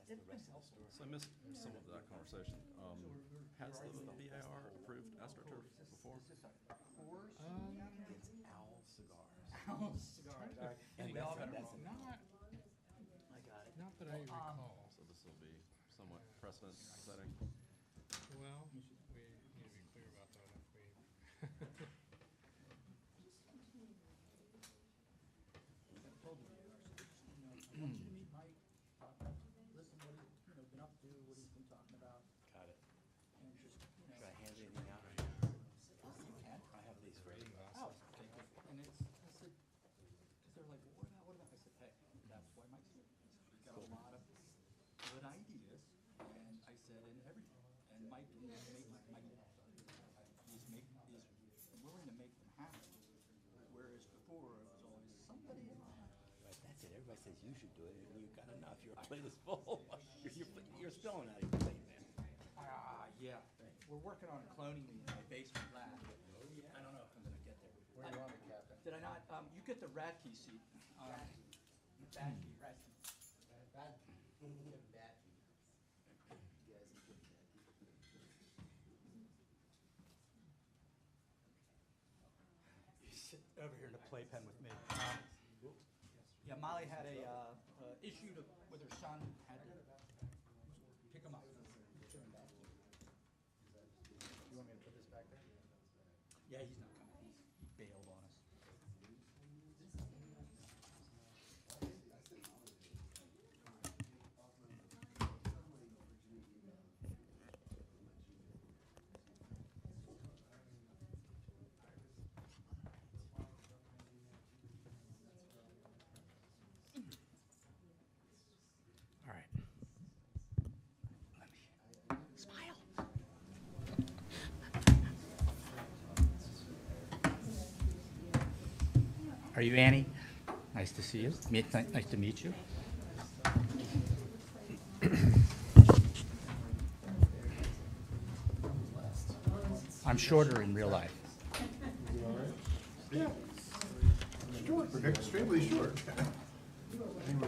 So I missed some of that conversation. Has the BAR approved AstroTurf before? It's Owl Cigars. Owl Cigars, all right. And We all got it that's wrong. it. I got it. Not that I recall. So this will be somewhat precedent setting. Well, we need to be clear about that if we. I told you, I want you to meet Mike, listen what he's, been up to, what he's been talking about, Got it. and just, Should I hand anything out? you can. I have these ready. Oh, okay, good. And I said, because they're like, well, what about? I said, hey, that's why Mike's here. He's got a lot of good ideas, and I said, and everything. And Mike is willing to make them happen, whereas before it was always somebody else. Right, that's it. Everybody says you should do it, and you've got enough. Your plate is full. You're spilling out of your plate, man. Yeah. We're working on cloning me in my basement lab. I don't know if I'm gonna get there. Where do you want me, Captain? Did I not, you get the Radke seat. Radke. You sit over here in the playpen with me. Yeah, Molly had a issue with her son, had to pick him up. You want me to put this back there? Yeah, he's not coming. He bailed on us. All right. Let me smile. Are you Annie? Nice to see you. Nice to meet you. I'm shorter in real life. Short, extremely short.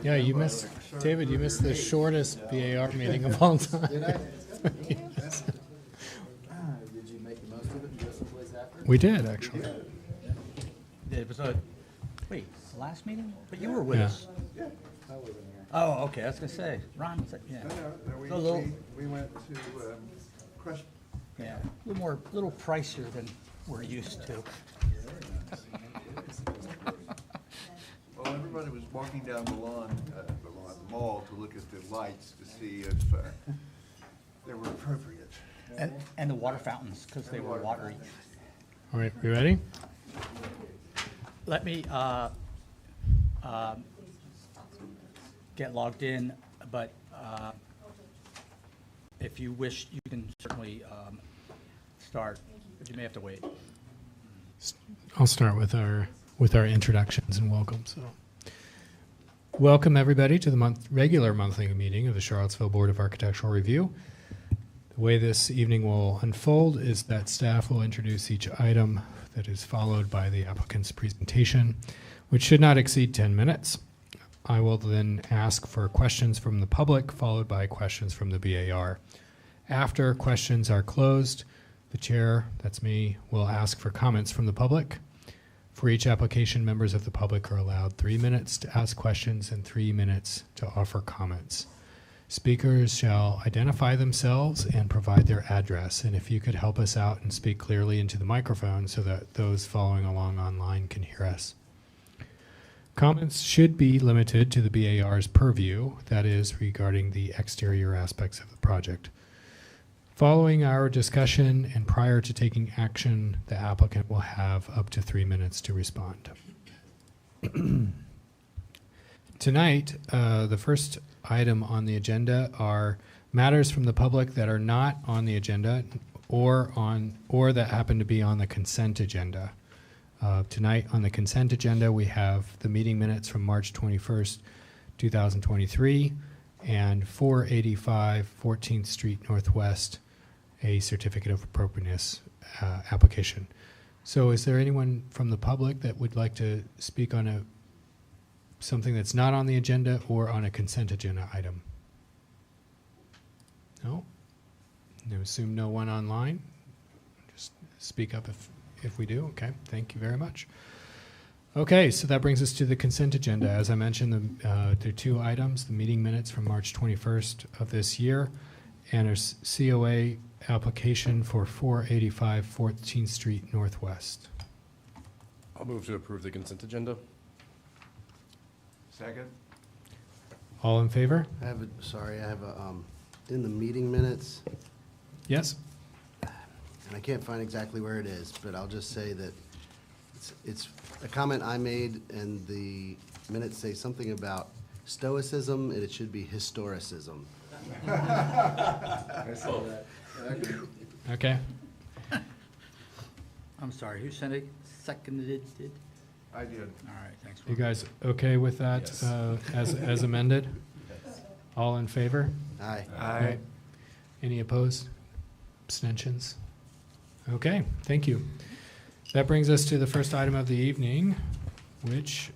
Yeah, you missed, David, you missed the shortest BAR meeting of all time. Did I? Did you make the most of it and go someplace after? We did, actually. It was wait, the last meeting? But you were with Yeah. us. Yeah. I was in here. Oh, okay, I was gonna say, Ron, was yeah. No, A little- we went to Crush. Yeah, a little pricier than we're used to. Well, everybody was walking down the lawn, the mall to look at the lights to see if they were appropriate. And the water fountains, because they were watery. All right, we ready? Let me get logged in, but if you wish, you can certainly start, but you may have to wait. I'll start with our introductions and welcome. So, welcome everybody to the regular monthly meeting of the Charlottesville Board of Architectural Review. The way this evening will unfold is that staff will introduce each item that is followed by the applicant's presentation, which should not exceed 10 minutes. I will then ask for questions from the public, followed by questions from the BAR. After questions are closed, the chair, that's me, will ask for comments from the public. For each application, members of the public are allowed 3 minutes to ask questions and 3 minutes to offer comments. Speakers shall identify themselves and provide their address. And if you could help us out and speak clearly into the microphone so that those following along online can hear us. Comments should be limited to the BAR's purview, that is, regarding the exterior aspects of the project. Following our discussion and prior to taking action, the applicant will have up to 3 minutes to respond. Tonight, the first item on the agenda are matters from the public that are not on the agenda or that happen to be on the consent agenda. Tonight on the consent agenda, we have the meeting minutes from March 21st, 2023, and 485 14th Street Northwest, a certificate of appropriateness application. So is there anyone from the public that would like to speak on something that's not on the agenda or on a consent agenda item? No? I assume no one online? Just speak up if we do. Okay, thank you very much. Okay, so that brings us to the consent agenda. As I mentioned, there are two items, the meeting minutes from March 21st of this year, and a COA application for 485 14th Street Northwest. I'll move to approve the consent agenda. Second? All in favor? I have in the meeting minutes, Yes? and I can't find exactly where it is, but I'll just say that it's a comment I made, and the minutes say something about stoicism, and it should be historicism. Okay. I'm sorry, who sent it, seconded it? I did. All right, thanks. You guys okay with that Yes. as amended? All in favor? Aye. Aye. Any opposed? Abstentions? Okay, thank you. That brings us to the first item of the evening, which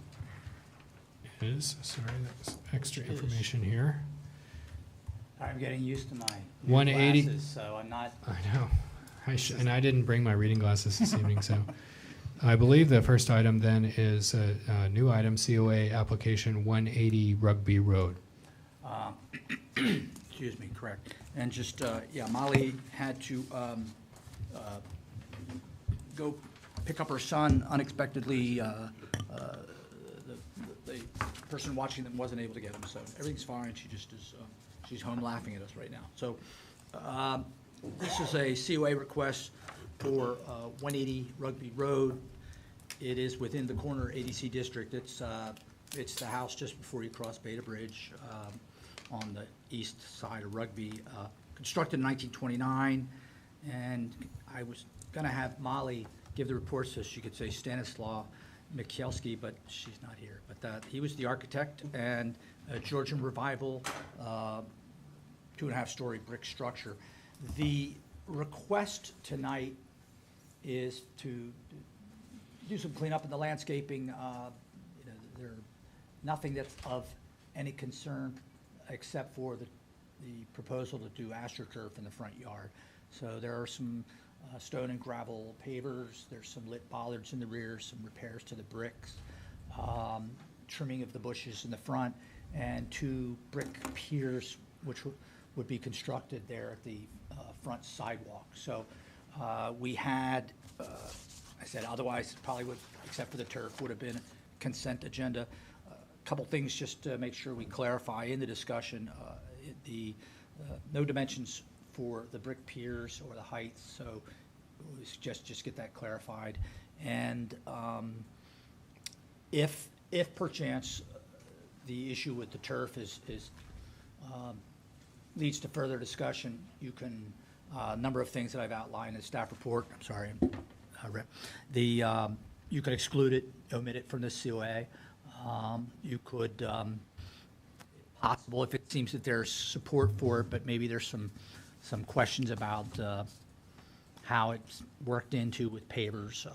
is, sorry, that's extra information here. I'm getting used to my new 180 glasses, so I'm not, I know. And I didn't bring my reading glasses this evening, so. I believe the first item then is a new item, COA application 180 Rugby Road. excuse me, correct. And just, yeah, Molly had to go pick up her son unexpectedly. The person watching them wasn't able to get him, so everything's fine. She just is, she's home laughing at us right now. So this is a COA request for 180 Rugby Road. It is within the corner ADC district. It's the house just before you cross Beta Bridge on the east side of Rugby. Constructed in 1929, and I was going to have Molly give the report so she could say Stanislaw Mikulski, but she's not here. But he was the architect, and Georgian Revival, 2.5-story brick structure. The request tonight is to do some cleanup in the landscaping. There's nothing that's of any concern except for the proposal to do AstroTurf in the front yard. So there are some stone and gravel pavers, there's some lit bollards in the rear, some repairs to the bricks, trimming of the bushes in the front, and 2 brick piers which would be constructed there at the front sidewalk. So we had, I said otherwise probably would, except for the turf, would have been consent agenda. A couple things just to make sure we clarify in the discussion. No dimensions for the brick piers or the heights, so we suggest just get that clarified. And if perchance the issue with the turf leads to further discussion, you can, a number of things that I've outlined in the staff report, I'm sorry, Rip, you could exclude it, omit it from this COA. You could, possible if it seems that there's support for it, but maybe there's some questions about how it's worked into with pavers.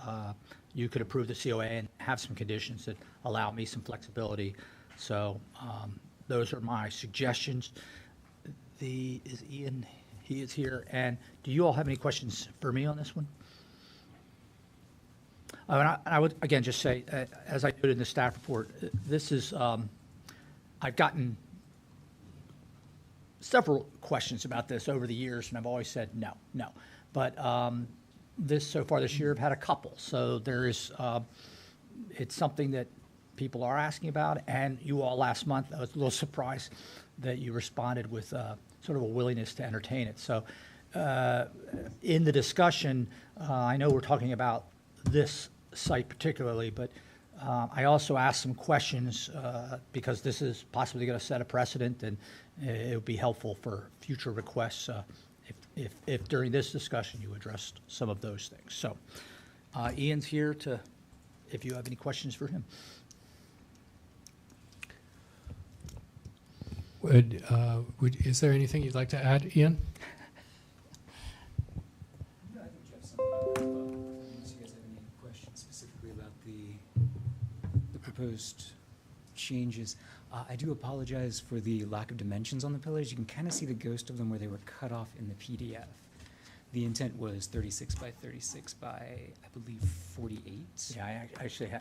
You could approve the COA and have some conditions that allow me some flexibility. So those are my suggestions. Is Ian, he is here. And do you all have any questions for me on this one? And I would, again, just say, as I noted in the staff report, this is, I've gotten several questions about this over the years, and I've always said no. But so far this year, I've had a couple. So there is, it's something that people are asking about, and you all last month, I was a little surprised that you responded with sort of a willingness to entertain it. So in the discussion, I know we're talking about this site particularly, but I also asked some questions because this is possibly going to set a precedent, and it would be helpful for future requests if during this discussion you addressed some of those things. So Ian's here if you have any questions for him. Is there anything you'd like to add, Ian? Yeah, I think Jeff summed it up. Unless you guys have any questions specifically about the proposed changes. I do apologize for the lack of dimensions on the pillars. You can kind of see the ghost of them where they were cut off in the PDF. The intent was 36 by 36 by, I believe, 48. Yeah, I actually,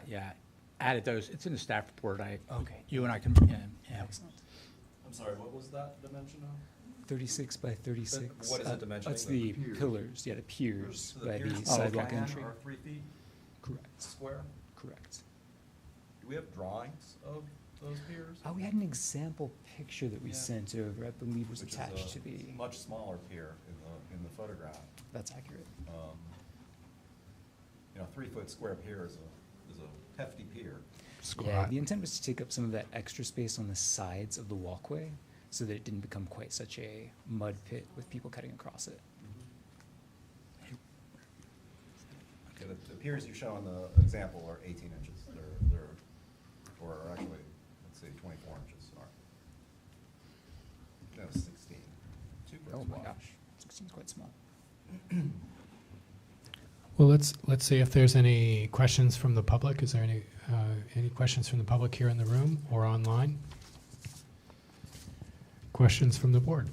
added those. It's in the staff report. Okay. You and I can, yeah. Excellent. I'm sorry, what was that dimension of? 36 by 36. what is it dimensioning That's the the piers? pillars, yeah, the piers So by piers the in sidewalk plan entry. Are 3 feet Correct, square? correct. Do we have drawings of those piers? We had an example picture that we Yeah. sent over, I believe was Which is attached a to the, much smaller pier in the photograph. that's accurate. You know, 3-foot square pier is a hefty pier. Yeah, Squat. the intent was to take up some of that extra space on the sides of the walkway so that it didn't become quite such a mud pit with people cutting across it. Okay, the piers you show in the example are 18 inches. Or actually, let's see, 24 inches, sorry. No, 16. Two bricks Oh my wide. gosh, 16 is quite small. Well, let's see if there's any questions from the public. Is there any questions from the public here in the room or online? Questions from the board?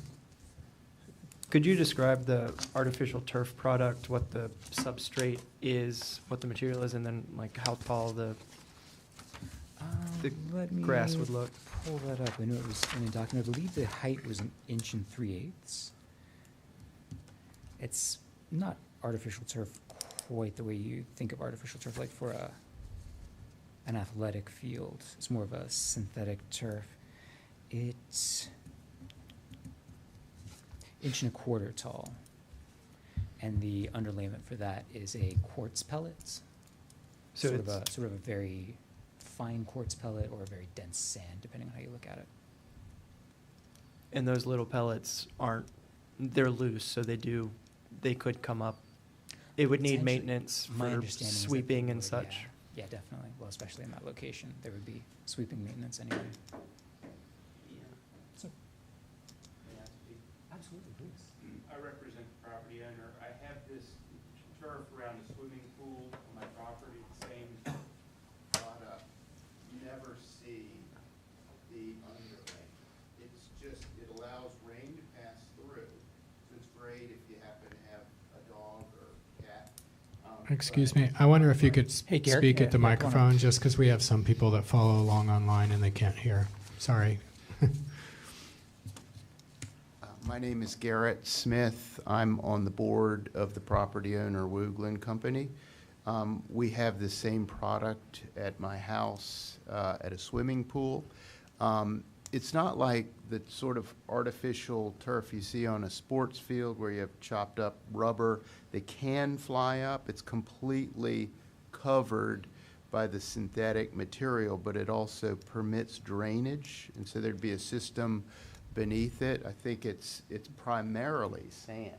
Could you describe the artificial turf product, what the substrate is, what the material is, and then like how tall the Let me grass would look? pull that up. I know it was in a document. I believe the height was 1 3/8 inches. It's not artificial turf quite the way you think of artificial turf, like for an athletic field. It's more of a synthetic turf. It's 1.25 inches tall, and the underlayment for that is a quartz pellet. So sort of it's- a very fine quartz pellet or a very dense sand, depending on how you look at it. And those little pellets they're loose, so they could come up. It would need Potentially. maintenance My for understanding is that sweeping they and would, such. Yeah, definitely. Well, especially in that location, there would be sweeping maintenance anyway. So. Absolutely, please. I represent the property owner. I have this turf around the swimming pool on my property, the same product. You never see the underlay. It's just, it allows rain to pass through. So it's great if you happen to have a dog or cat. Excuse me, I wonder if you could Hey, Garrett. speak Yeah, at the yeah, go on. microphone, just because we have some people that follow along online and they can't hear. Sorry. My name is Garrett Smith. I'm on the board of the property owner Wooglen Company. We have the same product at my house at a swimming pool. It's not like the sort of artificial turf you see on a sports field where you have chopped up rubber. They can fly up. It's completely covered by the synthetic material, but it also permits drainage, and so there'd be a system beneath it. I think it's primarily sand,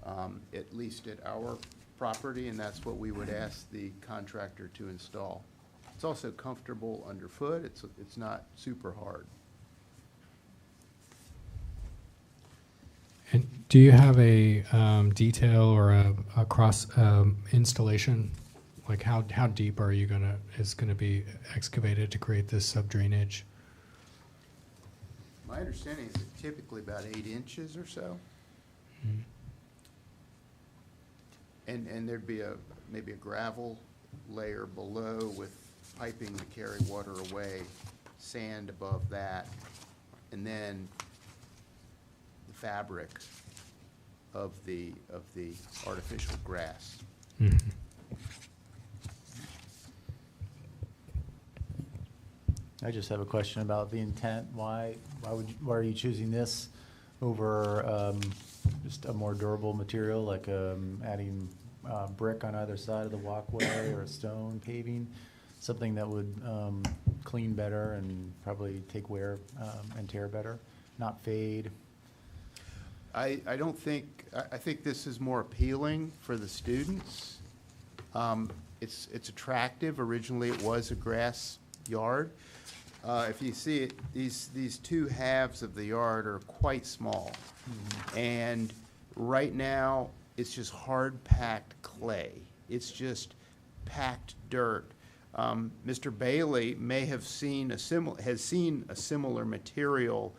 at least at our property, and that's what we would ask the contractor to install. It's also comfortable underfoot. It's not super hard. And do you have a detail or a cross installation? Like how deep is gonna be excavated to create this sub-drainage? My understanding is it's typically about 8 inches or so. And there'd be maybe a gravel layer below with piping to carry water away, sand above that, and then the fabric of the artificial grass. Mhm. I just have a question about the intent. Why are you choosing this over just a more durable material, like adding brick on either side of the walkway or stone paving? Something that would clean better and probably take wear and tear better, not fade. I think this is more appealing for the students. It's attractive. Originally, it was a grass yard. If you see it, these two halves of the yard are quite small. And right now, it's just hard-packed clay. It's just packed dirt. Mr. Bailey may have seen has seen a similar material,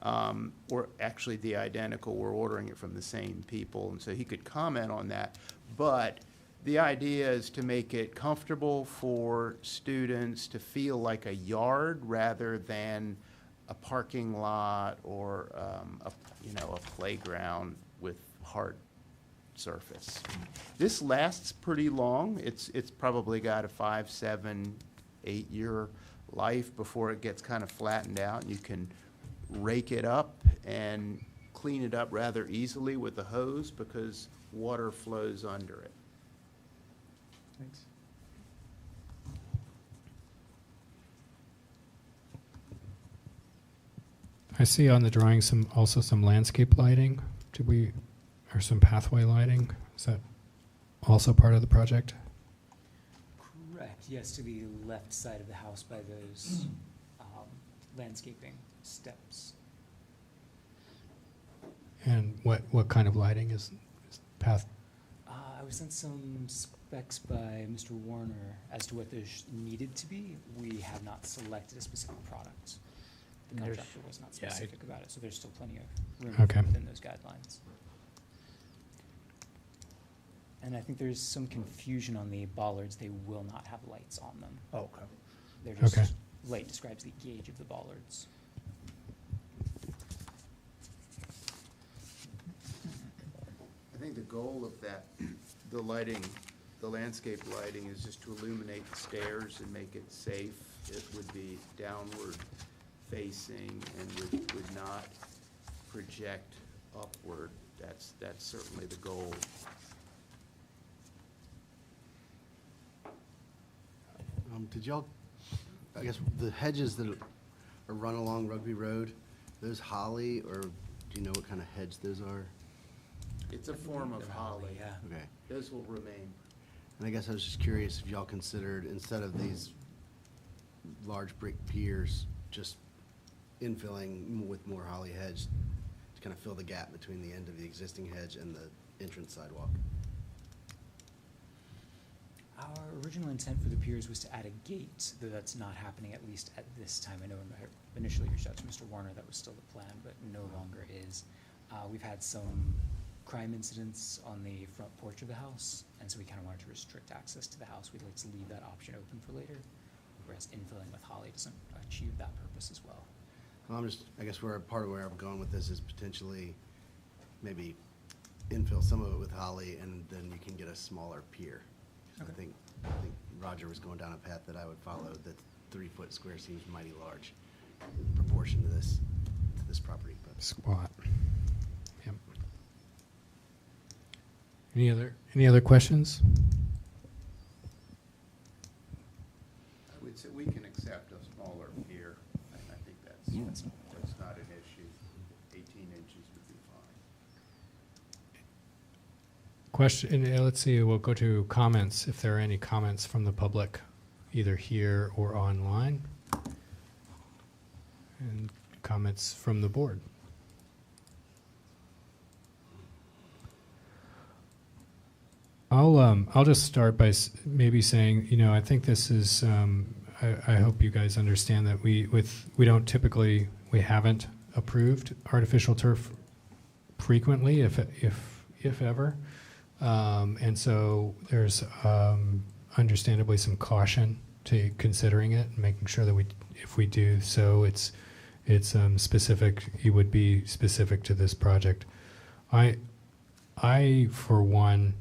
or actually the identical. We're ordering it from the same people, and so he could comment on that. But the idea is to make it comfortable for students to feel like a yard rather than a parking lot or a playground with hard surface. This lasts pretty long. It's probably got a 5, 7, 8-year life before it gets kind of flattened out. And you can rake it up and clean it up rather easily with a hose because water flows under it. Thanks. I see on the drawing also some landscape lighting. Or some pathway lighting? Is that also part of the project? Correct, yes, to the left side of the house by those landscaping steps. And what kind of lighting is path? I was sent some specs by Mr. Warner as to what those needed to be. We have not selected a specific product. The There's- contractor was not Yeah, specific about it, so there's still plenty of room Okay. within those guidelines. And I think there's some confusion on the bollards. They will not have lights on them. Oh, okay. They're just, Okay. light describes the gauge of the bollards. I think the goal of that, the landscape lighting is just to illuminate the stairs and make it safe. It would be downward facing and would not project upward. That's certainly the goal. Did y'all, I guess, the hedges that are run along Rugby Road, those holly, or do you know what kind of hedge those are? It's a form of They're holly. yeah. Okay. Those will remain. And I guess I was just curious if y'all considered, instead of these large brick piers, just infilling with more holly hedge to kind of fill the gap between the end of the existing hedge and the entrance sidewalk. Our original intent for the piers was to add a gate, though that's not happening at least at this time. I know when I initially reached out to Mr. Warner, that was still the plan, but no longer is. We've had some crime incidents on the front porch of the house, and so we kind of wanted to restrict access to the house. We'd like to leave that option open for later, whereas infilling with holly doesn't achieve that purpose as well. Well, I guess part of where I'm going with this is potentially maybe infill some of it with holly, and then you can get a smaller pier. I think Roger was going down a path that I would follow, that 3-foot square seems mighty large in proportion to this property. But Squat. Yep. Any other questions? I would say we can accept a smaller pier. I think that's not an issue. 18 inches would be fine. Question, let's see, we'll go to comments, if there are any comments from the public, either here or online. And comments from the board. I'll just start by maybe saying, I think this is, I hope you guys understand that we haven't approved artificial turf frequently, if ever. And so there's understandably some caution to considering it and making sure that if we do so, it's specific, it would be specific to this project. I for one,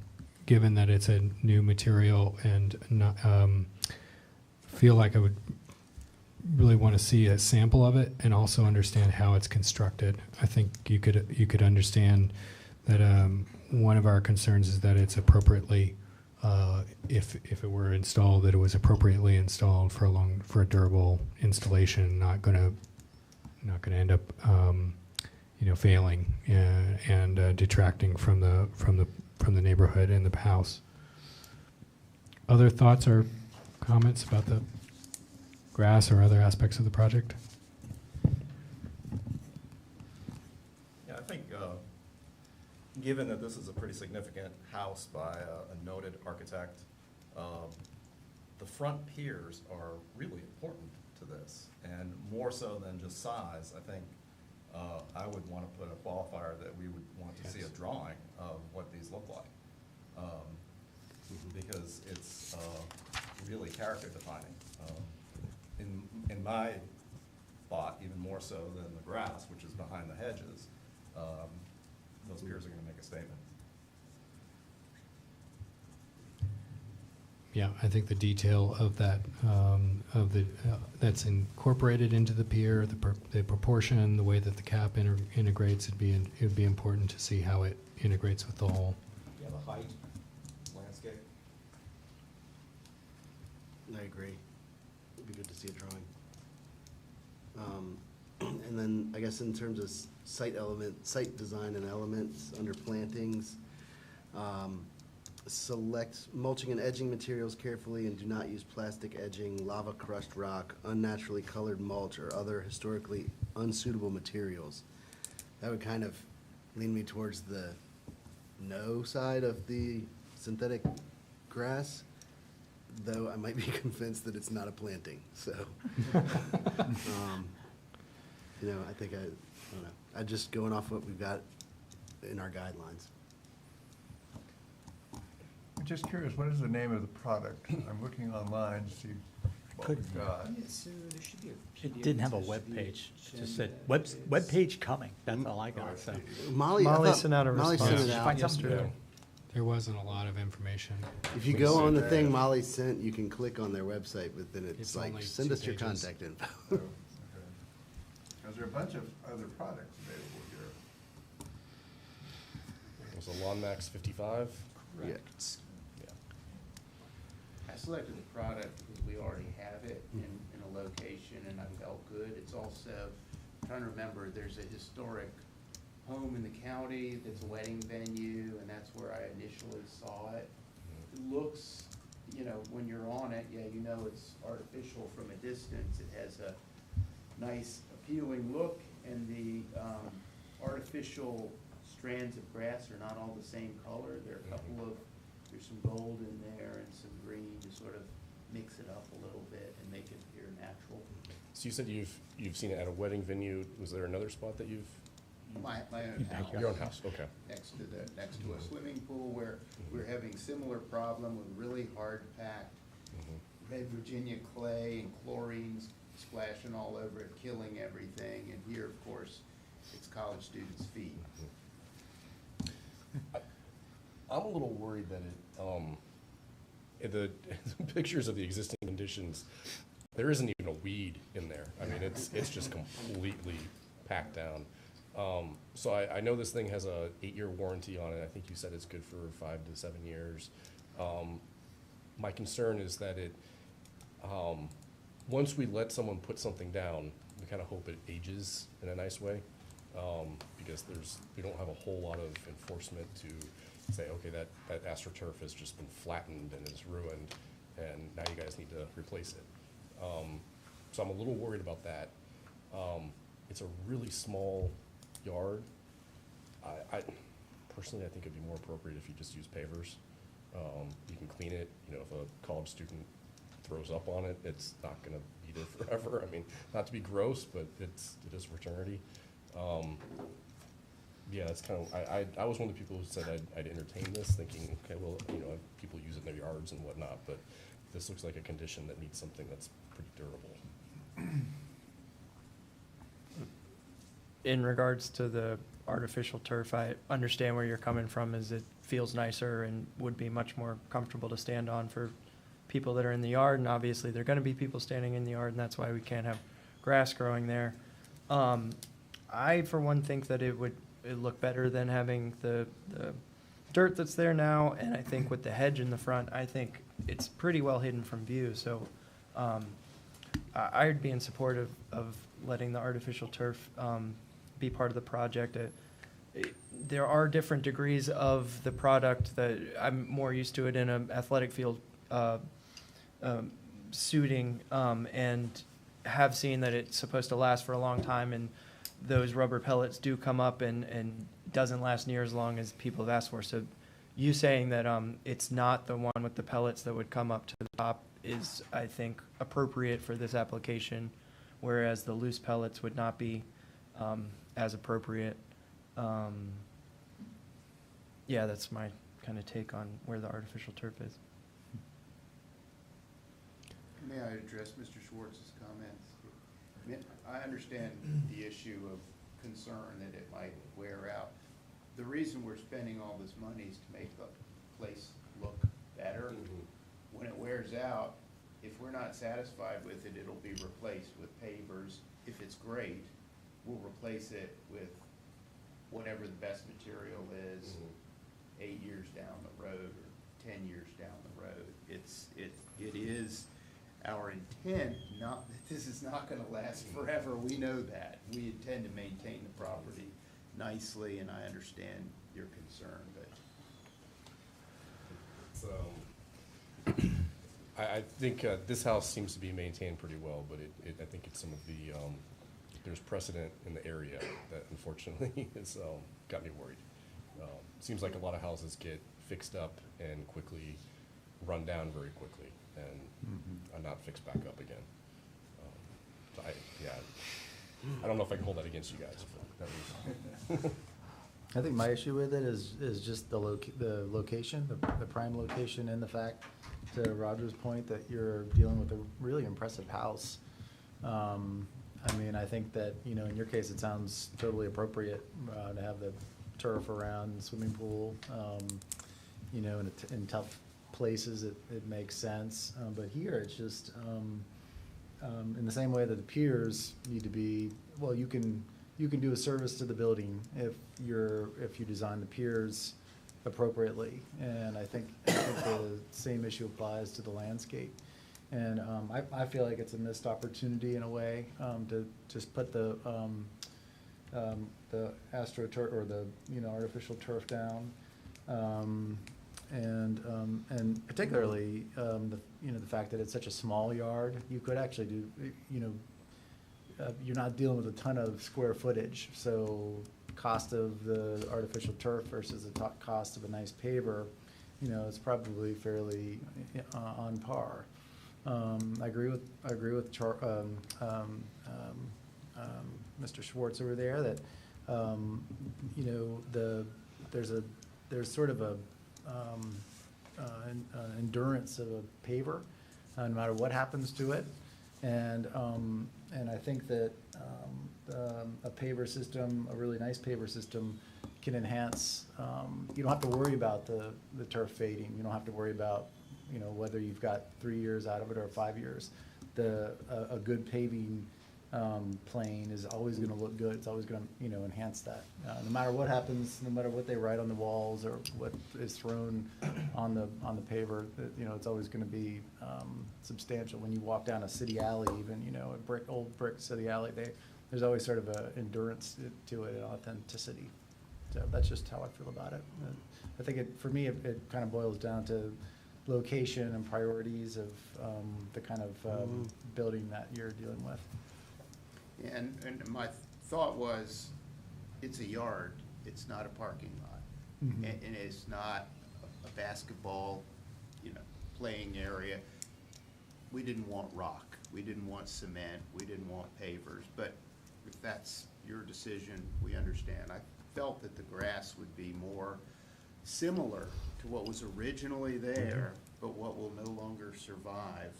given that it's a new material and not, feel like I would really want to see a sample of it and also understand how it's constructed. I think you could understand that one of our concerns is that it's appropriately, if it were installed, that it was appropriately installed for a durable installation, not going to end up failing and detracting from the neighborhood and the house. Other thoughts or comments about the grass or other aspects of the project? Yeah, I think, given that this is a pretty significant house by a noted architect, the front piers are really important to this, and more so than just size, I think, I would want to put a qualifier that we would want to see a drawing of what these look like. Because it's, really character defining. In my thought, even more so than the grass, which is behind the hedges, those piers are gonna make a statement. Yeah, I think the detail of that, that's incorporated into the pier, the proportion, the way that the cap integrates, it'd be important to see how it integrates with the whole. Yeah, the height, landscape. I agree. It'd be good to see a drawing. And then, I guess in terms of site design and elements, under plantings, select mulching and edging materials carefully and do not use plastic edging, lava crushed rock, unnaturally colored mulch, or other historically unsuitable materials. That would kind of lean me towards the no side of the synthetic grass, though I might be convinced that it's not a planting, so. You know, I think I don't know, I'm just going off what we've got in our guidelines. I'm just curious, what is the name of the product? I'm looking online to see what we've got. So there should be It didn't have a web page. It just said, web page coming. That's all I got, so. Molly, I Molly thought sent out a Molly response sent it out. yesterday. There wasn't a lot of information. If you go on the thing Molly sent, you can click on their website, but then It's it's like, only send 2 us your pages. contact info. Oh, okay. Because there are a bunch of other products available here. There's a Lawn Max 55. Yeah. Yeah. I selected the product because we already have it in a location and I felt good. It's also, I'm trying to remember, there's a historic home in the county that's a wedding venue, and that's where I initially saw it. It looks, you know, when you're on it, yeah, you know it's artificial from a distance. It has a nice appealing look, and the artificial strands of grass are not all the same color. There are a couple of, there's some gold in there and some green to sort of mix it up a little bit and make it appear natural. So you said you've seen it at a wedding venue. Was there another spot that you've? My own house. Your own house, okay. Next to a swimming pool where we're having similar problem with really hard packed red Virginia clay and chlorines splashing all over it, killing everything. And here, of course, it's college students' feet. I'm a little worried that in the pictures of the existing conditions, there isn't even a weed in there. I mean, it's just completely packed down. So I know this thing has a 8-year warranty on it. I think you said it's good for 5 to 7 years. My concern is that once we let someone put something down, we kind of hope it ages in a nice way. Because we don't have a whole lot of enforcement to say, okay, that AstroTurf has just been flattened and is ruined, and now you guys need to replace it. So I'm a little worried about that. It's a really small yard. I personally, I think it'd be more appropriate if you just use pavers. You can clean it, you know, if a college student throws up on it, it's not gonna be there forever. I mean, not to be gross, but it is fraternity. Yeah, that's kind of, I was one of the people who said I'd entertain this, thinking, okay, well, you know, people use it in their yards and whatnot, but this looks like a condition that needs something that's pretty durable. In regards to the artificial turf, I understand where you're coming from, is it feels nicer and would be much more comfortable to stand on for people that are in the yard, and obviously there are gonna be people standing in the yard, and that's why we can't have grass growing there. I, for one, think that it'd look better than having the dirt that's there now, and I think with the hedge in the front, I think it's pretty well hidden from view, so I'd be in support of letting the artificial turf be part of the project. There are different degrees of the product that I'm more used to it in an athletic field suiting, and have seen that it's supposed to last for a long time, and those rubber pellets do come up and doesn't last near as long as people have asked for. So you saying that it's not the one with the pellets that would come up to the top is, I think, appropriate for this application, whereas the loose pellets would not be as appropriate. Yeah, that's my kind of take on where the artificial turf is. May I address Mr. Schwartz's comments? I mean, I understand the issue of concern that it might wear out. The reason we're spending all this money is to make the place look better. When it wears out, if we're not satisfied with it, it'll be replaced with pavers. If it's great, we'll replace it with whatever the best material is 8 years down the road or 10 years down the road. It is our intent, not that this is not gonna last forever, we know that. We intend to maintain the property nicely, and I understand your concern, but. So, I think this house seems to be maintained pretty well, but I think it's some of the, there's precedent in the area that unfortunately has got me worried. Seems like a lot of houses get fixed up and quickly run down very quickly and are not fixed back up again. So I don't know if I can hold that against you guys. But that was I think my issue with it is just the location, the prime location, and the fact, to Roger's point, that you're dealing with a really impressive house. I mean, I think that, you know, in your case, it sounds totally appropriate to have the turf around the swimming pool. You know, in tough places, it makes sense. But here, it's just, in the same way that the piers need to be, well, you can do a service to the building if you design the piers appropriately. And I think the same issue applies to the landscape. And I feel like it's a missed opportunity in a way to just put the astroturf or the, you know, artificial turf down. And particularly, the fact that it's such a small yard, you could actually do, you're not dealing with a ton of square footage. So cost of the artificial turf versus the cost of a nice paver, you know, it's probably fairly on par. I agree with Mr. Schwartz over there that, you know, there's sort of a endurance of a paver, no matter what happens to it. And I think that a paver system, a really nice paver system, can enhance. You don't have to worry about the turf fading. You don't have to worry about, you know, whether you've got 3 years out of it or 5 years. A good paving plane is always going to look good. It's always going to, you know, enhance that. No matter what happens, no matter what they write on the walls or what is thrown on the paver, you know, it's always going to be substantial. When you walk down a city alley, even, you know, old brick city alley, there's always sort of an endurance to it, an authenticity. So that's just how I feel about it. I think for me, it kind of boils down to location and priorities of the kind of building that you're dealing with. And my thought was, it's a yard, it's not a parking lot. And it's not a basketball, you know, playing area. We didn't want rock, we didn't want cement, we didn't want pavers, but if that's your decision, we understand. I felt that the grass would be more similar to what was originally there, but what will no longer survive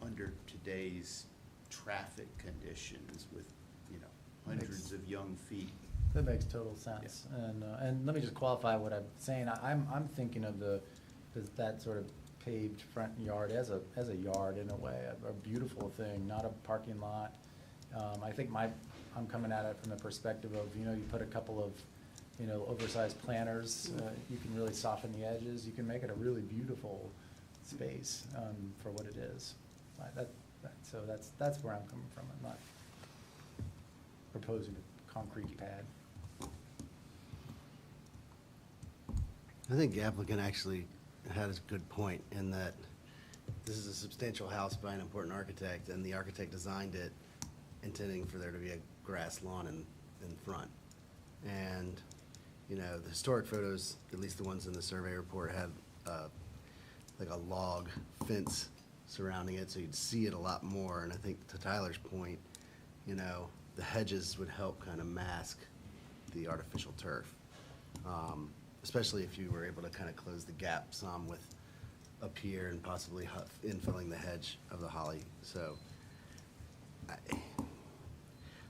under today's traffic conditions with, you know, hundreds of young feet. That makes total sense. Yeah. And let me just qualify what I'm saying. I'm thinking of that sort of paved front yard as a yard in a way, a beautiful thing, not a parking lot. I think I'm coming at it from the perspective of, you know, you put a couple of, you know, oversized planters, you can really soften the edges. You can make it a really beautiful space for what it is. So that's where I'm coming from. I'm not proposing a concrete pad. I think the applicant actually had a good point in that this is a substantial house by an important architect, and the architect designed it intending for there to be a grass lawn in front. And, you know, the historic photos, at least the ones in the survey report, had like a log fence surrounding it, so you'd see it a lot more. And I think to Tyler's point, you know, the hedges would help kind of mask the artificial turf. Especially if you were able to kind of close the gap some with up here and possibly infilling the hedge of the holly. So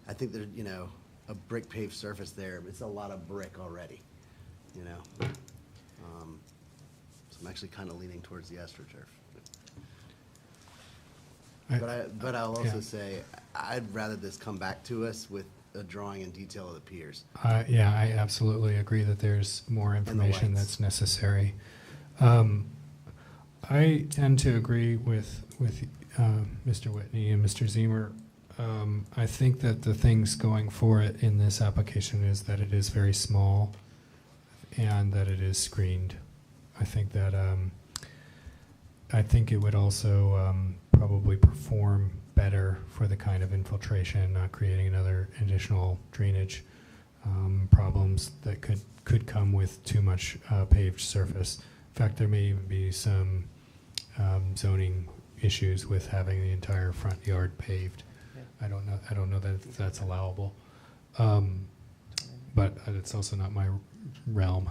I think there, you know, a brick paved surface there, it's a lot of brick already, you know? So I'm actually kind of leaning towards the AstroTurf. But I'll also Yeah. say, I'd rather this come back to us with a drawing in detail of the piers. Yeah, I absolutely agree that there's more information lights. that's necessary. I tend to agree with Mr. Whitney and Mr. Zemer. I think that the things going for it in this application is that it is very small and that it is screened. I think that I think it would also probably perform better for the kind of infiltration, not creating another additional drainage problems that could come with too much paved surface. In fact, there may even be some zoning issues with having the entire front yard paved. Yeah. I don't know that that's allowable, but it's also not my realm.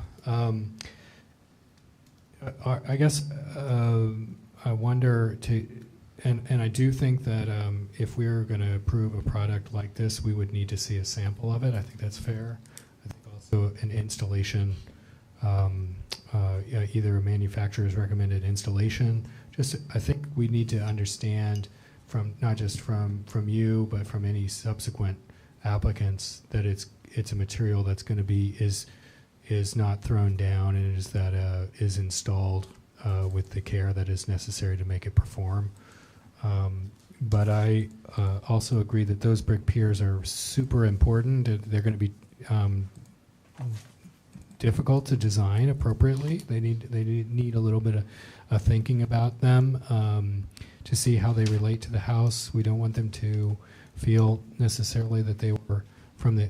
I guess I wonder and I do think that if we were going to approve a product like this, we would need to see a sample of it. I think that's fair. I think also an installation, either a manufacturer's recommended installation. I think we need to understand from not just from you, but from any subsequent applicants that it's a material that's going to be is not thrown down and is installed with the care that is necessary to make it perform. But I also agree that those brick piers are super important. They're going to be difficult to design appropriately. They need a little bit of thinking about them to see how they relate to the house. We don't want them to feel necessarily that they were from the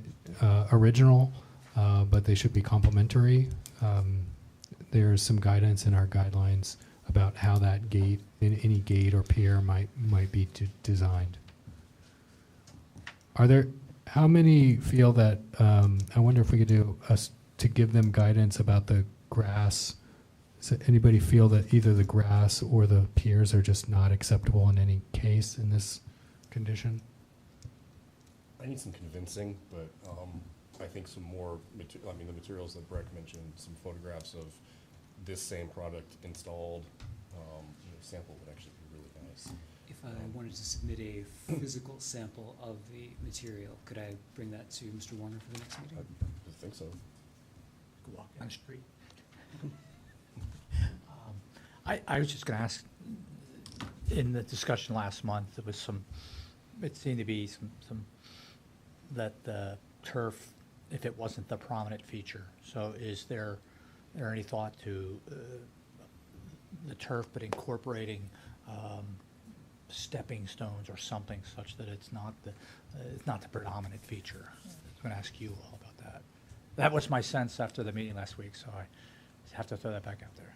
original, but they should be complementary. There's some guidance in our guidelines about how that gate, any gate or pier might be designed. How many feel that, I wonder if we could do to give them guidance about the grass. Does anybody feel that either the grass or the piers are just not acceptable in any case in this condition? I need some convincing, but I think some more, the materials that Breck mentioned, some photographs of this same product installed, sample would actually be really nice. If I wanted to submit a physical sample of the material, could I bring that to Mr. Warner for the next meeting? I think so. Walk down the street. I was just going to ask, in the discussion last month, there was it seemed to be some that the turf, if it wasn't the prominent feature. So is there any thought to the turf, but incorporating stepping stones or something such that it's not the predominant feature? I was going to ask you all about that. That was my sense after the meeting last week, so I have to throw that back out there.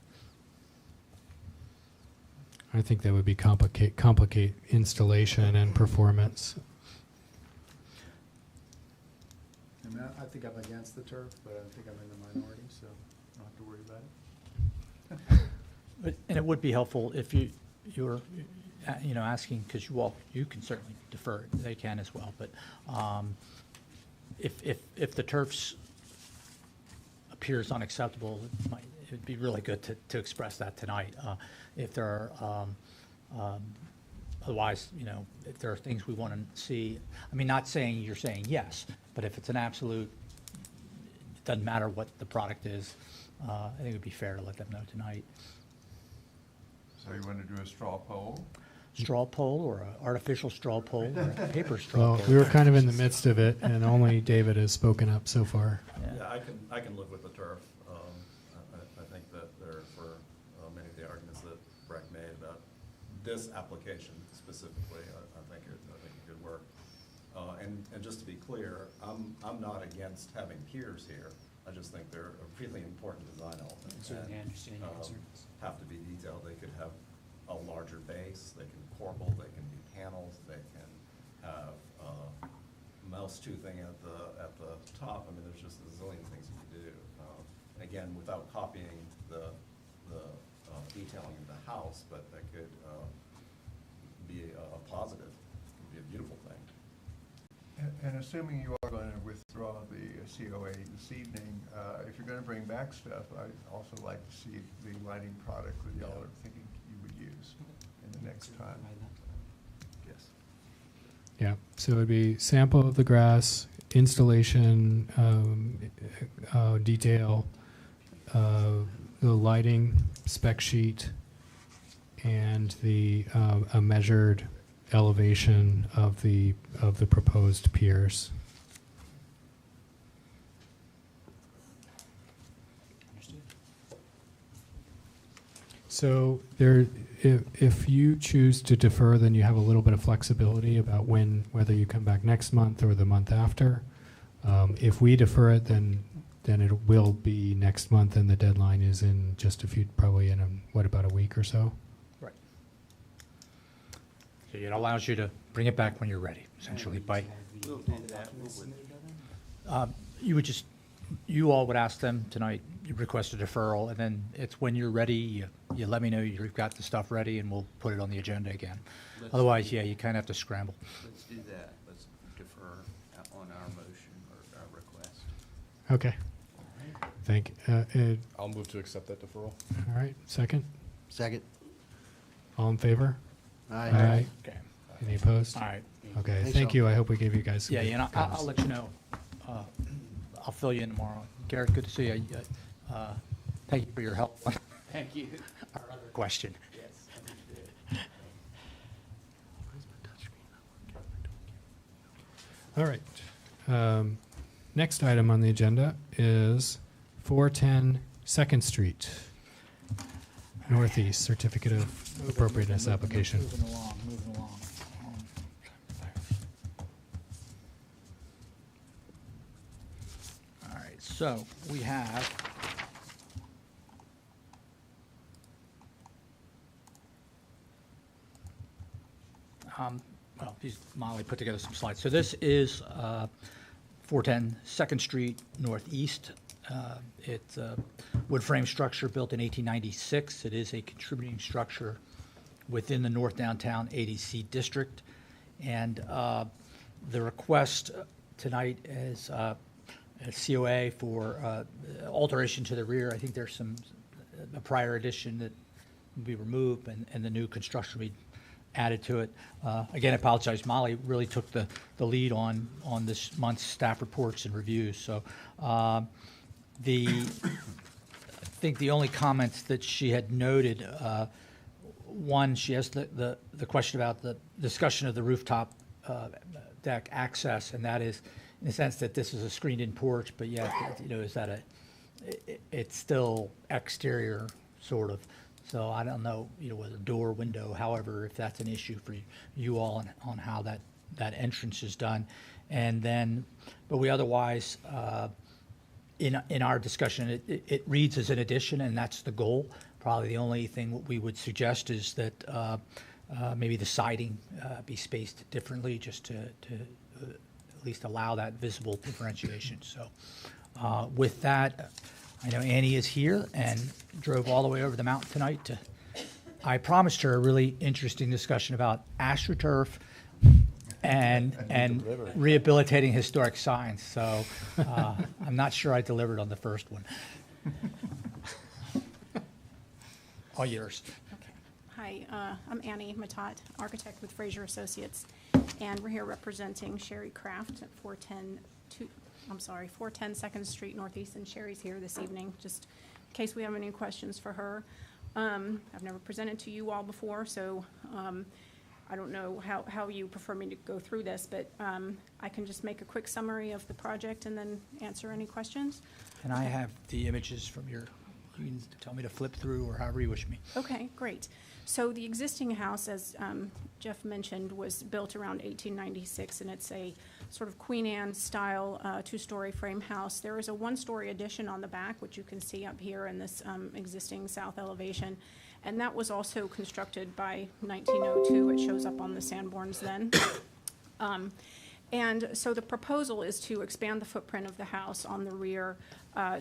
I think that would be complicate installation and performance. I mean, I think I'm against the turf, but I think I'm in the minority, so I don't have to worry about it. And it would be helpful if you were, asking, because you can certainly defer, they can as well, but if the turf appears unacceptable, it would be really good to express that tonight. If there are, otherwise, if there are things we want to see, I mean, not saying you're saying yes, but if it's an absolute, it doesn't matter what the product is, I think it would be fair to let them know tonight. So you want to do a straw poll? Straw poll or an artificial straw poll or a paper straw Well, poll? we were kind of in the midst of it, and only David has spoken up so far. Yeah, I can live with the turf. I think that there, for many of the arguments that Breck made about this application specifically, I think it could work. And just to be clear, I'm not against having piers here. I just think they're a really important design element. Certainly, I understand your and, concerns. have to be detailed. They could have a larger base, they can be corbelled, they can be panels, they can have mouse toothing at the top. I mean, there's just a zillion things you can do. Again, without copying the detailing of the house, but that could be a positive, it could be a beautiful thing. And assuming you are going to withdraw the COA this evening, if you're going to bring back stuff, I'd also like to see the lighting product that y'all are thinking you would use in the next time. Yes. Yeah, so it'd be sample of the grass, installation, detail, the lighting spec sheet, and the a measured elevation of the proposed piers. Understood. So there, if you choose to defer, then you have a little bit of flexibility about whether you come back next month or the month after. If we defer it, then it will be next month, and the deadline is in just probably in about a week or so. Right. So it allows you to bring it back when you're ready, essentially, by, you all would ask them tonight, you request a deferral, and then it's when you're ready, you let me know you've got the stuff ready, and we'll put it on the agenda again. Otherwise, yeah, you kind of have to scramble. Let's do that. Let's defer on our motion or our request. Okay. Thank. I'll move to accept that deferral. All right. Second. Second. All in favor? Aye. Okay. Any opposed? All right. Okay. Thanks, Thank all. you. I hope we gave you guys some Yeah, good and I'll guidance. let you know. I'll fill you in tomorrow. Garrett, good to see you. Thank you for your help. Thank you. Our other question. Yes. All right. Next item on the agenda is 410 2nd Street, Northeast, Certificate of Appropriateness application. Moving along. All right, so we have well, Molly put together some slides. So this is 410 2nd Street Northeast. It's a wood frame structure built in 1896. It is a contributing structure within the North Downtown ADC district. And the request tonight is a COA for alteration to the rear. I think there's a prior addition that will be removed and the new construction will be added to it. Again, I apologize. Molly really took the lead on this month's staff reports and reviews. So I think the only comments that she had noted, one, she asked the question about the discussion of the rooftop deck access, and that is in the sense that this is a screened-in porch, but yet, is that it's still exterior, sort of. So I don't know, with a door, window, however, if that's an issue for you all on how that entrance is done. And then, but we otherwise, in our discussion, it reads as an addition, and that's the goal. Probably the only thing what we would suggest is that maybe the siding be spaced differently, just to at least allow that visible differentiation. So with that, I know Annie is here and drove all the way over the mountain tonight I promised her a really interesting discussion about AstroTurf and rehabilitating historic signs. So I'm not sure I delivered on the first one. All yours. Hi, I'm Annie Matat, architect with Fraser Associates, and we're here representing Sherry Craft at 410 2nd Street Northeast, and Sherry's here this evening, just in case we have any questions for her. I've never presented to you all before, so I don't know how you prefer me to go through this, but I can just make a quick summary of the project and then answer any questions. And I have the images from you can tell me to flip through or however you wish me. Okay, great. So the existing house, as Jeff mentioned, was built around 1896, and it's a sort of Queen Anne style two-story frame house. There is a one-story addition on the back, which you can see up here in this existing south elevation. And that was also constructed by 1902. It shows up on the Sanborns then. And so the proposal is to expand the footprint of the house on the rear,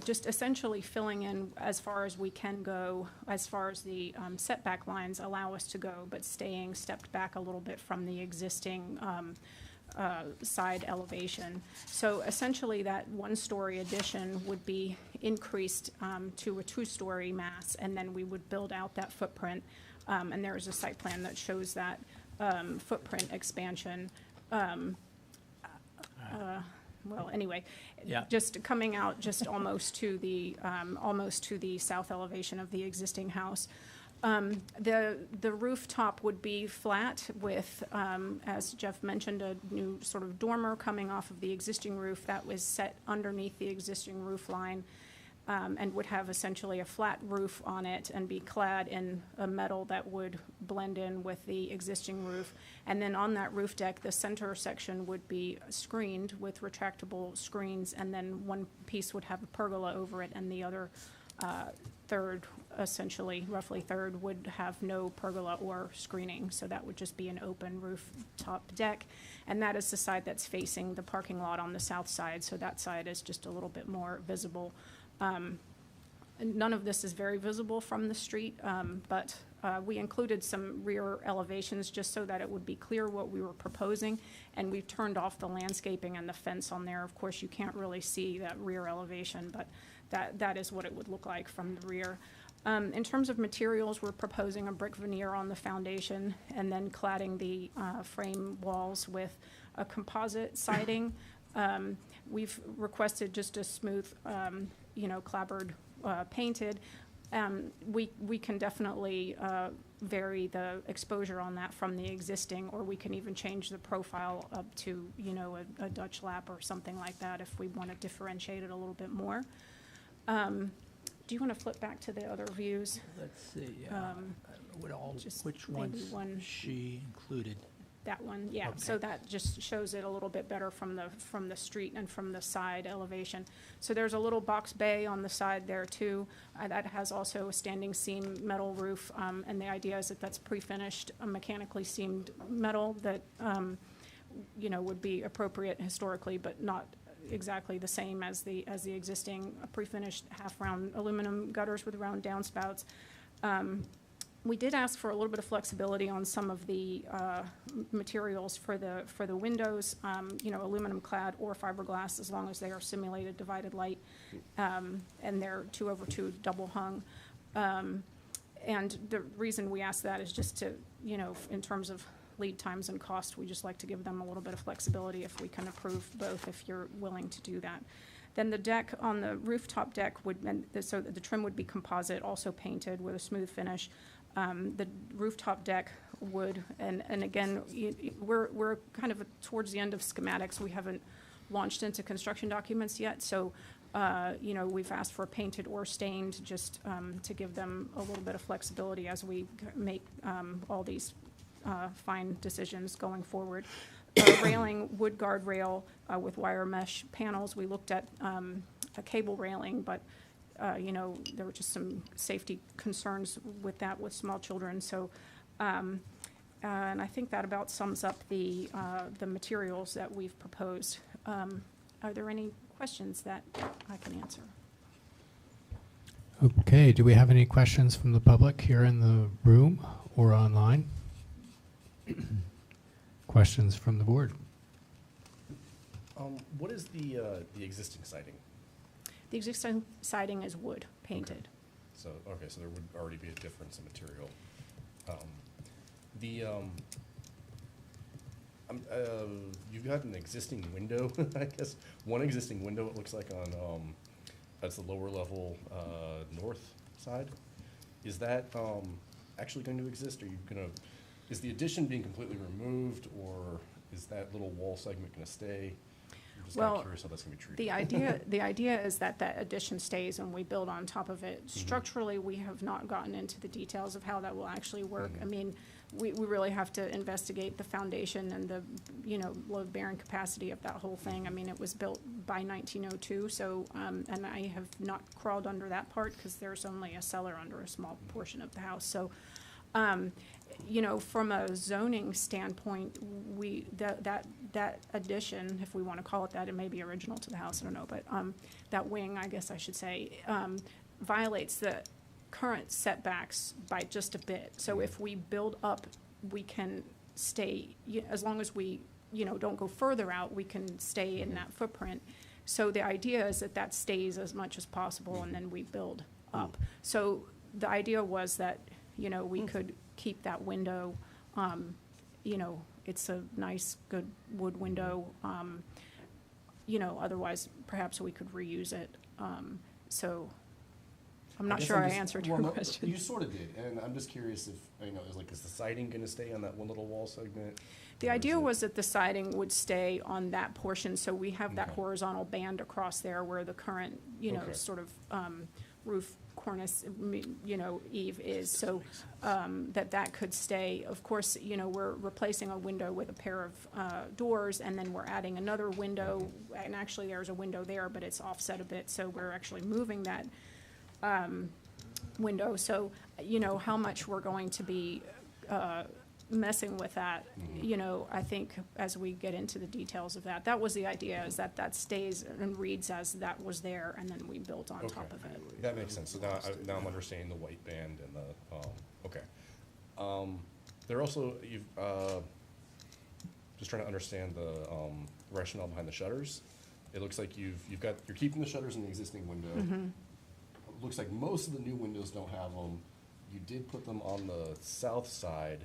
just essentially filling in as far as we can go, as far as the setback lines allow us to go, but staying stepped back a little bit from the existing side elevation. So essentially that one-story addition would be increased to a two-story mass, and then we would build out that footprint. And there is a site plan that shows that footprint expansion. Well, anyway, Yeah. just coming out just almost to the south elevation of the existing house. The rooftop would be flat with, as Jeff mentioned, a new sort of dormer coming off of the existing roof that was set underneath the existing roof line, and would have essentially a flat roof on it and be clad in a metal that would blend in with the existing roof. And then on that roof deck, the center section would be screened with retractable screens, and then one piece would have a pergola over it, and the other third, essentially, roughly third, would have no pergola or screening. So that would just be an open rooftop deck. And that is the side that's facing the parking lot on the south side, so that side is just a little bit more visible. None of this is very visible from the street, but we included some rear elevations just so that it would be clear what we were proposing, and we've turned off the landscaping and the fence on there. Of course, you can't really see that rear elevation, but that is what it would look like from the rear. In terms of materials, we're proposing a brick veneer on the foundation and then cladding the frame walls with a composite siding. We've requested just a smooth, clapboard painted. We can definitely vary the exposure on that from the existing, or we can even change the profile up to, a Dutch lap or something like that if we want to differentiate it a little bit more. Do you want to flip back to the other views? Let's see, Just which maybe ones one. she included? That one, yeah. So Okay. that just shows it a little bit better from the street and from the side elevation. So there's a little box bay on the side there too. That has also a standing seam metal roof, and the idea is that that's pre-finished, mechanically seamed metal that, would be appropriate historically, but not exactly the same as the existing pre-finished half-round aluminum gutters with round downspouts. We did ask for a little bit of flexibility on some of the materials for the windows, aluminum clad or fiberglass, as long as they are simulated divided light, and they're 2/2 double hung. And the reason we ask that is just to, in terms of lead times and cost, we just like to give them a little bit of flexibility if we can approve both, if you're willing to do that. Then the deck on the rooftop deck so the trim would be composite, also painted with a smooth finish. The rooftop deck would, and again, we're kind of towards the end of schematics. We haven't launched into construction documents yet, so we've asked for painted or stained just to give them a little bit of flexibility as we make all these fine decisions going forward. Railing, wood guardrail with wire mesh panels. We looked at a cable railing, but there were just some safety concerns with that with small children. So, and I think that about sums up the materials that we've proposed. Are there any questions that I can answer? Okay, do we have any questions from the public here in the room or online? Questions from the board? What is the existing siding? The existing siding is wood painted. So there would already be a difference in material. You've got an existing window, I guess, one existing window it looks like on, that's the lower level, north side. Is that, actually going to exist? Are you is the addition being completely removed, or is that little wall segment gonna stay? I'm just kinda Well, curious how that's gonna be treated. the idea is that addition stays and we build on top of it. Structurally, we have not gotten into the details of how that will actually work. I mean, we really have to investigate the foundation and the, load-bearing capacity of that whole thing. I mean, it was built by 1902, so, and I have not crawled under that part because there's only a cellar under a small portion of the house. So, from a zoning standpoint, that addition, if we want to call it that, it may be original to the house, I don't know, but that wing, I guess I should say, violates the current setbacks by just a bit. So if we build up, we can stay, as long as we, don't go further out, we can stay in that footprint. So the idea is that that stays as much as possible, and then we build up. So the idea was that, we could keep that window, it's a nice, good wood window. Otherwise perhaps we could reuse it. So I'm not sure I answered your question. You sort of did, and I'm just curious if, is the siding gonna stay on that one little wall segment? The idea was that the siding would stay on that portion, so we have that horizontal band across there where the current, Okay. sort of roof cornice, eave is, so that could stay. Of course, we're replacing a window with a pair of doors, and then we're adding another window, and actually there's a window there, but it's offset a bit, so we're actually moving that window. So, how much we're going to be messing with that, I think as we get into the details of that, that was the idea, is that stays and reads as that was there, and then we built on top of it. That makes sense. So now I'm understanding the white band and the, okay. There also, just trying to understand the rationale behind the shutters. It looks like you're keeping the shutters in the existing window. It looks like most of the new windows don't have them. You did put them on the south side.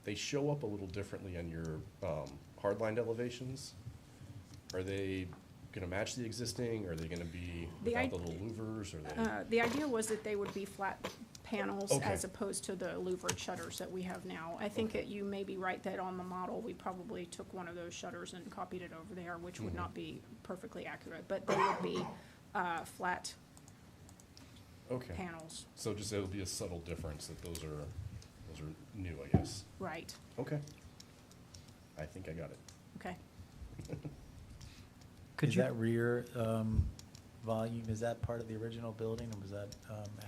They show up a little differently on your hardlined elevations. Are they gonna match the existing? Are they gonna be without the little louvers? The idea was that they would be flat panels Okay. as opposed to the louvered shutters that we have now. I think that you may be right that on the model, we probably took one of those shutters and copied it over there, which would not be perfectly accurate, but they would be flat Okay. panels. So just, it'll be a subtle difference that those are new, I guess. Right, Okay. I think I got it. okay. Is that rear volume, is that part of the original building, or was that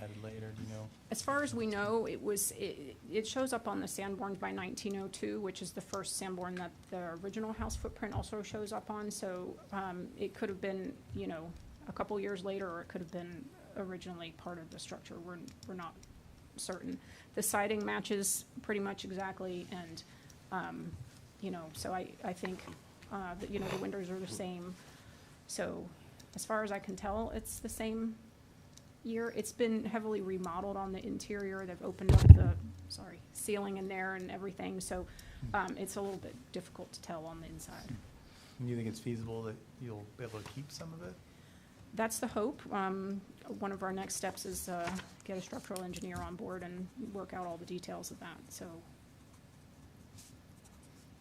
added later, do you know? As far as we know, it shows up on the Sanborn by 1902, which is the first Sanborn that the original house footprint also shows up on. So it could have been, a couple years later, or it could have been originally part of the structure. We're not certain. The siding matches pretty much exactly, and, so I think, the windows are the same. So as far as I can tell, it's the same year. It's been heavily remodeled on the interior. They've opened up the, ceiling in there and everything, so it's a little bit difficult to tell on the inside. And you think it's feasible that you'll be able to keep some of it? That's the hope. One of our next steps is get a structural engineer on board and work out all the details of that, so.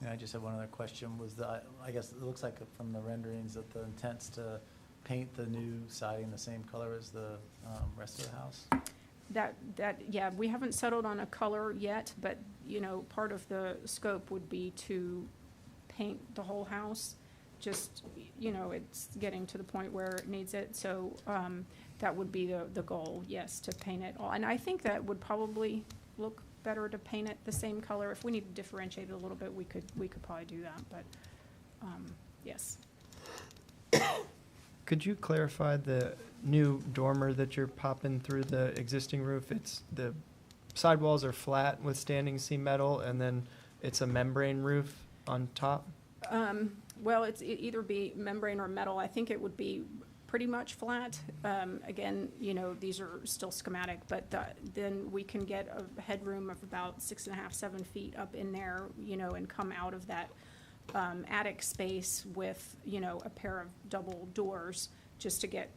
And I just have one other question, I guess it looks like from the renderings that the intent's to paint the new siding the same color as the rest of the house? Yeah, we haven't settled on a color yet, but, part of the scope would be to paint the whole house. Just, it's getting to the point where it needs it, so that would be the goal, yes, to paint it all. And I think that would probably look better to paint it the same color. If we need to differentiate it a little bit, we could probably do that, but, yes. Could you clarify the new dormer that you're popping through the existing roof? It's, the sidewalls are flat with standing seam metal, and then it's a membrane roof on top? Well, it either be membrane or metal. I think it would be pretty much flat. Again, these are still schematic, but then we can get a headroom of about 6.5, 7 feet up in there, and come out of that attic space with, a pair of double doors just to get,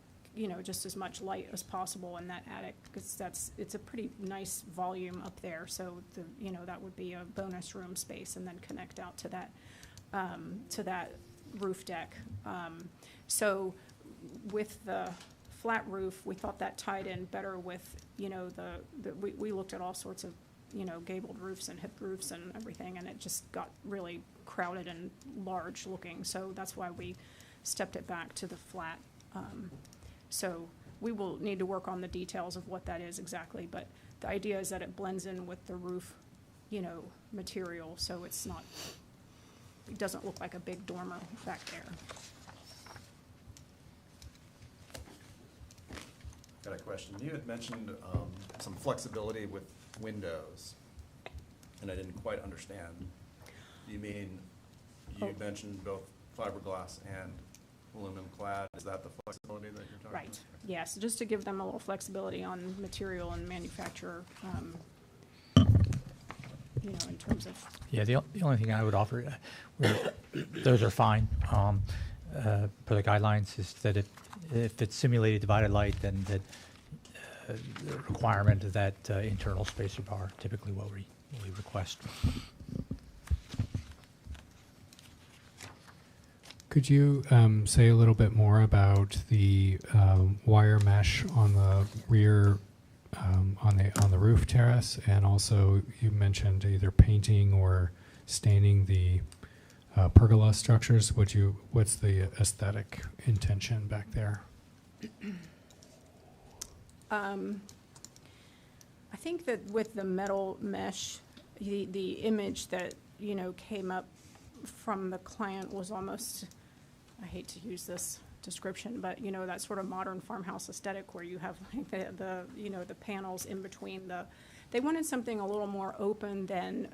just as much light as possible in that attic, because it's a pretty nice volume up there. So that would be a bonus room space, and then connect out to that roof deck. So with the flat roof, we thought that tied in better with, we looked at all sorts of, gabled roofs and hip roofs and everything, and it just got really crowded and large looking. So that's why we stepped it back to the flat. So we will need to work on the details of what that is exactly, but the idea is that it blends in with the roof, material, so it doesn't look like a big dormer back there. Got a question. You had mentioned some flexibility with windows, and I didn't quite understand. You mean, you mentioned both fiberglass and aluminum clad. Is that the flexibility that you're talking about? Right, yes, just to give them a little flexibility on material and manufacturer, in terms of, Yeah, the only thing I would offer, those are fine, per the guidelines, is that if it's simulated divided light, then that the requirement of that internal spacer bar, typically what we request. Could you say a little bit more about the wire mesh on the rear, on the roof terrace, and also you mentioned either painting or staining the pergola structures? What's the aesthetic intention back there? I think that with the metal mesh, the image that, came up from the client was almost, I hate to use this description, but, that sort of modern farmhouse aesthetic where you have like the panels in between they wanted something a little more open than,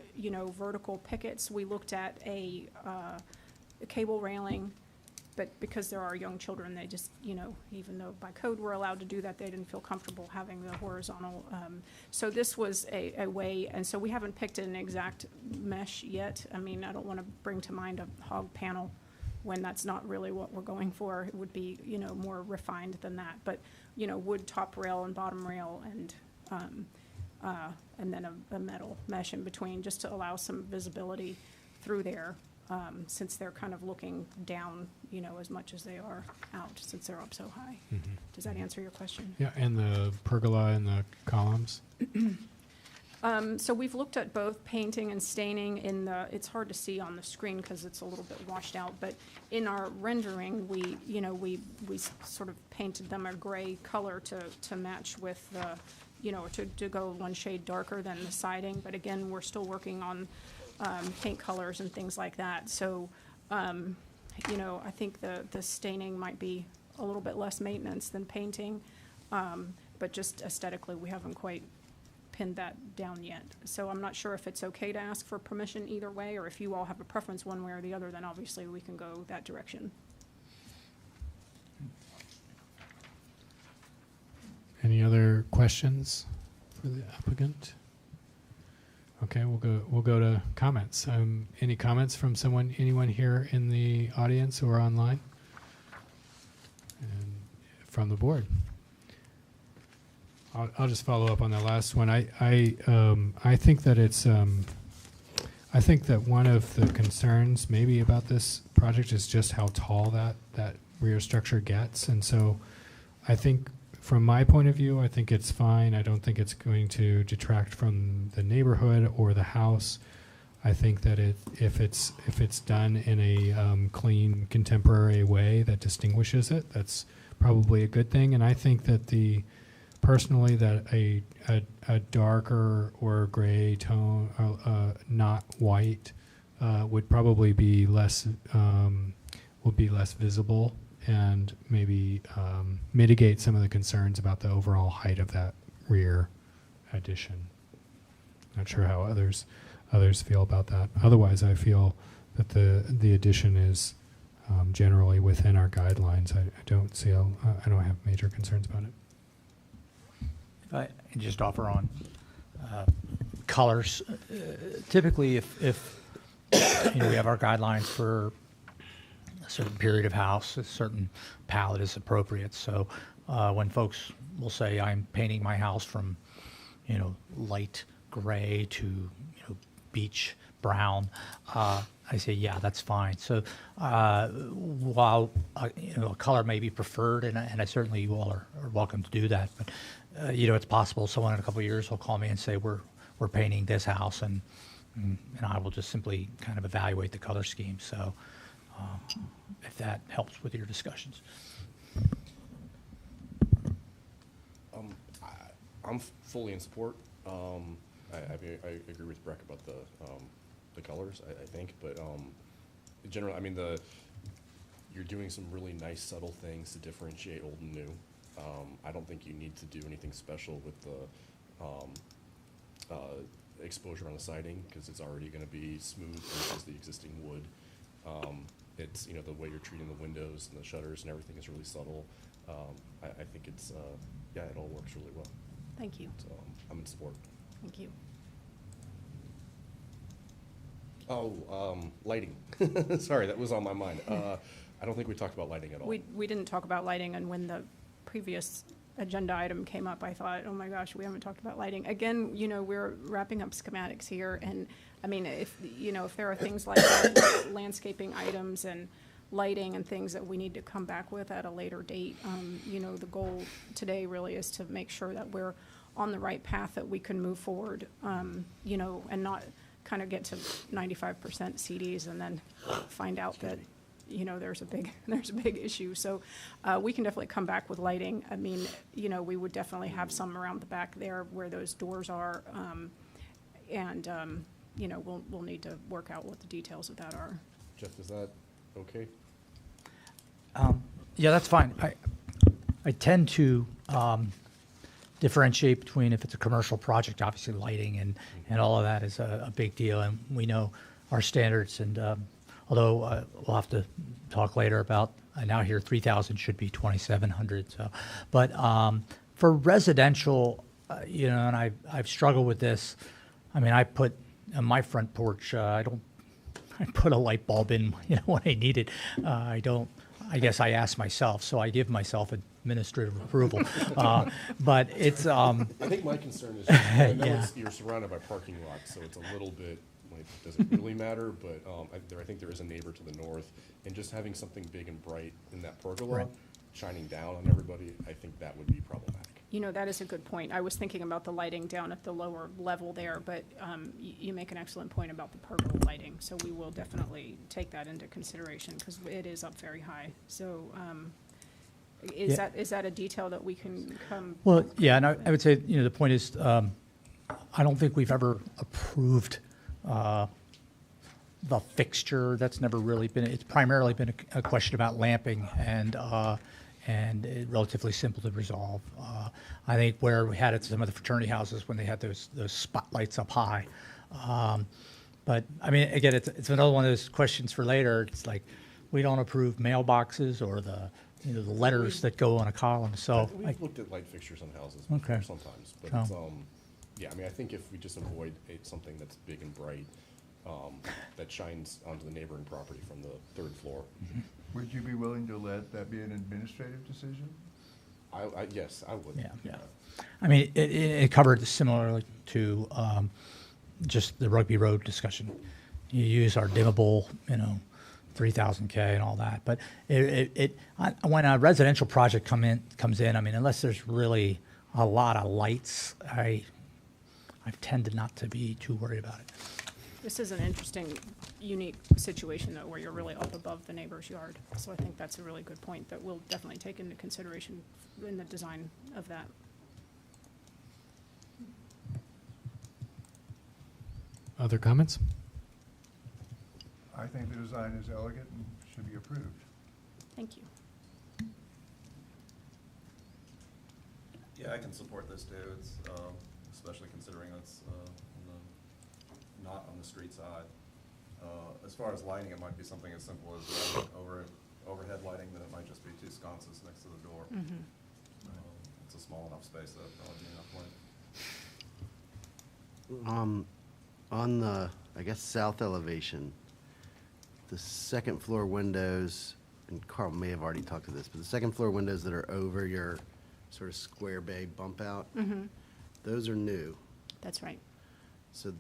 vertical pickets. We looked at a cable railing, but because there are young children, they just, even though by code we're allowed to do that, they didn't feel comfortable having the horizontal. So this was a way, and so we haven't picked an exact mesh yet. I mean, I don't want to bring to mind a hog panel when that's not really what we're going for. It would be, more refined than that. But, wood top rail and bottom rail and then a metal mesh in between, just to allow some visibility through there, since they're kind of looking down, as much as they are out, since they're up so high. Mm-hmm. Does that answer your question? Yeah, and the pergola and the columns? So we've looked at both painting and staining it's hard to see on the screen because it's a little bit washed out, but in our rendering, we sort of painted them a gray color to match with the, to go one shade darker than the siding. But again, we're still working on paint colors and things like that. So, I think the staining might be a little bit less maintenance than painting, but just aesthetically, we haven't quite pinned that down yet. So I'm not sure if it's okay to ask for permission either way, or if you all have a preference one way or the other, then obviously we can go that direction. Any other questions for the applicant? Okay, we'll go to comments. Any comments from anyone here in the audience or online? And from the board? I'll just follow up on that last one. I think that it's I think that one of the concerns maybe about this project is just how tall that rear structure gets, and so I think from my point of view, I think it's fine. I don't think it's going to detract from the neighborhood or the house. I think that if it's done in a clean, contemporary way that distinguishes it, that's probably a good thing. And I think that personally, that a darker or gray tone, not white, would probably be less visible and maybe mitigate some of the concerns about the overall height of that rear addition. Not sure how others feel about that. Otherwise, I feel that the addition is generally within our guidelines. I don't have major concerns about it. If I can just offer on colors, typically if we have our guidelines for a certain period of house, a certain palette is appropriate. So when folks will say, I'm painting my house from, light gray to, beach brown, I say, yeah, that's fine. So while, a color may be preferred, and I certainly you all are welcome to do that, but, it's possible someone in a couple of years will call me and say, we're we're painting this house, and I will just simply kind of evaluate the color scheme. So if that helps with your discussions. I'm fully in support. I agree with Breck about the colors, I think, but in general, I mean, you're doing some really nice subtle things to differentiate old and new. I don't think you need to do anything special with the exposure on the siding, because it's already going to be smooth versus the existing wood. It's, you know, the way you're treating the windows and the shutters and everything is really subtle. I think it's, yeah, it all works really well. Thank you. So I'm in support. Thank you. Oh, lighting. Sorry, that was on my mind. I don't think we talked about lighting at all. We didn't talk about lighting, and when the previous agenda item came up, I thought, oh my gosh, we haven't talked about lighting. Again, you know, we're wrapping up schematics here, and I mean, if, you know, if there are things like landscaping items and lighting and things that we need to come back with at a later date, you know, the goal today really is to make sure that we're on the right path, that we can move forward, you know, and not kind of get to 95% CDs and then find out that, you know, there's a big issue. So we can definitely come back with lighting. I mean, you know, we would definitely have some around the back there where those doors are, and you know, we'll need to work out what the details of that are. Jeff, is that okay? Yeah, that's fine. I tend to differentiate between, if it's a commercial project, obviously lighting and all of that is a big deal, and we know our standards. And although we'll have to talk later about, I now hear 3,000 should be 2,700. So, but for residential, you know, and I've struggled with this. I mean, I put on my front porch, I put a light bulb in, you know, when I need it. I guess I ask myself, so I give myself administrative approval. But it's. I think my concern is, I know Yeah. you're surrounded by parking lots, so it's a little bit, like, does it really matter? But I think there is a neighbor to the north, and just having something big and bright in that pergola, Right. shining down on everybody, I think that would be problematic. You know, that is a good point. I was thinking about the lighting down at the lower level there, but you make an excellent point about the pergola lighting. So we will definitely take that into consideration, because it is up very high. So is that a detail that we can come? Well, yeah, and I would say, you know, the point is, I don't think we've ever approved the fixture. That's never really been, it's primarily been a question about lamping, and relatively simple to resolve. I think where we had it at some of the fraternity houses when they had those spotlights up high. But I mean, again, it's another one of those questions for later. It's like, we don't approve mailboxes or the letters that go on a column. So We've looked at light fixtures on houses Okay. before sometimes, but Oh. it's, yeah, I mean, I think if we just avoid something that's big and bright, that shines onto the neighboring property from the third floor. Would you be willing to let that be an administrative decision? Yes, I would. Yeah. I mean, it covered similarly to just the Rugby Road discussion. You use our dimmable, you know, 3,000K and all that. But when a residential project comes in, I mean, unless there's really a lot of lights, I've tended not to be too worried about it. This is an interesting, unique situation, though, where you're really up above the neighbor's yard. So I think that's a really good point that we'll definitely take into consideration in the design of that. Other comments? I think the design is elegant and should be approved. Thank you. Yeah, I can support this too. It's, especially considering it's not on the street side. As far as lighting, it might be something as simple as overhead lighting, then it might just be two sconces next to the door. It's a small enough space that it'd probably be enough light. On the, I guess, south elevation, the second floor windows, and Carl may have already talked to this, but the second floor windows that are over your sort of square bay bump out, those are new. That's right. So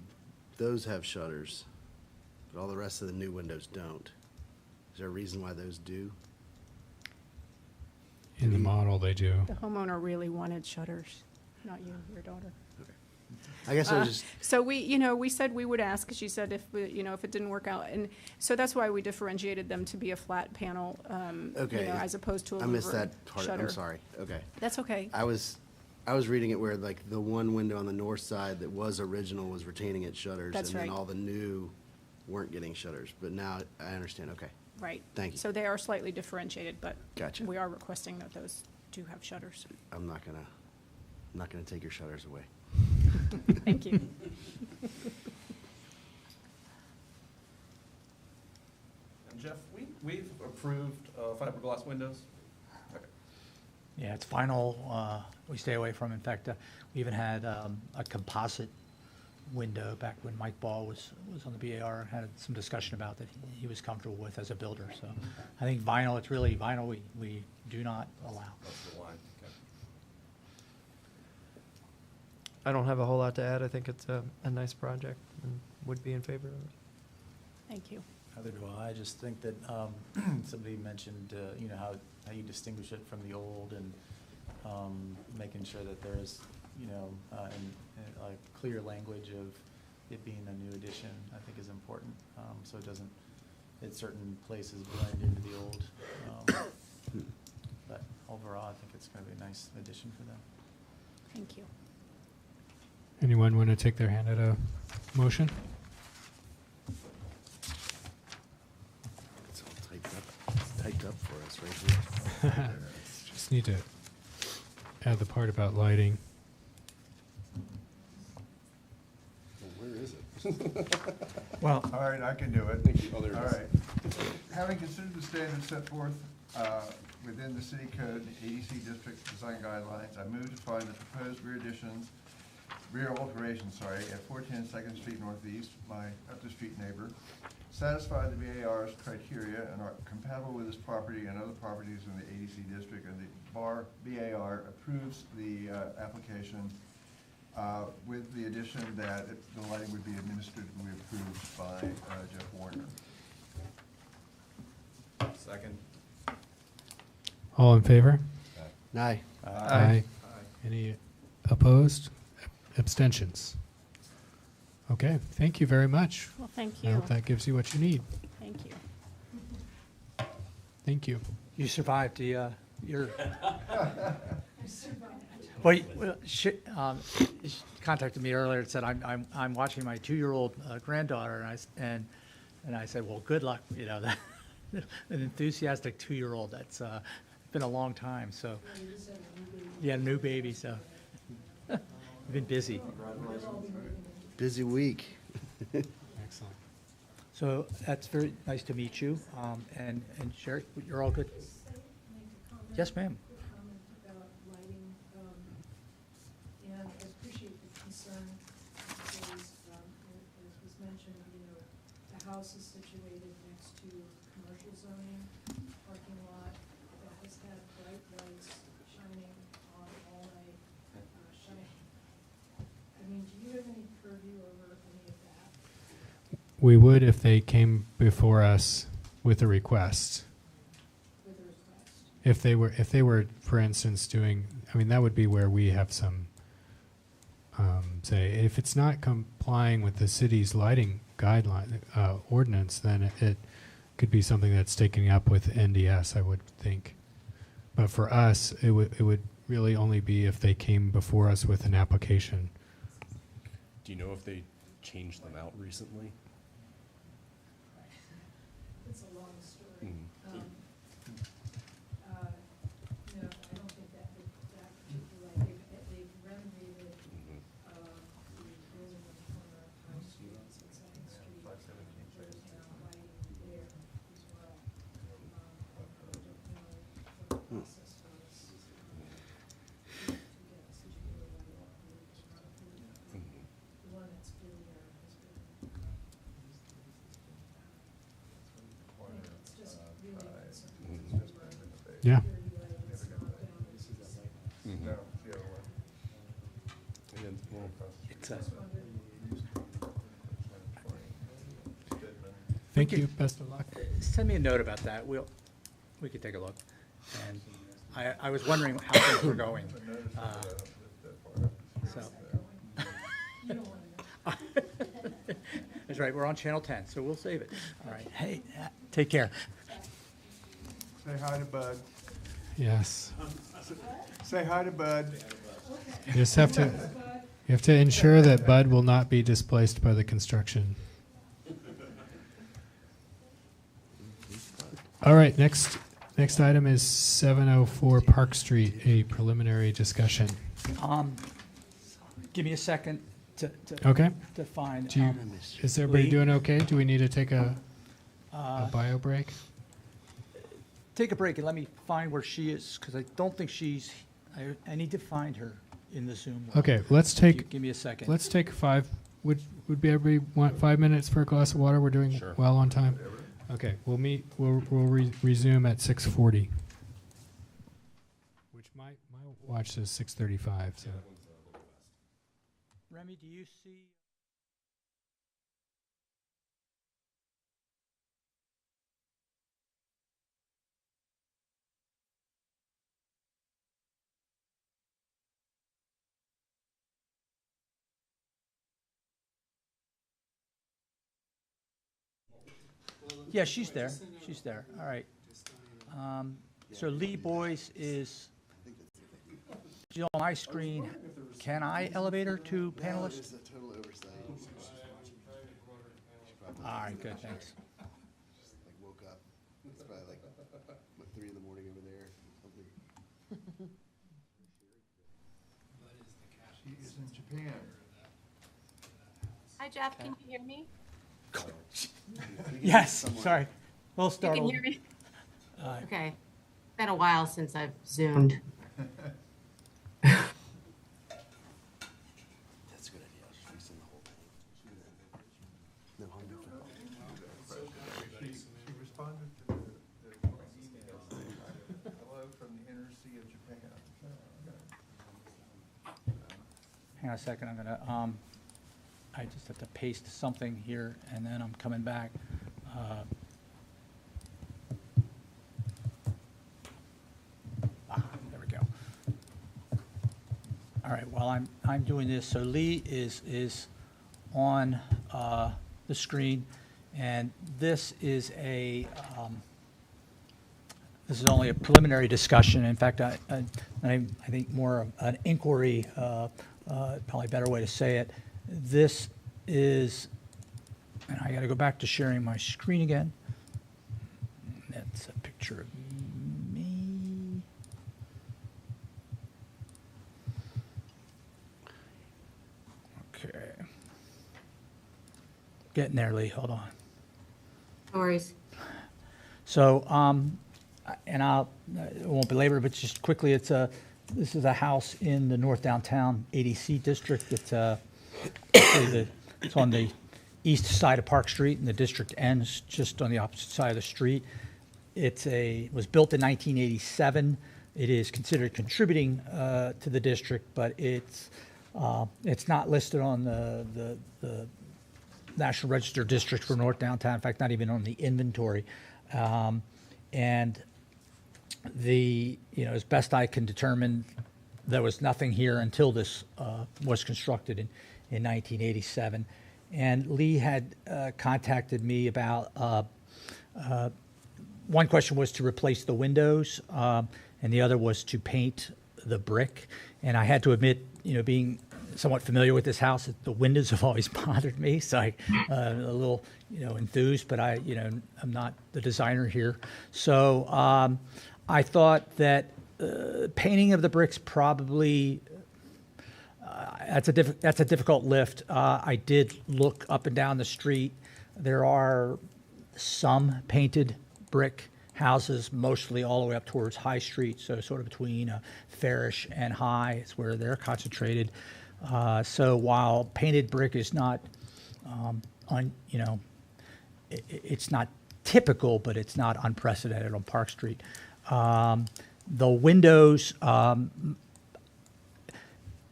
those have shutters, but all the rest of the new windows don't. Is there a reason why those do? In the model, they do. The homeowner really wanted shutters, not you, your daughter. I guess I was just, So we said we would ask, she said if it didn't work out. And so that's why we differentiated them to be a flat panel, okay. as opposed to a I missed louver that part. shutter. I'm sorry. Okay. That's okay. I was reading it where like the one window on the north side that was original was retaining its shutters. That's And right. then all the new weren't getting shutters. But now I understand. Okay. Right. Thank you. So they are slightly differentiated, but Gotcha. we are requesting that those do have shutters. I'm not gonna take your shutters away. Thank you. And Jeff, we've approved fiberglass windows. Okay. Yeah, it's vinyl, we stay away from. In fact, we even had a composite window back when Mike Ball was on the BAR, had some discussion about that he was comfortable with as a builder. So I think vinyl, it's really vinyl we do not allow. That's the line. Okay. I don't have a whole lot to add. I think it's a nice project and would be in favor of it. Thank you. Neither do I. I just think that somebody mentioned, how you distinguish it from the old and making sure that there's, and like clear language of it being a new addition, I think is important. So it doesn't, at certain places, blend into the old. But overall, I think it's going to be a nice addition for them. Thank you. Anyone want to take their hand at a motion? It's all typed up for us right here. Just need to add the part about lighting. Well, where is it? Well, All right, I can do it. Thank you. Oh, there it All is. right. Having considered the standards set forth within the city code, ADC district design guidelines, I move to find the proposed rear alterations, at 410 Second Street Northeast, my up-the-street neighbor, satisfy the BAR's criteria and are compatible with this property and other properties in the ADC district, and the BAR approves the application with the addition that the lighting would be administratively approved by Jeff Warner. Second. all in favor? Aye. Aye. Any opposed? Abstentions? Okay, thank you very much. Well, thank I you. hope that gives you what you need. Thank you. Thank you. You survived your. Well, she contacted me earlier and said, I'm watching my 2-year-old granddaughter, and I said, well, good luck, that, an enthusiastic 2-year-old, that's been a long time, so. Yeah, new baby, so. We've been busy. Busy week. Excellent. So that's very nice to meet you, and Sherry, you're all good? Yes, ma'am. Comment about lighting, and I appreciate the concern, because, as was mentioned, the house is situated next to commercial zoning, parking lot that has had bright lights shining on all night, do you have any purview over any of that We would if they came before us with a request. with a request? If they were, for instance, doing, that would be where we have some, say, if it's not complying with the city's lighting guideline, ordinance, then it could be something that's taken up with NDS, I would think. But for us, it would really only be if they came before us with an application. Do you know if they changed them out recently? It's a long story. Mhm. No, I don't think that particular, they've renovated, Mhm. the building on the corner of High Street and Second Street. There's now lighting there as well. I don't know what the process was, to get situate lighting approved or not approved. Mhm. The one that's been there has been, it's just really concerned. Yeah. Mhm. No, the other one. And then, well, It's Thank you. Best of luck. Send me a note about that. We could take a look. And I was wondering how things were going. So, right. We're on Channel 10, so we'll save it. All right. Hey, take care. Say hi to Bud. Yes. Say hi to Bud. You just have to, you have to ensure that Bud will not be displaced by the construction. All right, next item is 704 Park Street, a preliminary discussion. Give me a second to Okay. to find. Do you, is everybody Lee? doing okay? Do we need to take a bio break? Take a break and let me find where she is, because I don't think she's, I need to find her in the Zoom. room. Okay, let's take. Give me a second. Let's take 5. Would be everybody want 5 minutes for a glass of water? We're doing Sure. well on time. Okay, we'll meet. We'll resume at 6:40. Which my watch says 6:35. So. Remy, do you see? Yeah, she's there. She's there. All right. So Lee Boyce is, she's on my screen. Can I elevate her to panelist? It's a total oversight. All right, good, thanks. Like woke up. It's probably like, what, 3 in the morning over there, something. She is in Japan. Hi, Jeff, can you hear me? Yes, sorry. A little You startled. can hear me? Okay. Been a while since I've Zoomed. That's a good idea. Just resend the whole thing. No harm, no foul. She responded to the email. Hello from the inner sea of Japan. Hang on a second, I'm gonna, I just have to paste something here, and then I'm coming back. There we go. All right, while I'm doing this, so Lee is on the screen, and this is this is only a preliminary discussion. In fact, I think more of an inquiry, probably a better way to say it. This is, and I got to go back to sharing my screen again. That's a picture of me. Okay. Getting there, Lee. Hold on. No worries. So, and I won't belabor, but just quickly, this is a house in the North Downtown ADC district. It's on the east side of Park Street, and the district ends just on the opposite side of the street. It was built in 1987. It is considered contributing to the district, but it's not listed on the National Register District for North Downtown. In fact, not even on the inventory. And as best I can determine, there was nothing here until this was constructed in 1987. And Lee had contacted me about, one question was to replace the windows, and the other was to paint the brick. And I had to admit, being somewhat familiar with this house, that the windows have always bothered me, so I'm a little, enthused, but I'm not the designer here. So I thought that painting of the bricks probably, that's a difficult lift. I did look up and down the street. There are some painted brick houses, mostly all the way up towards High Street, so sort of between Farish and High is where they're concentrated. So while painted brick is not, it's not typical, but it's not unprecedented on Park Street. The windows,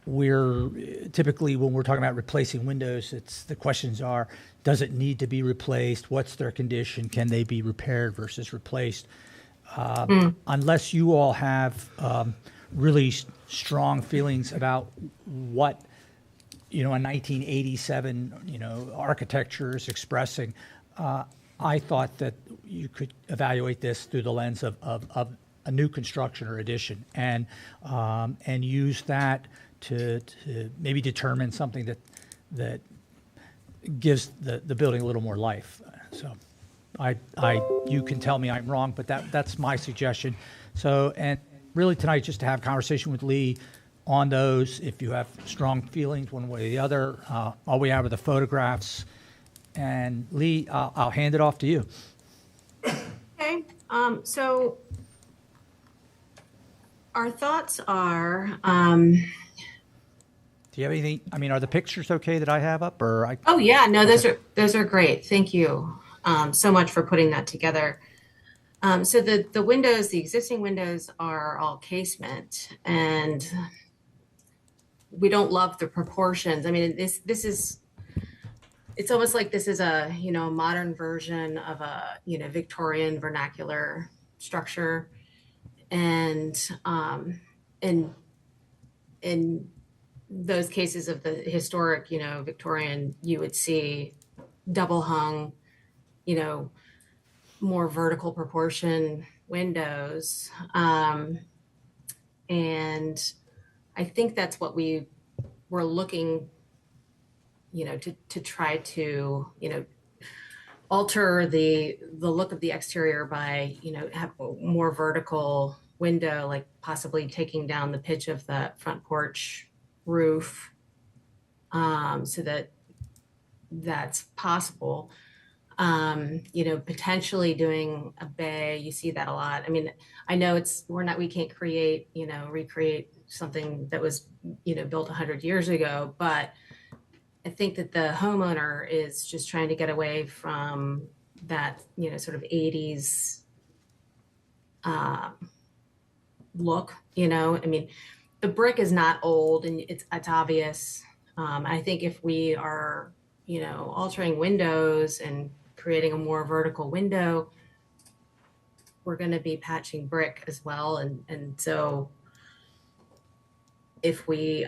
we're typically, when we're talking about replacing windows, the questions are, does it need to be replaced? What's their condition? Can they be repaired versus replaced? Unless you all have really strong feelings about what you know, a 1987, you know, architecture is expressing. I thought that you could evaluate this through the lens of a new construction or addition, and use that to maybe determine something that gives the building a little more life. So you can tell me I'm wrong, but that's my suggestion. So, and really tonight, just to have a conversation with Lee on those. If you have strong feelings one way or the other, all we have are the photographs. And Lee, I'll hand it off to you. Okay, so our thoughts are, Do you have anything? I mean, are the pictures okay that I have up, or oh yeah, no, those are great. Thank you so much for putting that together. So the windows, the existing windows are all casement, and we don't love the proportions. I mean, this is, it's almost like this is a, you know, modern version of a, you know, Victorian vernacular structure. And in those cases of the historic, you know, Victorian, you would see double hung, you know, more vertical proportion windows. And I think that's what we were looking, you know, to try to, you know, alter the look of the exterior by, you know, have a more vertical window, like possibly taking down the pitch of the front porch roof, so that's possible. You know, potentially doing a bay, you see that a lot. I mean, I know we can't create, you know, recreate something that was, you know, built 100 years ago, but I think that the homeowner is just trying to get away from that, you know, sort of 80s look, you know. I mean, the brick is not old and it's obvious. I think if we are, you know, altering windows and creating a more vertical window, we're going to be patching brick as well. And so if we,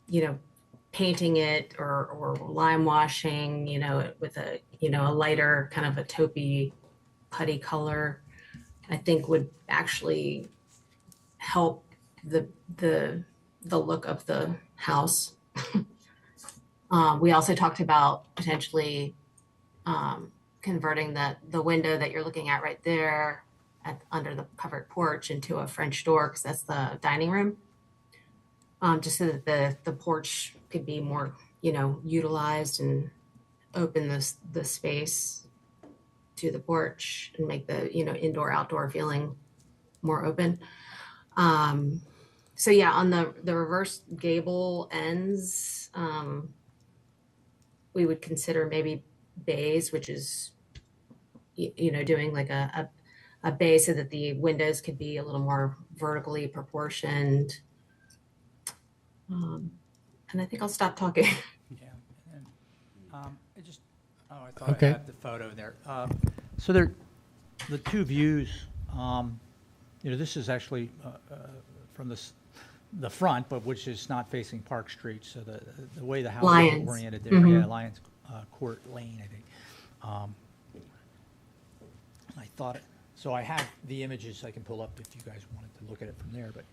you know, painting it or lime washing, you know, with a, you know, a lighter kind of a taupey putty color, I think would actually help the look of the house. We also talked about potentially converting the window that you're looking at right there under the covered porch into a French door, because that's the dining room. Just so that the porch could be more, you know, utilized and open the space to the porch and make the, you know, indoor outdoor feeling more open. So yeah, on the reverse gable ends, we would consider maybe bays, which is, you know, doing like a bay so that the windows could be a little more vertically proportioned. And I think I'll stop talking. Yeah. And, I thought I had the photo there. So the two views, you know, this is actually from the front, but which is not facing Park Street. So the way the house is oriented there, yeah, Lions Court Lane, I think. I thought it. So I have the images I can pull up if you guys wanted to look at it from there, but.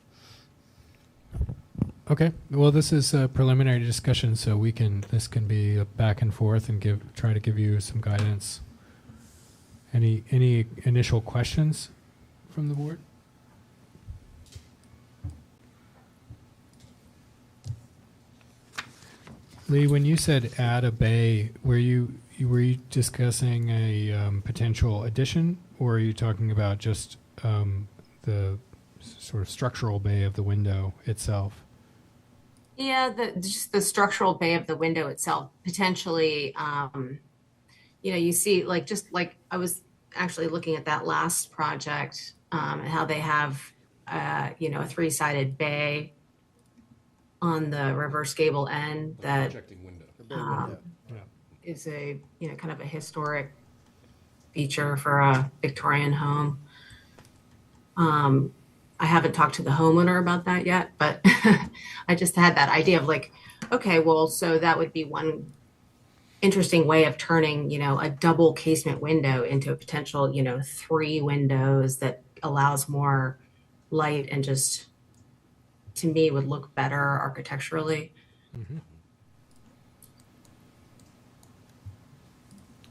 Okay, well, this is a preliminary discussion, so this can be a back and forth and try to give you some guidance. Any initial questions from the board? Lee, when you said add a bay, were you discussing a potential addition, or are you talking about just the sort of structural bay of the window itself? Yeah, just the structural bay of the window itself, potentially, you know, you see, like, just like I was actually looking at that last project, and how they have, you know, a 3-sided bay on the reverse gable end that Projecting window. is a, you know, kind of a historic feature for a Victorian home. I haven't talked to the homeowner about that yet, but I just had that idea of like, Okay, well, so that would be one interesting way of turning, a double casement window into a potential, 3 windows that allows more light and just, to me, would look better architecturally.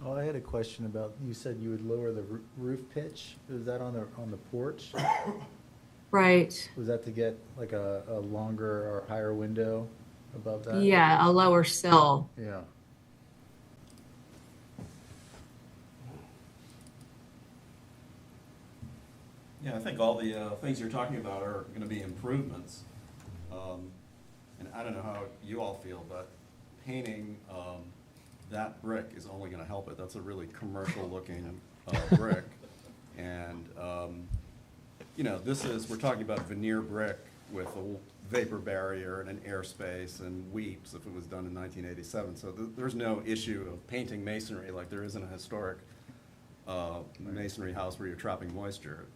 Oh, I had a question about, you said you would lower the roof pitch. Is that on the porch? Right. Was that to get like a longer or higher window above that? Yeah, a lower sill. Yeah. Yeah, I think all the things you're talking about are going to be improvements. And I don't know how you all feel, but painting that brick is only going to help it. That's a really commercial-looking brick. And, we're talking about veneer brick with a vapor barrier and an airspace and weeps if it was done in 1987. So there's no issue of painting masonry like there is in a historic masonry house where you're trapping moisture.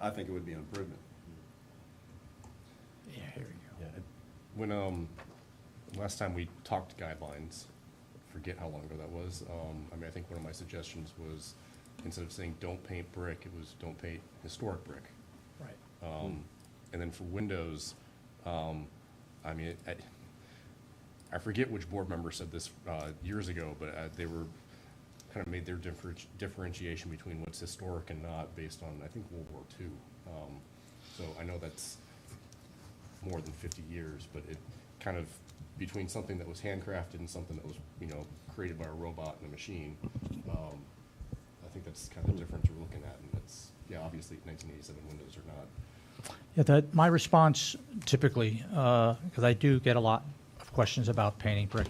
I think it would be an improvement. Yeah, here we go. Yeah, when, last time we talked guidelines, forget how long ago that was, I think one of my suggestions was, instead of saying don't paint brick, it was don't paint historic brick. Right. And then for windows, I forget which board member said this years ago, but they were kind of made their differentiation between what's historic and not based on, I think, World War II. So I know that's more than 50 years, but it kind of, between something that was handcrafted and something that was, created by a robot and a machine, I think that's kind of the difference we're looking at. And it's, obviously 1987 windows are not. Yeah, my response typically, because I do get a lot of questions about painting brick.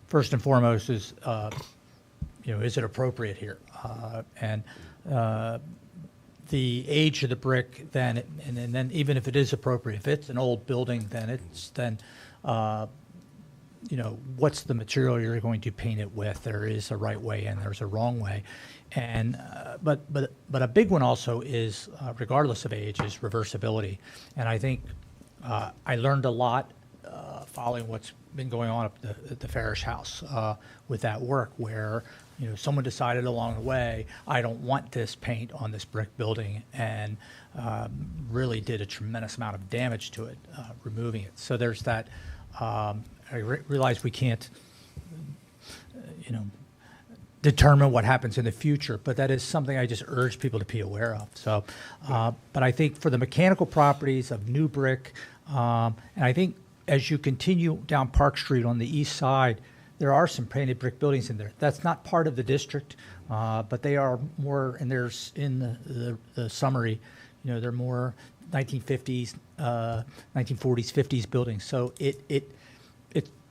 First and foremost is it appropriate here? And the age of the brick, and then even if it is appropriate, if it's an old building, then what's the material you're going to paint it with? There is a right way and there's a wrong way. And but a big one also is, regardless of age, is reversibility. And I think I learned a lot following what's been going on at the Farish House with that work, where someone decided along the way, I don't want this paint on this brick building, and really did a tremendous amount of damage to it, removing it. So there's that. I realize we can't, determine what happens in the future, but that is something I just urge people to be aware of. So, but I think for the mechanical properties of new brick, and I think as you continue down Park Street on the east side, there are some painted brick buildings in there. That's not part of the district, but they are more, and there's in the summary, they're more 1950s, 1940s, 50s buildings. So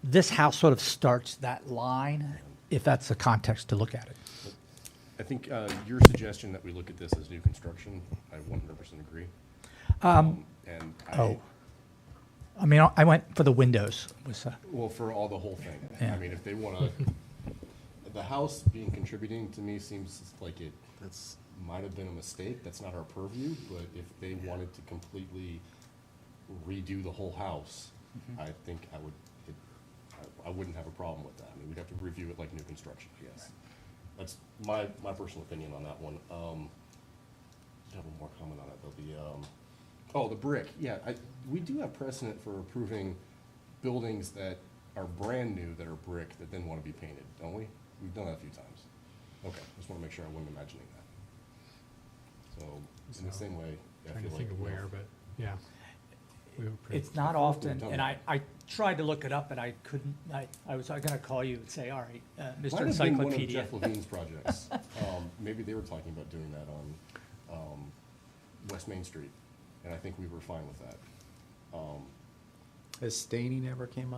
this house sort of starts that line, if that's the context to look at it. I think your suggestion that we look at this as new construction, I 100% agree. I went for the windows. Well, for all the whole thing. Yeah. If they want to, the house being contributing to me seems like that's might have been a mistake. That's not our purview, but if they wanted to completely redo the whole house, I think I wouldn't have a problem with that. We'd have to review it like new construction, yes. That's my personal opinion on that one. I have one more comment on it, though. The brick, yeah. We do have precedent for approving buildings that are brand new that are brick that then want to be painted, don't we? We've done that a few times. Okay, just want to make sure I wasn't imagining that. So, in the same way, I Trying feel to like. think of where, but yeah. It's not often, and I tried to look it up, and I couldn't. I was going to call you and say, all right, Mr. Might have been Encyclopedia. one of Jeff Levine's projects. Maybe they were talking about doing that on West Main Street, and I think we were fine with that. Has staining ever come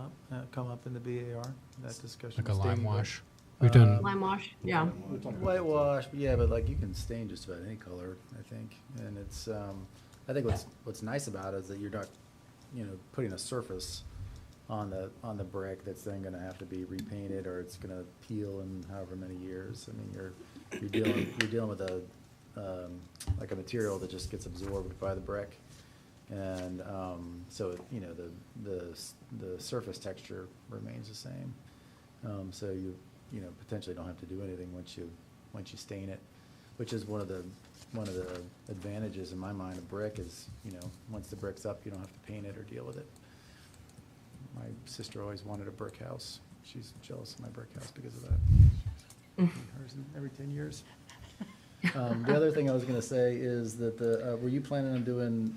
up in the BAR, that discussion? Like a lime Staining, wash. We've done. Lime wash, yeah. Whitewash, yeah, but like you can stain just about any color, I think. And it's, I think what's nice about it is that you're not, putting a surface on the brick that's then gonna have to be repainted, or it's gonna peel in however many years. You're dealing with like a material that just gets absorbed by the brick. And so, you know, the surface texture remains the same. So you know, potentially don't have to do anything once you stain it, which is one of the advantages in my mind of brick is, you know, once the brick's up, you don't have to paint it or deal with it. My sister always wanted a brick house. She's jealous of my brick house because of that. Hers every 10 years. The other thing I was gonna say is that were you planning on doing,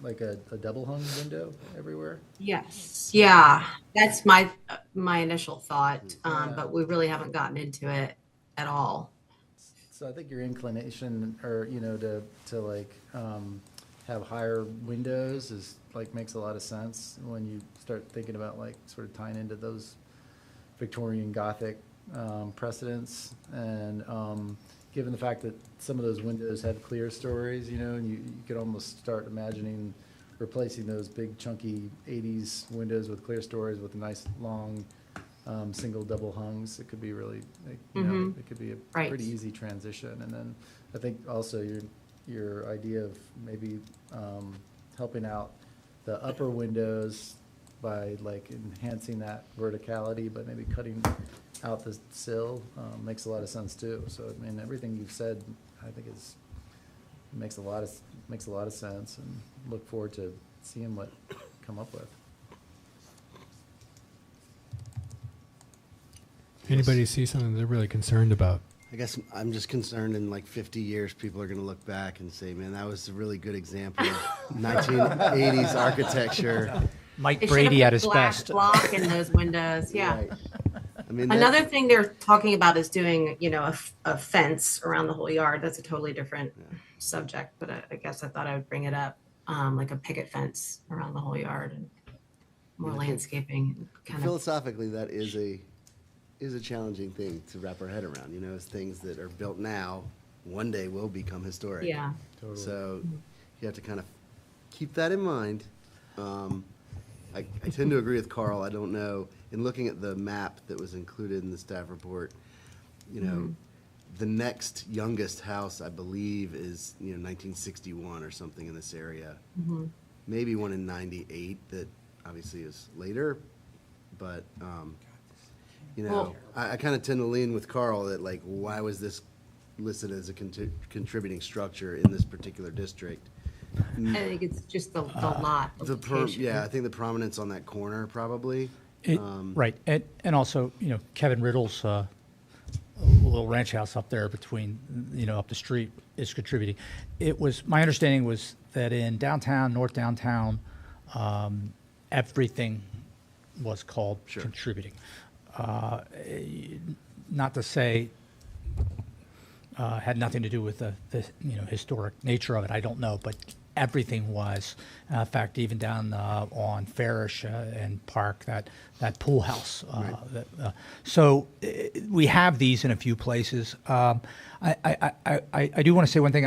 like a double hung window everywhere? Yes, yeah, that's my initial thought, but we really haven't gotten into it at all. So I think your inclination, or, you know, to like, have higher windows is, like, makes a lot of sense when you start thinking about, like, sort of tying into those Victorian Gothic, precedents. And, given the fact that some of those windows have clear stories, you know, and you could almost start imagining replacing those big chunky 80s windows with clear stories with nice long, single double hungs. It could be really, like, you know, it could be a Right. pretty easy transition. And then I think also your idea of maybe helping out the upper windows by, like, enhancing that verticality, but maybe cutting out the sill makes a lot of sense too. So I mean, everything you've said, I think makes a lot of sense, and look forward to seeing what come up with. Anybody see something they're really concerned about? I guess I'm just concerned in like 50 years, people are going to look back and say, man, that was a really good example of 1980s architecture. Mike They should Brady have at put his glass best. block in those windows, yeah. Right. I mean, Another thing they're talking about is doing, you know, a fence around the whole yard. That's a totally different subject, but I guess I thought I would bring it up, like a picket fence around the whole yard and more I think landscaping, kind of. philosophically, that is a challenging thing to wrap our head around. You know, it's things that are built now, one day will become historic. Yeah. Totally. So you have to kind of keep that in mind. I tend to agree with Carl. I don't know, in looking at the map that was included in the staff report, you know, the next youngest house, I believe, is, you know, 1961 or something in this area. Maybe one in 98 that obviously is later, but, you know, Well- I kind of tend to lean with Carl that, like, why was this listed as a contributing structure in this particular district? I think it's just the lot. location. Yeah, I think the prominence on that corner probably. Right, and also, you know, Kevin Riddle's little ranch house up there between, you know, up the street is contributing. My understanding was that in downtown, north downtown, everything was called contributing. Not to say had nothing to do with the you know, historic nature of it, I don't know, but everything was. In fact, even down on Farish and Park, that pool house. So we have these in a few places. I do want to say one thing.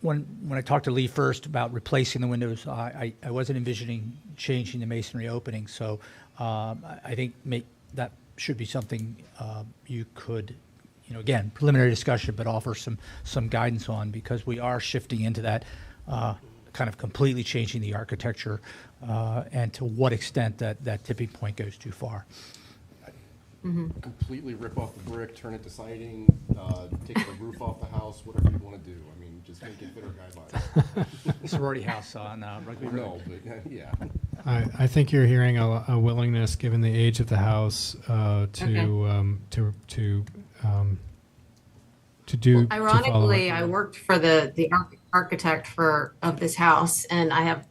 When I talked to Lee first about replacing the windows, I wasn't envisioning changing the masonry opening. So I think that should be something you could, you know, again, preliminary discussion, but offer some guidance on, because we are shifting into that kind of completely changing the architecture, and to what extent that tipping point goes too far. Completely rip off the brick, turn it to siding, take the roof off the house, whatever you want to do. I mean, just make it fit our guidelines. Sorority house on Rugby Road. No, but yeah. I think you're hearing a willingness, given the age of the house, to do. Ironically, I worked for the architect of this house, and I have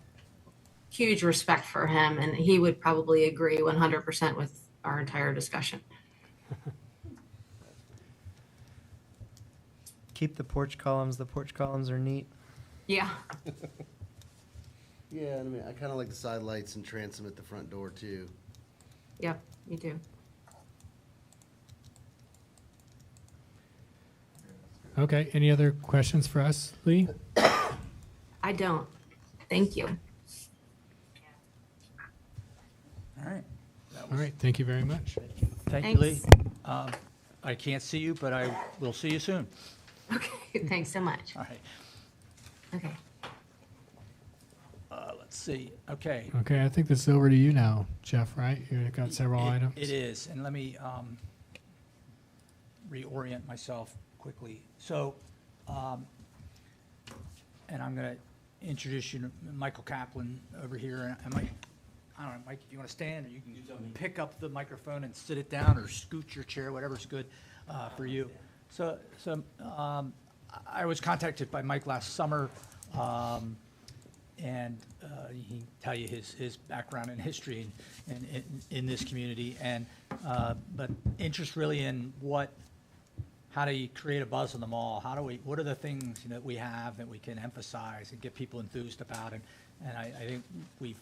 huge respect for him, and he would probably agree 100% with our entire discussion. Keep the porch columns. The porch columns are neat. Yeah. Yeah, I mean, I kind of like the side lights and transom at the front door too. Yep, me too. Okay, any other questions for us, Lee? I don't. Thank you. All right. All right, thank you very much. Thank you, Lee. Thanks. I can't see you, but I will see you soon. Okay, thanks so much. All right. Okay. Let's see, okay. Okay, I think this is over to you now, Jeff, right? You've got several items. It is, and let me reorient myself quickly. So, and I'm going to introduce you to Michael Kaplan over here. And Mike, I don't know, Mike, if you want to stand, or you can pick up the microphone and sit it down, or scoot your chair, whatever's good for you. So I was contacted by Mike last summer, and he can tell you his background and history in this community, and but interest really in how do you create a buzz in the mall? What are the things that we have that we can emphasize and get people enthused about? And I think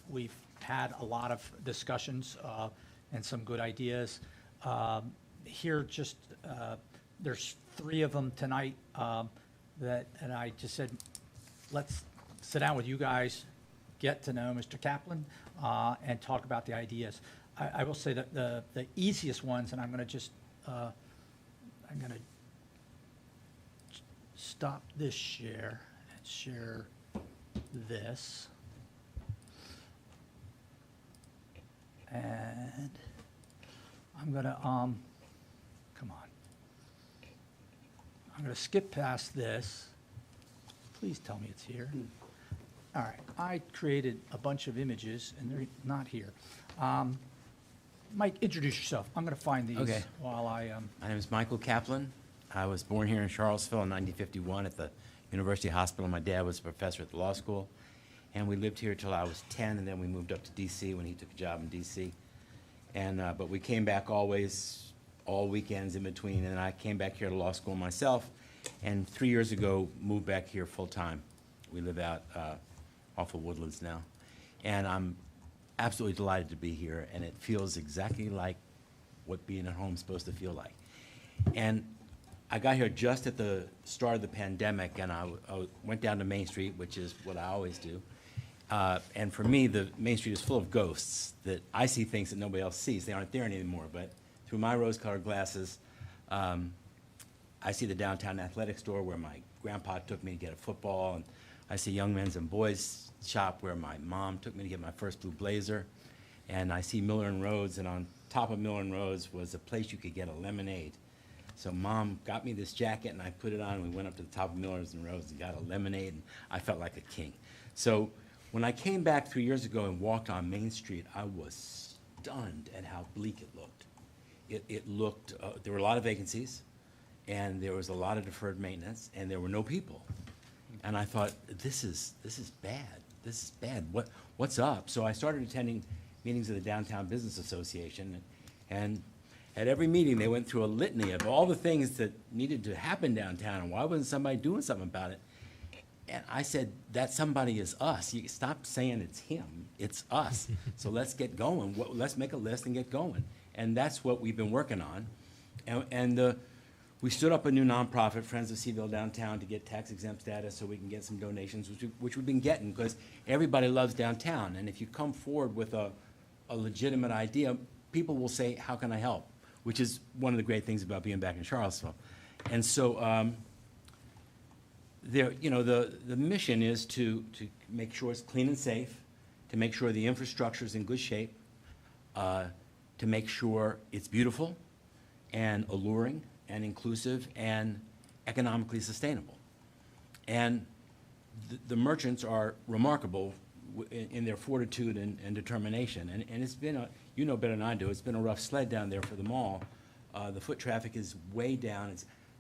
we've had a lot of discussions and some good ideas. Here, just there's 3 of them tonight and I just said, let's sit down with you guys, get to know Mr. Kaplan, and talk about the ideas. I will say that the easiest ones, and I'm going to stop this share and share this. And I'm going to, come on. I'm going to skip past this. Please tell me it's here. All right, I created a bunch of images, and they're not here. Mike, introduce yourself. I'm going to find these Okay. while I... My name is Michael Kaplan. I was born here in Charlottesville in 1951 at the University Hospital. My dad was a professor at the law school, and we lived here till I was 10, and then we moved up to D.C. when he took a job in D.C. And but we came back always, all weekends in between, and I came back here to law school myself, and 3 years ago moved back here full time. We live out off of Woodlands now, and I'm absolutely delighted to be here, and it feels exactly like what being at home is supposed to feel like. And I got here just at the start of the pandemic, and I went down to Main Street, which is what I always do. And for me, the Main Street is full of ghosts that I see things that nobody else sees. They aren't there anymore, but through my rose-colored glasses, I see the downtown athletic store where my grandpa took me to get a football, and I see Young Men's and Boys shop where my mom took me to get my first blue blazer, and I see Miller and Rhodes, and on top of Miller and Rhodes was a place you could get a lemonade. So Mom got me this jacket, and I put it on, and we went up to the top of Miller's and Rhodes and got a lemonade, and I felt like a king. So when I came back 3 years ago and walked on Main Street, I was stunned at how bleak it looked. It looked, there were a lot of vacancies, and there was a lot of deferred maintenance, and there were no people. And I thought, this is bad. This is bad. What's up? So I started attending meetings of the Downtown Business Association, and at every meeting they went through a litany of all the things that needed to happen downtown, and why wasn't somebody doing something about it? And I said, that somebody is us. You stop saying it's him, it's us. So let's get going. Let's make a list and get going. And that's what we've been working on. And we stood up a new nonprofit, Friends of Seaville Downtown, to get tax exempt status so we can get some donations, which we've been getting, because everybody loves downtown. And if you come forward with a legitimate idea, people will say, how can I help? Which is one of the great things about being back in Charlottesville. And so the mission is to make sure it's clean and safe, to make sure the infrastructure is in good shape, to make sure it's beautiful and alluring and inclusive and economically sustainable. And the merchants are remarkable in their fortitude and determination. And it's been you know better than I do, it's been a rough sled down there for them all. The foot traffic is way down.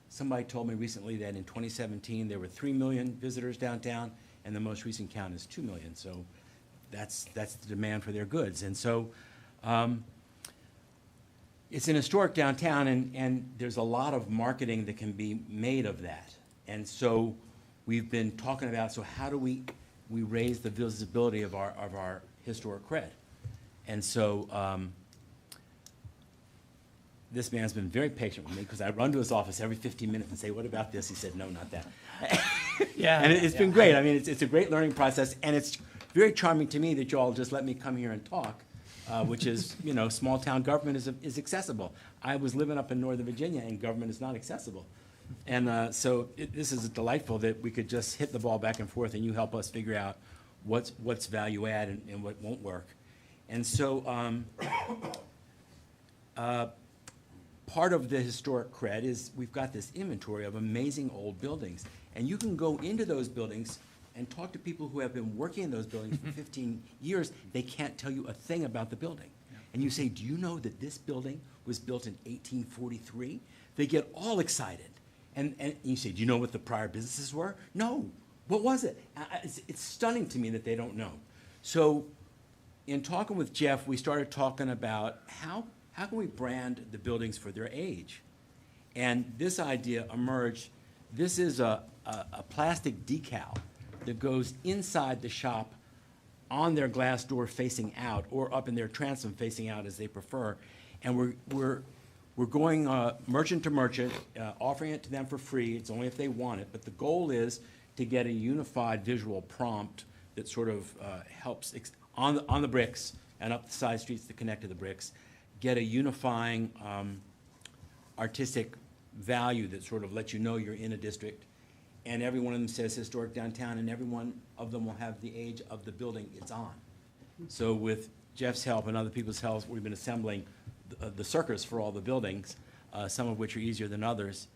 Somebody told me recently that in 2017 there were 3 million visitors downtown, and the most recent count is 2 million. So that's the demand for their goods. And so it's an historic downtown, and there's a lot of marketing that can be made of that. And so we've been talking about, so how do we raise the visibility of our historic cred? And so this man's been very patient with me, because I run to his office every 15 minutes and say, what about this? He said, no, not that. Yeah. And it's been great. I mean, it's a great learning process, and it's very charming to me that you all just let me come here and talk, which is, small town government is accessible. I was living up in Northern Virginia, and government is not accessible. And so this is delightful that we could just hit the ball back and forth, and you help us figure out what's value add and what won't work. And so part of the historic cred is we've got this inventory of amazing old buildings. And you can go into those buildings and talk to people who have been working in those buildings for 15 years. They can't tell you a thing about the building. And you say, do you know that this building was built in 1843? They get all excited. And you say, do you know what the prior businesses were? No. What was it? It's stunning to me that they don't know. So in talking with Jeff, we started talking about how can we brand the buildings for their age? And this idea emerged. This is a plastic decal that goes inside the shop on their glass door facing out, or up in their transom facing out as they prefer. And we're going merchant to merchant, offering it to them for free. It's only if they want it. But the goal is to get a unified visual prompt that sort of helps on the bricks and up the side streets that connect to the bricks, get a unifying artistic value that sort of lets you know you're in a district. And every one of them says historic downtown, and every one of them will have the age of the building it's on. So with Jeff's help and other people's help, we've been assembling the circus for all the buildings, some of which are easier than others.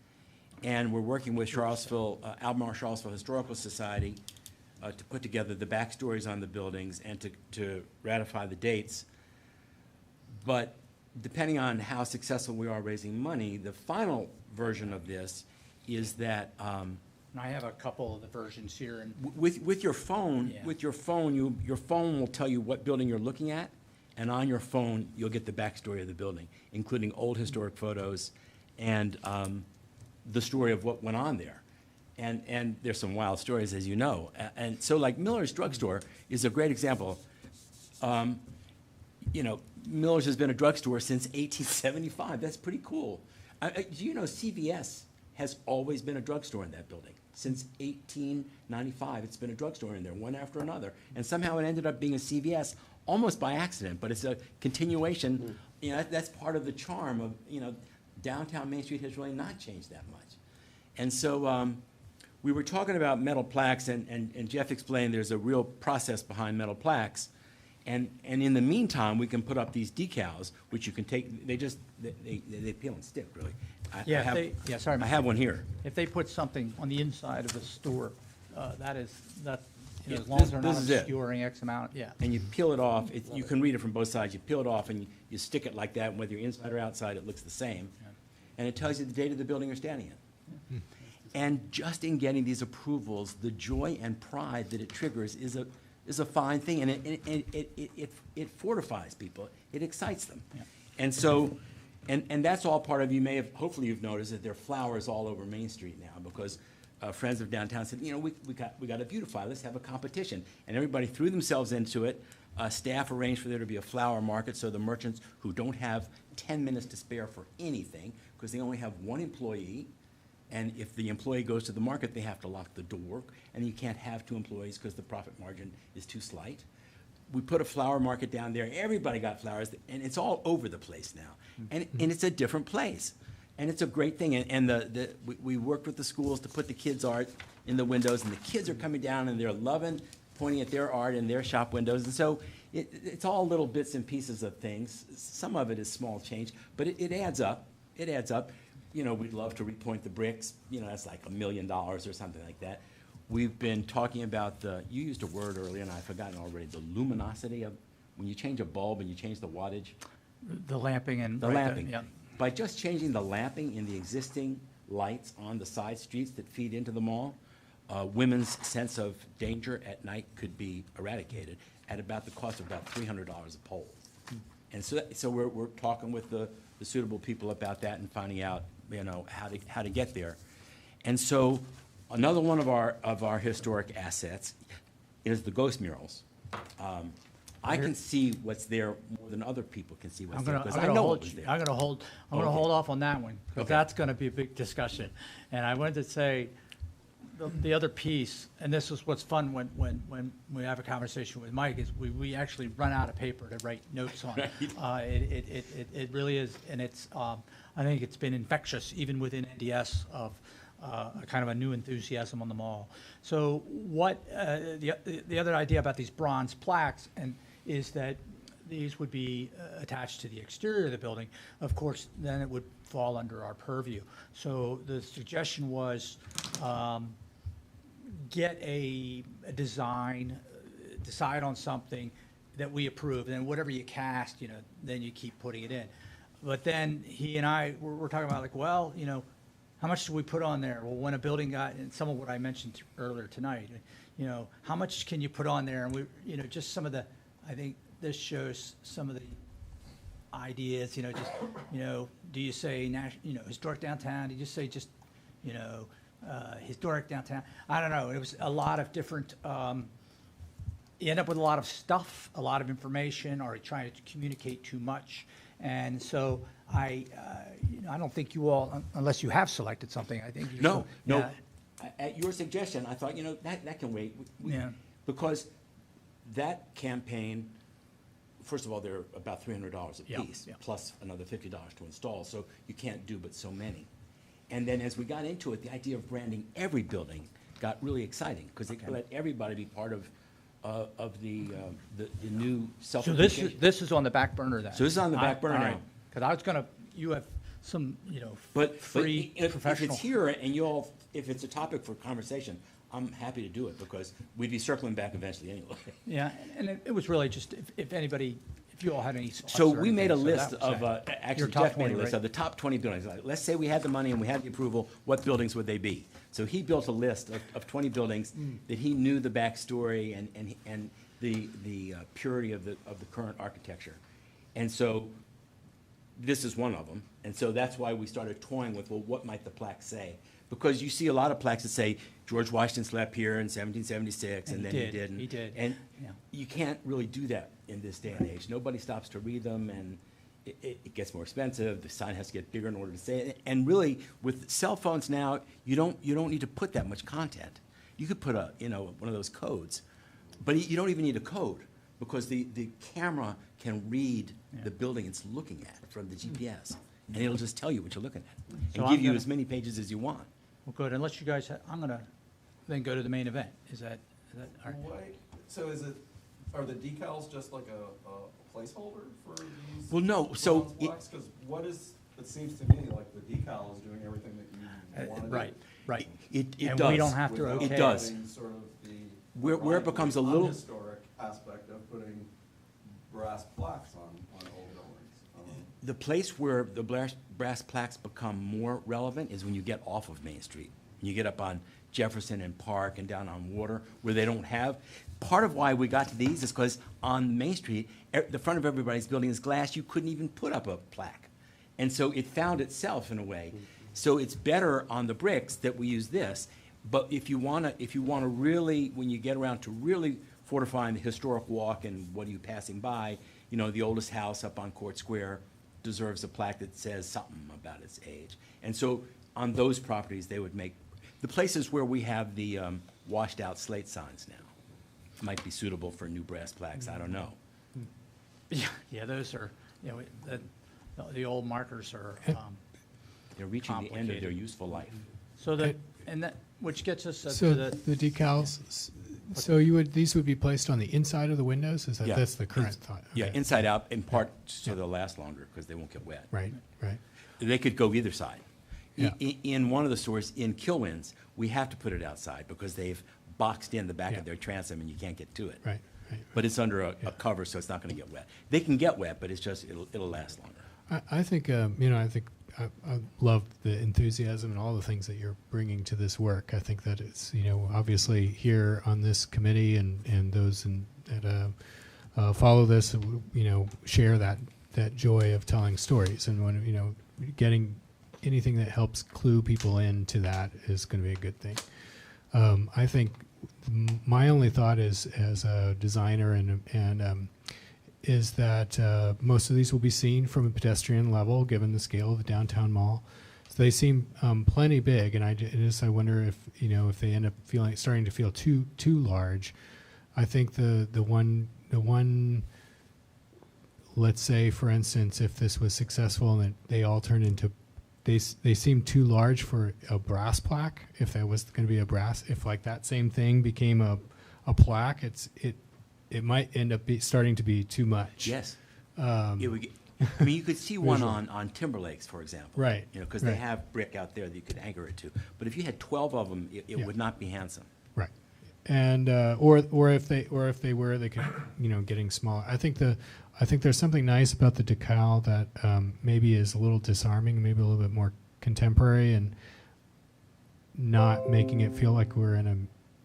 And we're working with Charlottesville, Albemarle Charlottesville Historical Society to put together the backstories on the buildings and to ratify the dates. But depending on how successful we are raising money, the final version of this is that And I have a couple of the versions here. And with your phone, Yeah. your phone will tell you what building you're looking at, and on your phone you'll get the backstory of the building, including old historic photos and the story of what went on there. And there's some wild stories, as you know. And so, like Miller's Drugstore is a great example. You know, Miller's has been a drugstore since 1875. That's pretty cool. Do you know CVS has always been a drugstore in that building? Since 1895, it's been a drugstore in there, one after another. And somehow it ended up being a CVS almost by accident, but it's a continuation. You know, that's part of the charm of, you know, downtown Main Street has really not changed that much. And so we were talking about metal plaques, and Jeff explained there's a real process behind metal plaques. And in the meantime, we can put up these decals, which you can take, they peel and stick, really. Yeah, I have one here. if they put something on the inside of the store, that, you know, Yeah, as long as they're not this is it. obscuring X amount, yeah. And you peel it off, you can read it from both sides, you peel it off and you stick it like that, and whether you're inside or outside, it looks the same. And it tells you the date of the building you're standing in. And just in getting these approvals, the joy and pride that it triggers is a fine thing, and it fortifies people, it excites them. Yeah. And so, and that's all part of, hopefully you've noticed that there are flowers all over Main Street now, because Friends of Downtown said, you know, we got to beautify, let's have a competition. And everybody threw themselves into it. Staff arranged for there to be a flower market, so the merchants who don't have 10 minutes to spare for anything, because they only have one employee, and if the employee goes to the market, they have to lock the door, and you can't have two employees because the profit margin is too slight. We put a flower market down there, everybody got flowers, and it's all over the place now. And it's a different place. And it's a great thing, and we worked with the schools to put the kids' art in the windows, and the kids are coming down and they're loving pointing at their art in their shop windows. And so it's all little bits and pieces of things. Some of it is small change, but it adds up. It adds up. You know, we'd love to repoint the bricks. You know, that's like $1 million or something like that. We've been talking about you used a word earlier, and I've forgotten already, the luminosity of, when you change a bulb and you change the wattage. The lamping and. The right, lamping. yeah. By just changing the lamping in the existing lights on the side streets that feed into the mall, women's sense of danger at night could be eradicated at about the cost of about $300 a pole. And so we're talking with the suitable people about that and finding out, you know, how to get there. And so another one of our historic assets is the ghost murals. I can see what's there more than other people can see what's there, because I know what was there. I'm gonna hold off on that one, because Okay. that's gonna be a big discussion. And I wanted to say, the other piece, and this is what's fun when we have a conversation with Mike, is we actually run out of paper to write notes on. It really is, and it's, I think it's been infectious, even within NDS, of a kind of a new enthusiasm on the mall. So what, the other idea about these bronze plaques is that these would be attached to the exterior of the building. Of course, then it would fall under our purview. So the suggestion was, get a design, decide on something that we approve, and whatever you cast, then you keep putting it in. But then he and I, we're talking about like, well, how much do we put on there? Well, when a building got, and some of what I mentioned earlier tonight, how much can you put on there? And we, just some of the, I think this shows some of the ideas, do you say historic downtown? Do you just say historic downtown? I don't know. It was a lot of different, you end up with a lot of stuff, a lot of information, or trying to communicate too much. And so I don't think you all, unless you have selected something, I think you No, should. no. Yeah. At your suggestion, I thought, that can wait. Yeah. Because that campaign, first of all, they're about $300 a Yeah, piece, yeah. plus another $50 to install, so you can't do but so many. And then as we got into it, the idea of branding every building got really exciting, because it let everybody be part of the new So self-appreciation. this is on the back burner then? So this is on the back burner now. Because I was gonna, you have some, But free if professional. it's here and if it's a topic for conversation, I'm happy to do it, because we'd be circling back eventually anyway. Yeah, and it was really just, if anybody, if you all had any thoughts So or we made a anything, so list that was of, that. actually Your top Jeff made a 20, list right? of the top 20 buildings. Like, let's say we had the money and we had the approval, what buildings would they be? So he built a list of 20 buildings that he knew the backstory and the purity of the current architecture. And so this is one of them. And so that's why we started toying with, well, what might the plaque say? Because you see a lot of plaques that say George Washington slept here in 1776, and then he didn't. He did. And Yeah. you can't really do that in this day and age. Nobody stops to read them, and it gets more expensive. The sign has to get bigger in order to say it. And really, with cell phones now, you don't need to put that much content. You could put one of those codes, but you don't even need a code, because the camera can read the building it's looking at from the GPS, and it'll just tell you what you're looking at, So and give I'm you gonna- as many pages as you want. Well, good, unless you guys, I'm gonna then go to the main event. Is that, all right? So are the decals just like a placeholder for these? Well, no, so bronze it- plaques? 'Cause it seems to me like the decal is doing everything that you want to do. Right. It And does. we don't have to Without okay It does. having sort of the. Where it becomes a little- Unhistoric aspect of putting brass plaques on old buildings. The place where the brass plaques become more relevant is when you get off of Main Street. You get up on Jefferson and Park and down on Water, where they don't have. Part of why we got to these is because on Main Street, the front of everybody's building is glass. You couldn't even put up a plaque. And so it found itself in a way. So it's better on the bricks that we use this. But if you wanna really, when you get around to really fortifying the historic walk and what are you passing by, the oldest house up on Court Square deserves a plaque that says something about its age. And so on those properties, they would make, the places where we have the washed out slate signs now might be suitable for new brass plaques, I don't know. Yeah, those are, the old markers are, They're reaching the end of their Complicated. useful life. so which gets us So to the decals, so these would be placed on the inside of the windows? Yeah. That's the current thought? Yeah, Okay. inside out, in part so they'll last longer because they won't get wet. Right. They could go either side. Yeah. In one of the stores in Kilwins, we have to put it outside because they've boxed in the back Yeah. of their transom and you can't get to it. Right. But it's under a cover, so it's not going to get wet. They can get wet, but it'll last longer. I think, I love the enthusiasm and all the things that you're bringing to this work. I think that it's, obviously here on this committee and those that follow this, share that joy of telling stories. And when, getting anything that helps clue people into that is going to be a good thing. I think my only thought is, as a designer is that most of these will be seen from a pedestrian level, given the scale of the downtown mall. So they seem plenty big, and I wonder if if they end up starting to feel too large. I think the one. Let's say, for instance, if this was successful and they all turn into they seem too large for a brass plaque. If there was going to be a brass, if like that same thing became a plaque, it might end up starting to be too much. Yes. Um, It would get, I mean, you could see one Visual. on Timberlakes, for example. Right, You know, because they right. have brick out there that you could anchor it to. But if you had 12 of them, it Yeah. would not be handsome. Right. And or if they were, they could, you know, getting smaller. I think there's something nice about the decal that maybe is a little disarming, maybe a little bit more contemporary, and not making it feel like we're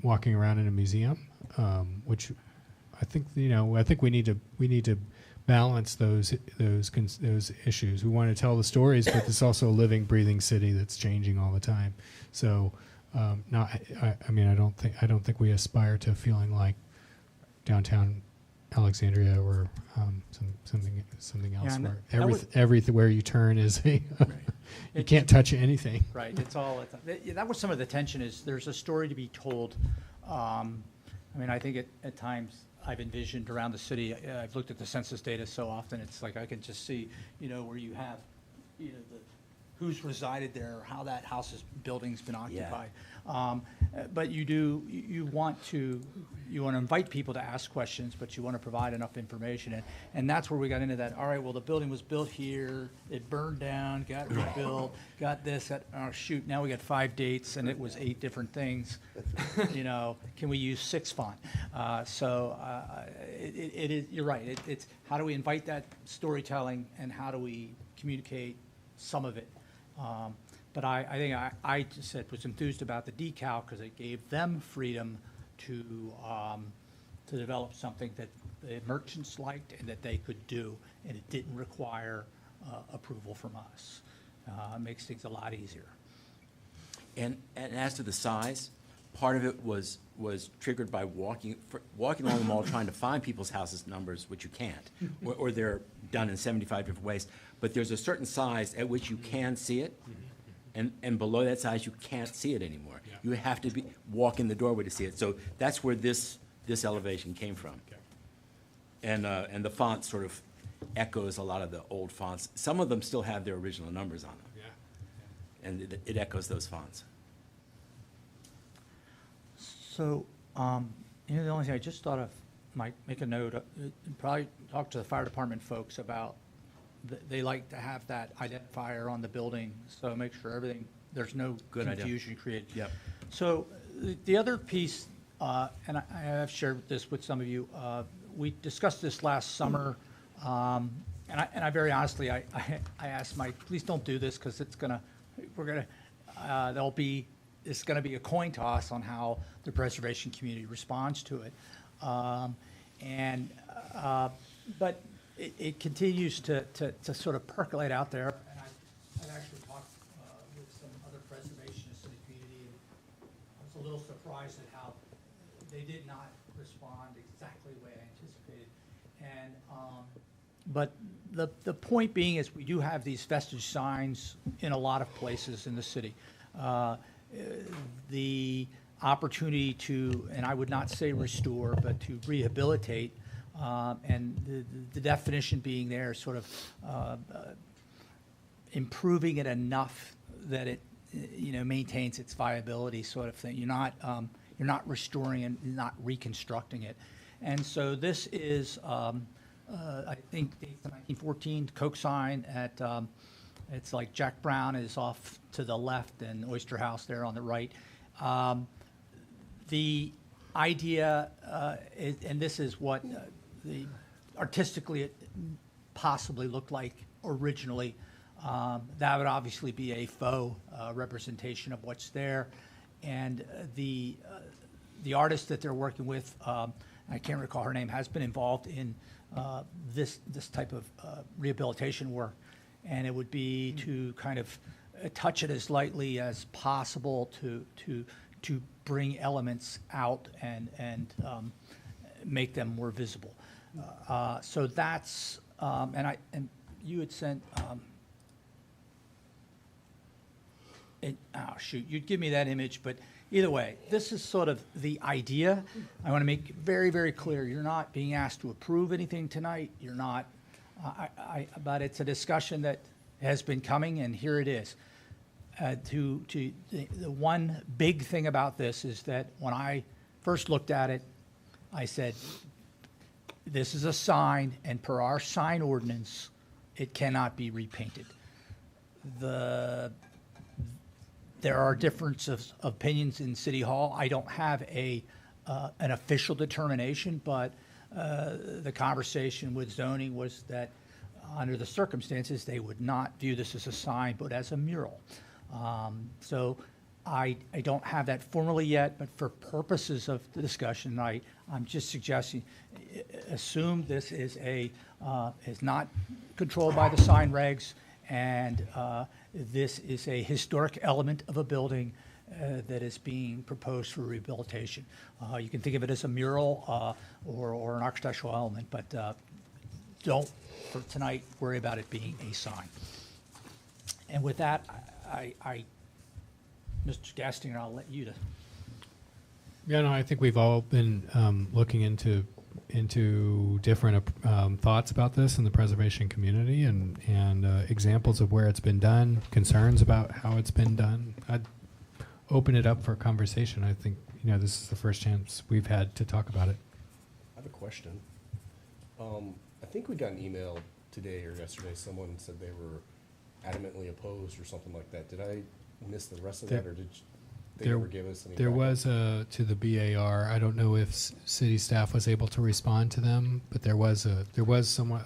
walking around in a museum. Which I think, you know, I think we need to balance those issues. We want to tell the stories, but it's also a living, breathing city that's changing all the time. So. I mean, I don't think we aspire to feeling like downtown Alexandria or something else Yeah, and where that was- everywhere you turn is you can't touch anything. Right, it's all, that was some of the tension, is there's a story to be told. I mean, I think at times I've envisioned around the city, I've looked at the census data so often, it's like I can just see, you know, where you have, you know, who's resided there, or how that building's been occupied. But you want to invite people to ask questions, but you want to provide enough information. And that's where we got into that, all right, well, the building was built here, it burned down, got rebuilt, got this, oh, shoot, now we got 5 dates, and it was 8 different things. You know, can we use 6 font? It is, you're right, it's how do we invite that storytelling, and how do we communicate some of it? But I think I just said was enthused about the decal because it gave them freedom to develop something that the merchants liked and that they could do, and it didn't require approval from us. It makes things a lot easier. And as to the size, part of it was triggered by walking along the mall trying to find people's houses numbers, which you can't, or they're done in 75 different ways. But there's a certain size at which you can see it, and below that size, you can't see it anymore. You have to walk in the doorway to see it. So that's where this elevation came from. And the font sort of echoes a lot of the old fonts. Some of them still have their original numbers on them. And it echoes those fonts. So, you know, the only thing I just thought of, might make a note, probably talk to the fire department folks about, they like to have that identifier on the building, so make sure there's no Good idea. confusion created. Yep. So the other piece, and I have shared this with some of you, we discussed this last summer, and I very honestly, I asked Mike, please don't do this, because it's gonna be a coin toss on how the preservation community responds to it. But it continues to sort of percolate out there. And I've actually talked with some other preservationists in the community, and I was a little surprised at how they did not respond exactly the way I anticipated. And but the point being is we do have these vestige signs in a lot of places in the city. The opportunity to, and I would not say restore, but to rehabilitate, and the definition being there, sort of improving it enough that it, you know, maintains its viability, sort of thing. You're not restoring and not reconstructing it. And so this is, I think, the 1914 Coke sign at, it's like Jack Brown is off to the left and Oyster House there on the right. The idea, and this is what artistically it possibly looked like originally, that would obviously be a faux representation of what's there. And the artist that they're working with, I can't recall her name, has been involved in this type of rehabilitation work. And it would be to kind of touch it as lightly as possible to bring elements out and make them more visible. So that's, and you had sent, oh shoot, you'd give me that image, but either way, this is sort of the idea. I want to make it very, very clear. You're not being asked to approve anything tonight. You're not, but it's a discussion that, has been coming, and here it is. The one big thing about this is that when I first looked at it, I said, this is a sign, and per our sign ordinance, it cannot be repainted. There are differences of opinions in City Hall. I don't have an official determination, but the conversation with zoning was that under the circumstances, they would not view this as a sign, but as a mural. So I don't have that formally yet, but for purposes of the discussion, I'm just suggesting, assume this is is not controlled by the sign regs, and this is a historic element of a building that is being proposed for rehabilitation. You can think of it as a mural or an architectural element, but don't, for tonight, worry about it being a sign. And with that, Mr. Gastinger, I'll let you to. Yeah, no, I think we've all been looking into different thoughts about this in the preservation community and examples of where it's been done, concerns about how it's been done. I'd open it up for conversation. I think, this is the first chance we've had to talk about it. I have a question. I think we got an email today or yesterday, someone said they were adamantly opposed or something like that. Did I miss the rest of that, or did they ever give us any? There backup? was to the BAR. I don't know if city staff was able to respond to them, but there was a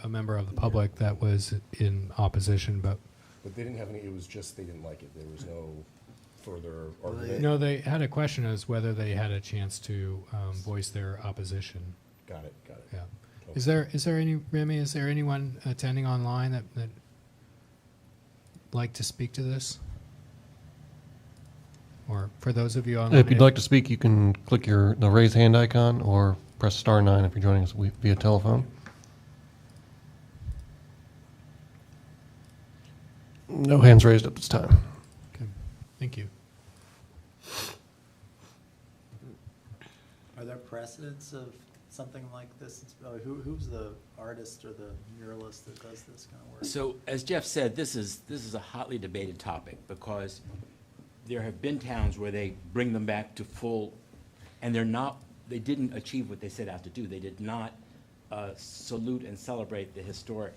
member of the public that was in opposition, but they didn't have any. It was just they didn't like it. There was no further argument. no, they had a question as whether they had a chance to voice their opposition. Got it. Yeah. Okay. Is there any, Remy, is there anyone attending online that like to speak to this? Or for those of you online? If you'd like to speak, you can click the raise hand icon or press *9 if you're joining us via telephone. No hands raised at this time. Okay. Thank you. Are there precedents of something like this? Who's the artist or the muralist that does this kind of work? So, as Jeff said, this is a hotly debated topic because there have been towns where they bring them back to full, and they didn't achieve what they set out to do. They did not salute and celebrate the historic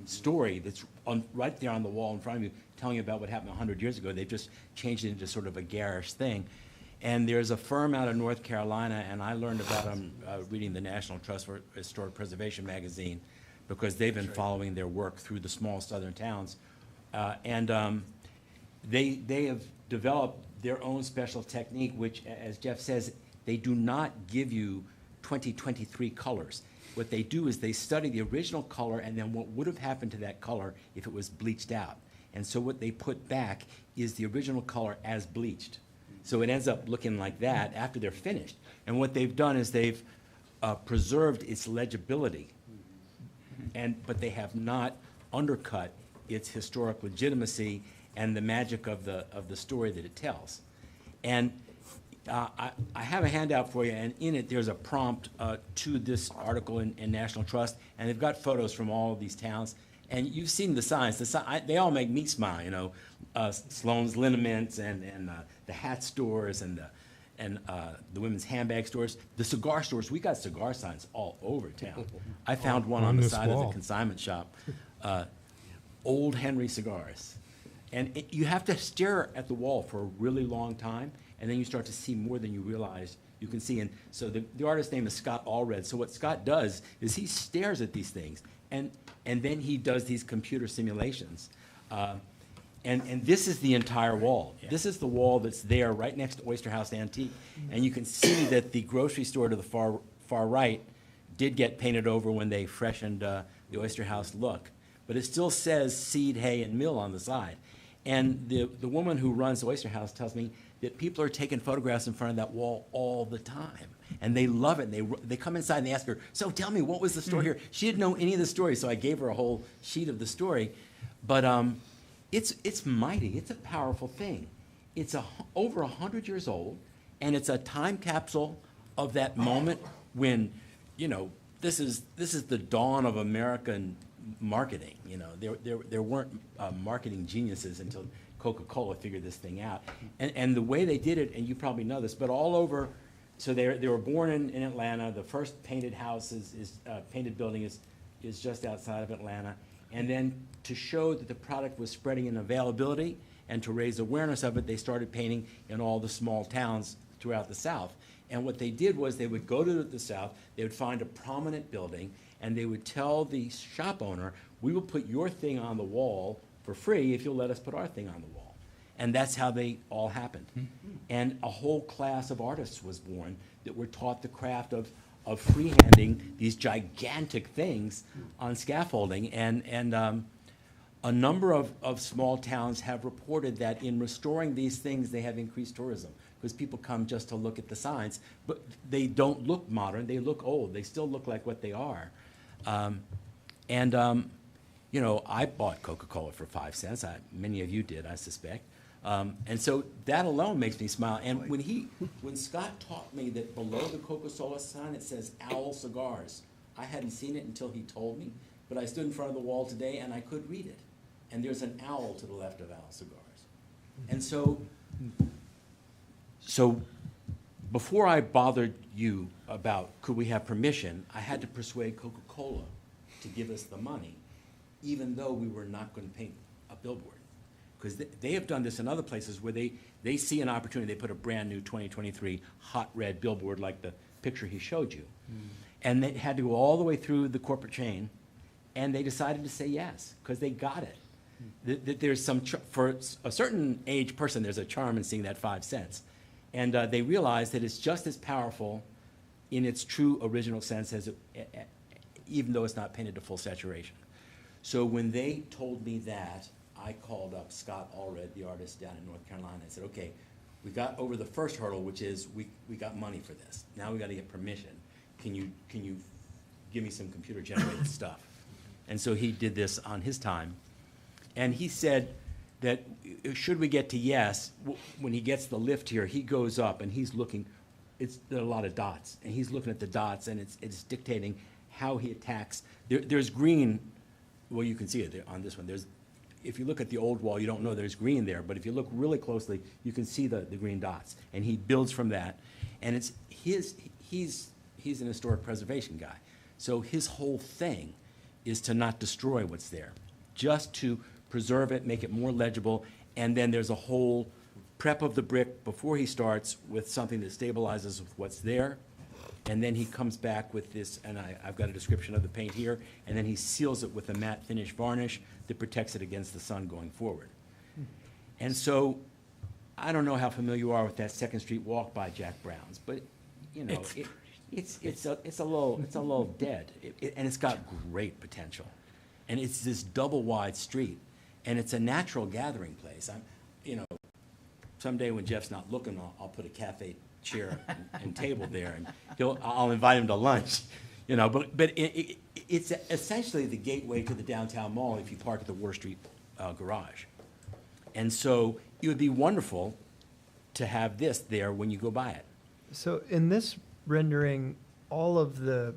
story that's right there on the wall in front of you, telling you about what happened 100 years ago. They've just changed it into sort of a garish thing. And there's a firm out of North Carolina, and I learned about them reading the National Trust for Historic Preservation magazine, because they've been following their work through the small southern towns. They have developed their own special technique, which, as Jeff says, they do not give you 2023 colors. What they do is they study the original color and then what would have happened to that color if it was bleached out. And so what they put back is the original color as bleached. So it ends up looking like that after they're finished. And what they've done is they've preserved its legibility, but they have not undercut its historic legitimacy and the magic of the story that it tells. And I have a handout for you, and in it there's a prompt to this article in National Trust, and they've got photos from all of these towns. And you've seen the signs. They all make me smile, Sloan's Liniments and the hat stores and the women's handbag stores. The cigar stores, we got cigar signs all over town. I found one on the side of the consignment shop, Old Henry Cigars. And you have to stare at the wall for a really long time, and then you start to see more than you realize you can see. And so the artist's name is Scott Allred. So what Scott does is he stares at these things, and then he does these computer simulations. And this is the entire wall. Yeah. This is the wall that's there right next to Oyster House Antique. And you can see that the grocery store to the far right did get painted over when they freshened the Oyster House look. But it still says Seed, Hay, and Mill on the side. And the woman who runs the Oyster House tells me that people are taking photographs in front of that wall all the time. And they love it. And they come inside and they ask her, so tell me, what was the story here? She didn't know any of the story, so I gave her a whole sheet of the story. But it's mighty. It's a powerful thing. It's over 100 years old, and it's a time capsule of that moment when, this is the dawn of American marketing, you know. There weren't marketing geniuses until Coca-Cola figured this thing out. And the way they did it, and you probably know this, but all over, so they were born in Atlanta. The first painted house painted building is just outside of Atlanta. And then to show that the product was spreading in availability and to raise awareness of it, they started painting in all the small towns throughout the South. And what they did was they would go to the South, they would find a prominent building, and they would tell the shop owner, we will put your thing on the wall for free if you'll let us put our thing on the wall. And that's how they all happened. And a whole class of artists was born that were taught the craft of freehanding these gigantic things on scaffolding. And a number of small towns have reported that in restoring these things, they have increased tourism, because people come just to look at the signs, but they don't look modern, they look old, they still look like what they are. You know, I bought Coca-Cola for 5 cents, many of you did, I suspect. And so that alone makes me smile. And when Scott taught me that below the Coca-Cola sign it says Owl Cigars, I hadn't seen it until he told me, but I stood in front of the wall today and I could read it. And there's an owl to the left of Owl Cigars. And so before I bothered you about could we have permission, I had to persuade Coca-Cola to give us the money, even though we were not going to paint a billboard. Because they have done this in other places where they see an opportunity, they put a brand new 2023 hot red billboard like the picture he showed you. And they had to go all the way through the corporate chain, and they decided to say yes, because they got it. That there's some, for a certain age person, there's a charm in seeing that 5 cents. And they realized that it's just as powerful in its true original sense as even though it's not painted to full saturation. So when they told me that, I called up Scott Allred, the artist down in North Carolina, and said, okay, we got over the first hurdle, which is we got money for this. Now we got to get permission. Can you give me some computer generated stuff? And so he did this on his time. And he said that should we get to yes, when he gets the lift here, he goes up and he's looking, there are a lot of dots, and he's looking at the dots, and it's dictating how he attacks. There's green, well, you can see it on this one. If you look at the old wall, you don't know there's green there, but if you look really closely, you can see the green dots, and he builds from that. And he's an historic preservation guy, so his whole thing is to not destroy what's there, just to preserve it, make it more legible, and then there's a whole prep of the brick before he starts with something that stabilizes with what's there, and then he comes back with this, and I've got a description of the paint here, and then he seals it with a matte finish varnish that protects it against the sun going forward. And so, I don't know how familiar you are with that Second Street walk by Jack Brown's, but, you know, it's a little dead, and it's got great potential. And it's this double wide street, and it's a natural gathering place. You know, someday when Jeff's not looking, I'll put a cafe chair and table there, and I'll invite him to lunch, you know. But it's essentially the gateway to the downtown mall if you park at the Water Street garage. And so it would be wonderful to have this there when you go by it. So in this rendering, all of the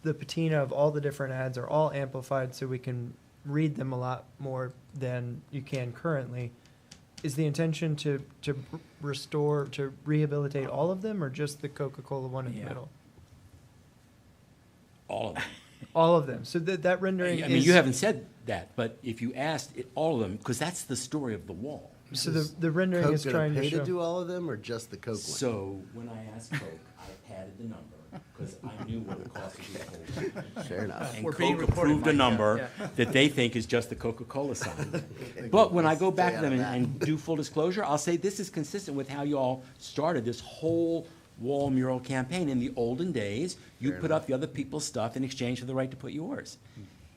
patina of all the different ads are all amplified so we can read them a lot more than you can currently. Is the intention to restore, to rehabilitate all of them, or just the Coca-Cola one in the middle? All of them. All of them. So that rendering I mean, you haven't said that, but if you asked all of them, because that's the story of the wall. So the rendering Coke is trying to pay show. to do all of them, or just the Coke one? So when I asked Coke, I padded the number, because I knew what it cost to do the whole thing. Fair enough. And We're being Coke recorded, approved a Mike, yeah, number that they think is just the Coca-Cola sign. But when I go back to them and do full disclosure, I'll say this is consistent with how you all started this whole wall mural campaign. In the olden days, you put up the other people's stuff in exchange for the right to put yours.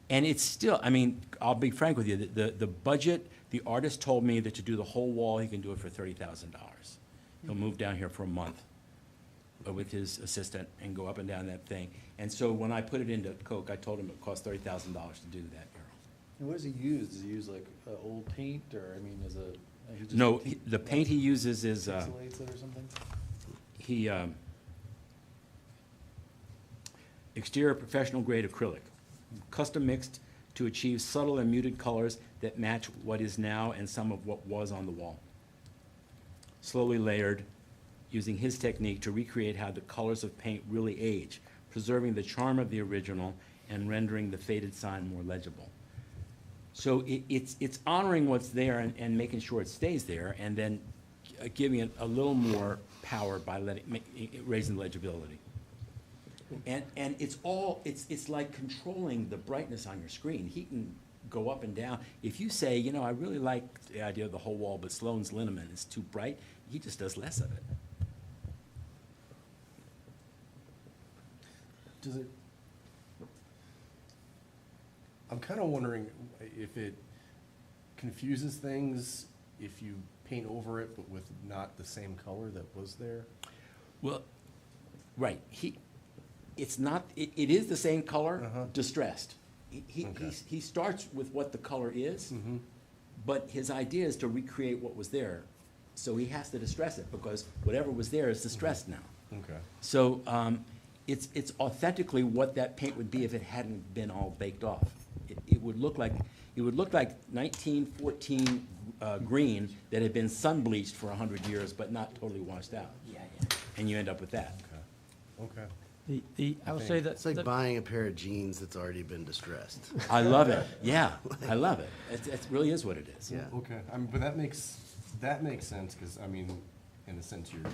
And it's still, I mean, I'll be frank with you, the budget, the artist told me that to do the whole wall, he can do it for $30,000. He'll move down here for a month with his assistant and go up and down that thing. And so when I put it into Coke, I told him it cost $30,000 to do that mural. And what does he use? Does he use like old paint, or, I mean, he just No, the paint he uses is, pixelates it or something? exterior professional grade acrylic. custom mixed to achieve subtle and muted colors that match what is now and some of what was on the wall. Slowly layered, using his technique to recreate how the colors of paint really age, preserving the charm of the original and rendering the faded sign more legible. So it's honoring what's there and making sure it stays there, and then giving it a little more power by raising the legibility. And it's like controlling the brightness on your screen. He can go up and down. If you say, you know, I really like the idea of the whole wall, but Sloan's liniment is too bright, he just does less of it. Does it, I'm kind of wondering if it confuses things if you paint over it, but with not the same color that was there? Well, right, it's not, it is the same color, distressed. He starts with what the color is, but his idea is to recreate what was there. So he has to distress it, because whatever was there is distressed now. Okay. So it's authentically what that paint would be if it hadn't been all baked off. It would look like 1914 green that had been sun bleached for 100 years, but not totally washed out. Yeah. And you end up with that. Okay. I will say that. It's like buying a pair of jeans that's already been distressed. I love it. Yeah, I love it. It really is what it is. Yeah. Okay, but that makes sense, because, I mean, in a sense, you're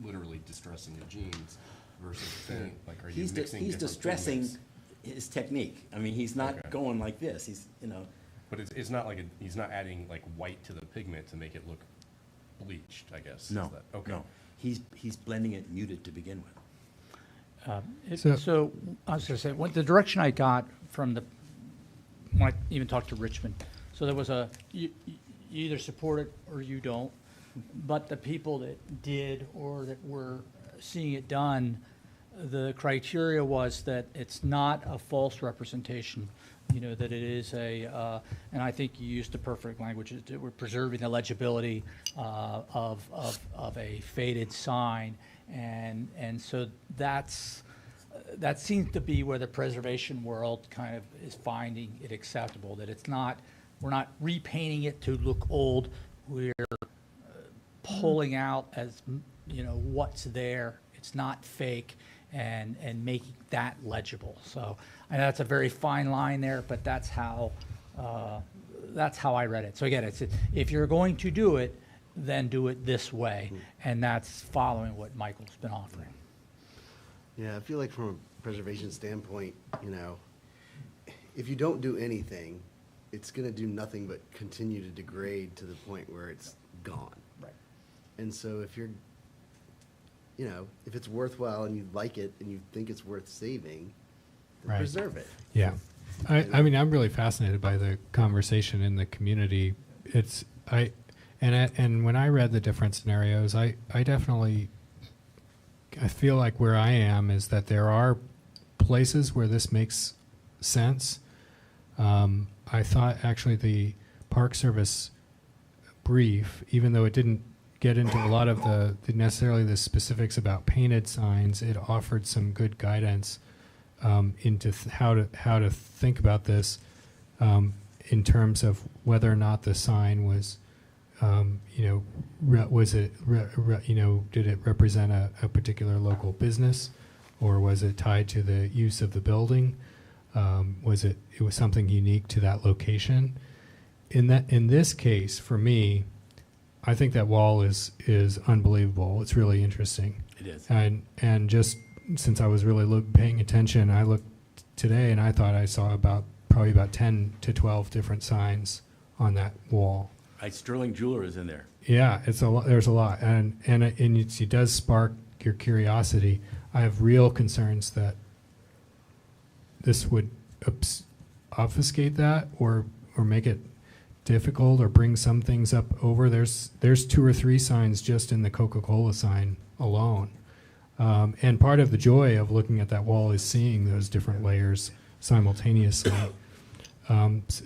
literally distressing your jeans versus paint. Like, are you mixing different He's distressing pigments? his technique. I mean, he's not going like this. He's, you know. But it's not like, he's not adding like white to the pigment to make it look bleached, I guess. No, Is that- okay. no. He's blending it muted to begin with. So I was going to say, what the direction I got from when I even talked to Richmond, so there was you either support it or you don't, but the people that did or that were seeing it done, the criteria was that it's not a false representation, you know, that it is and I think you used the perfect language, that we're preserving the legibility of a faded sign. And so that seems to be where the preservation world kind of is finding it acceptable, that we're not repainting it to look old, we're pulling out what's there, it's not fake, and making that legible. So I know that's a very fine line there, but that's how I read it. So again, it's if you're going to do it, then do it this way, and that's following what Michael's been offering. Yeah, I feel like from a preservation standpoint, you know, if you don't do anything, it's going to do nothing but continue to degrade to the point where it's gone. Right. And so if you're, you know, if it's worthwhile and you like it and you think it's worth saving, then Right. preserve it. Yeah. I mean, I'm really fascinated by the conversation in the community. And when I read the different scenarios, I feel like where I am is that there are places where this makes sense. I thought actually the Park Service brief, even though it didn't get into a lot of necessarily the specifics about painted signs, it offered some good guidance into how to think about this in terms of whether or not the sign was, was it, did it represent a particular local business, or was it tied to the use of the building? It was something unique to that location? In this case, for me, I think that wall is unbelievable. It's really interesting. It is. And just since I was really paying attention, I looked today and I thought I saw probably about 10 to 12 different signs on that wall. Sterling Jeweler is in there. Yeah, it's a lot. There's a lot, and it does spark your curiosity. I have real concerns that this would obfuscate that, or make it difficult, or bring some things up over. There's 2 or 3 signs just in the Coca-Cola sign alone, and part of the joy of looking at that wall is seeing those different layers simultaneously, and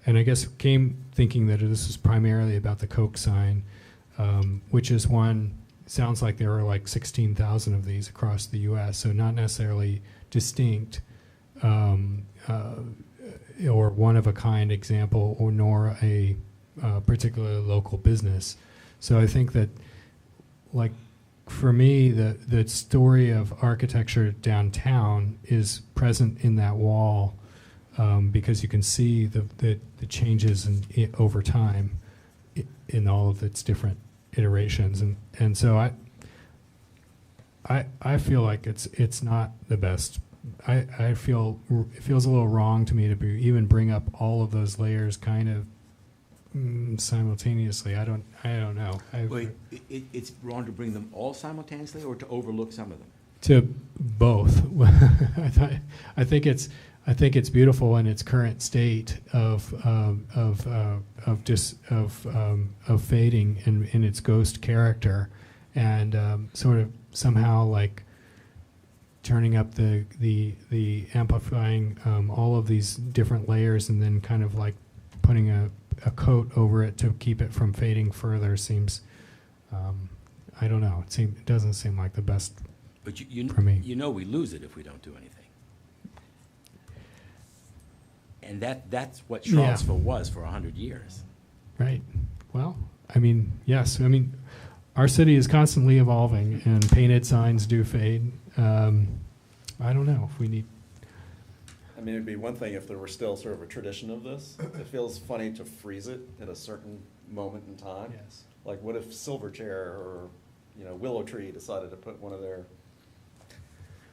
I guess came thinking that this was primarily about the Coke sign, which is one sounds like there are like 16,000 of these across the U.S., so not necessarily distinct or one-of-a-kind example, or nor a particular local business. So I think that, like, for me, the story of architecture downtown is present in that wall, because you can see the changes over time in all of its different iterations, and so I feel like it's not the best. I feel it feels a little wrong to me to even bring up all of those layers kind of simultaneously. I don't know. Wait, it's wrong to bring them all simultaneously, or to overlook some of them? To both. I think it's beautiful in its current state of fading and in its ghost character, and sort of somehow like turning up the amplifying all of these different layers, and then kind of like putting a coat over it to keep it from fading further seems, I don't know, it doesn't seem like the best. But for me. You know we lose it if we don't do anything. And that's what Charlottesville was for 100 years. Right. Well, I mean, yes. I mean, our city is constantly evolving, and painted signs do fade. I don't know if we need... I mean, it'd be one thing if there were still sort of a tradition of this. It feels funny to freeze it at a certain moment in time. Yes. Like, what if Silverchair or, Willow Tree decided to put one of their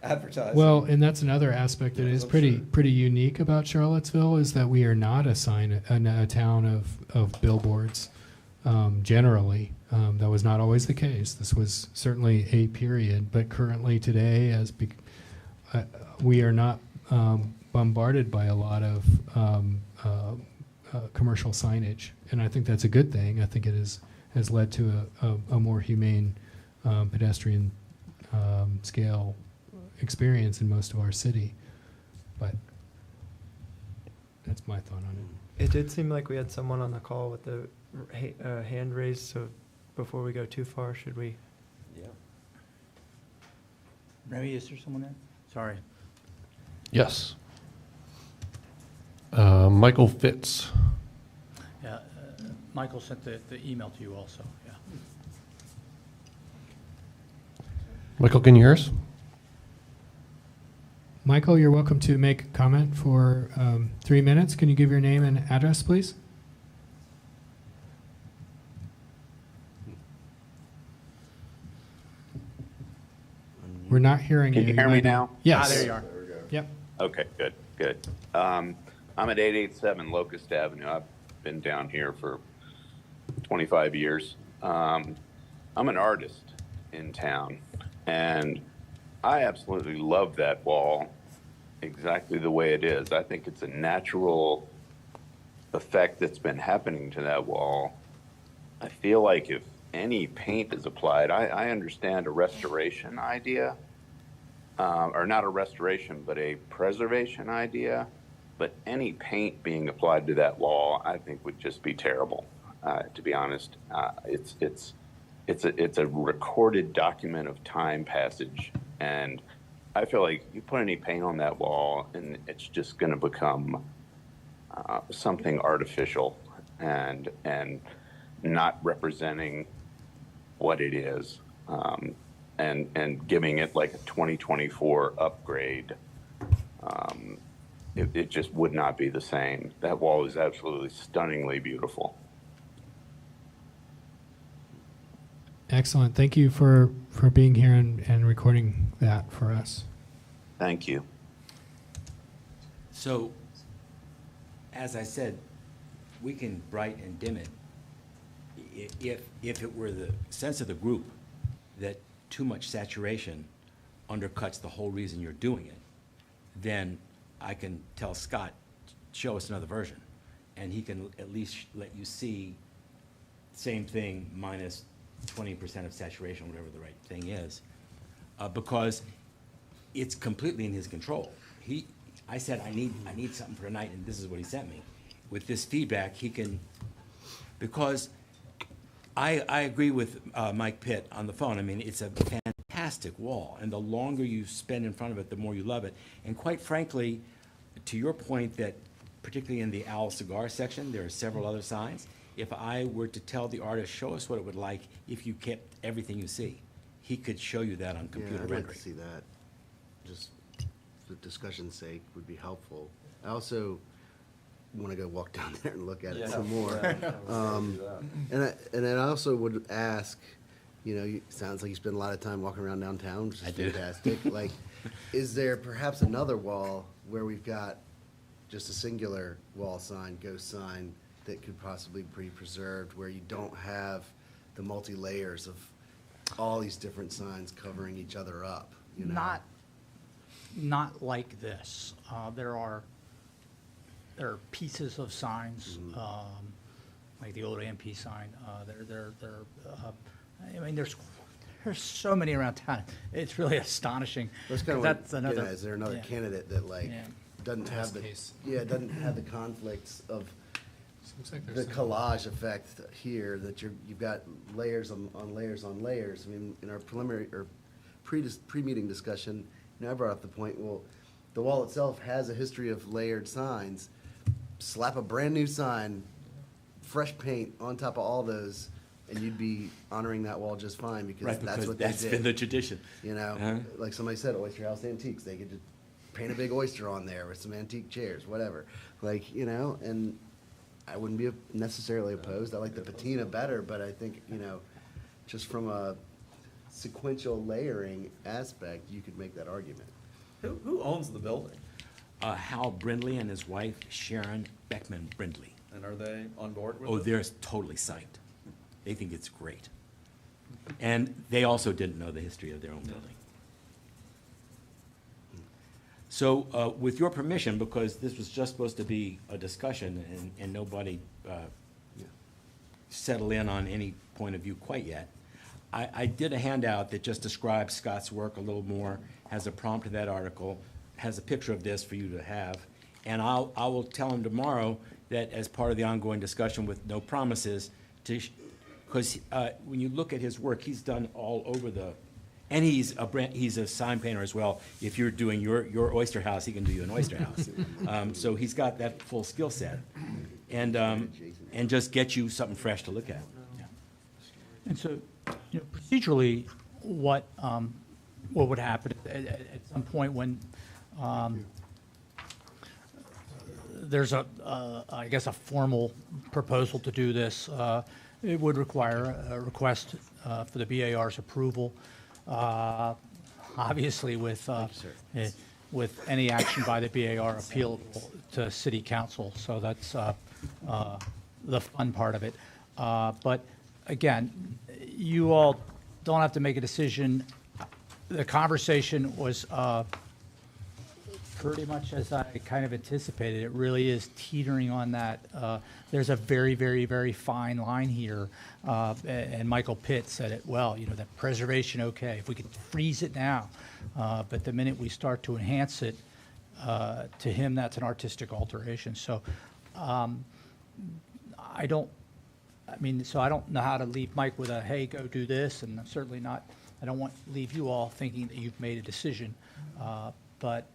advertising? Well, and that's another aspect that is pretty unique about Charlottesville, is that we are not a town of billboards. Generally, that was not always the case. This was certainly a period, but currently today, we are not bombarded by a lot of commercial signage, and I think that's a good thing. I think it has led to a more humane pedestrian scale experience in most of our city, but that's my thought on it. It did seem like we had someone on the call with the hand raised, so before we go too far, should we? Yeah. Remy, is there someone there? Sorry. Yes. Michael Fitz. Yeah, Michael sent the email to you also, yeah. Michael, can you hear us? Michael, you're welcome to make a comment for 3 minutes. Can you give your name and address, please? We're not hearing you. Can you hear me now? Yes. There you are. There we go. Yep. Okay, good. I'm at 887 Locust Avenue. I've been down here for 25 years. I'm an artist in town, and I absolutely love that wall exactly the way it is. I think it's a natural effect that's been happening to that wall. I feel like if any paint is applied, I understand a restoration idea, or not a restoration, but a preservation idea. But any paint being applied to that wall, I think would just be terrible. To be honest, it's a recorded document of time passage, and I feel like you put any paint on that wall, and it's just going to become something artificial and not representing what it is, and giving it like a 2024 upgrade. It just would not be the same. That wall is absolutely stunningly beautiful. Excellent. Thank you for being here and recording that for us. Thank you. So, as I said, we can bright and dim it. If it were the sense of the group that too much saturation undercuts the whole reason you're doing it, then I can tell Scott, show us another version, and he can at least let you see same thing minus 20% of saturation, whatever the right thing is, because it's completely in his control. I said, I need something for tonight, and this is what he sent me. With this feedback, he can, because I agree with Mike Pitt on the phone. I mean, it's a fantastic wall, and the longer you spend in front of it, the more you love it. And quite frankly, to your point that particularly in the Owl Cigar section, there are several other signs. If I were to tell the artist, show us what it would like if you kept everything you see, he could show you that on Yeah, computer I'd like rendering. to see that. Just for discussion's sake would be helpful. I also want to go walk down there and look at it Yeah. some more. Yeah, I would say do that. And then I also would ask, sounds like you spend a lot of time walking around downtown, which is I do. fantastic. Like, is there perhaps another wall where we've got just a singular wall sign, ghost sign, that could possibly be preserved, where you don't have the multi-layers of all these different signs covering each other up, Not like this. There are pieces of signs, like the old AMP sign. I mean, there's so many around town. It's really astonishing. That's kind of That's what, another. is there another yeah. candidate that Yeah. doesn't have the, case. doesn't have the conflicts of Looks like the there's some- collage effect here, that you've got layers on layers on layers. I mean, in our preliminary or pre-meeting discussion, I brought up the point, well, the wall itself has a history of layered signs. Slap a brand-new sign, fresh paint on top of all those, and you'd be honoring that wall just fine, because Right, that's because what they that's did. been the tradition. Uh-huh. Like somebody said, Oyster House Antiques, they could just paint a big oyster on there with some antique chairs, whatever. And I wouldn't be necessarily opposed. I like the patina better, but I think, just from a sequential layering aspect, you could make that argument. Who owns the building? Hal Brindley and his wife Sharon Beckman Brindley. And are they on board with Oh, it? they're totally psyched. They think it's great. And they also didn't know the history of their own building. So with your permission, because this was just supposed to be a discussion and nobody settled in on any point of view quite yet, I did a handout that just describes Scott's work a little more, has a prompt to that article, has a picture of this for you to have. And I will tell him tomorrow that as part of the ongoing discussion with no promises, because when you look at his work, he's done all over and he's a sign painter as well. If you're doing your oyster house, he can do you an oyster house. So he's got that full skill set. And just get you something fresh to look at. And so, procedurally, what would happen at some point when there's I guess a formal proposal to do this, it would require a request for the BAR's approval. Obviously, with any action by the BAR appealable to City Council, so that's the fun part of it. But again, you all don't have to make a decision. The conversation was pretty much as I kind of anticipated. It really is teetering on that. There's a very, very, very fine line here. And Michael Pitt said it well, that preservation, okay, if we could freeze it now. But the minute we start to enhance it, to him, that's an artistic alteration. So I don't know how to leave Mike with a, hey, go do this, and certainly not, I don't want to leave you all thinking that you've made a decision. But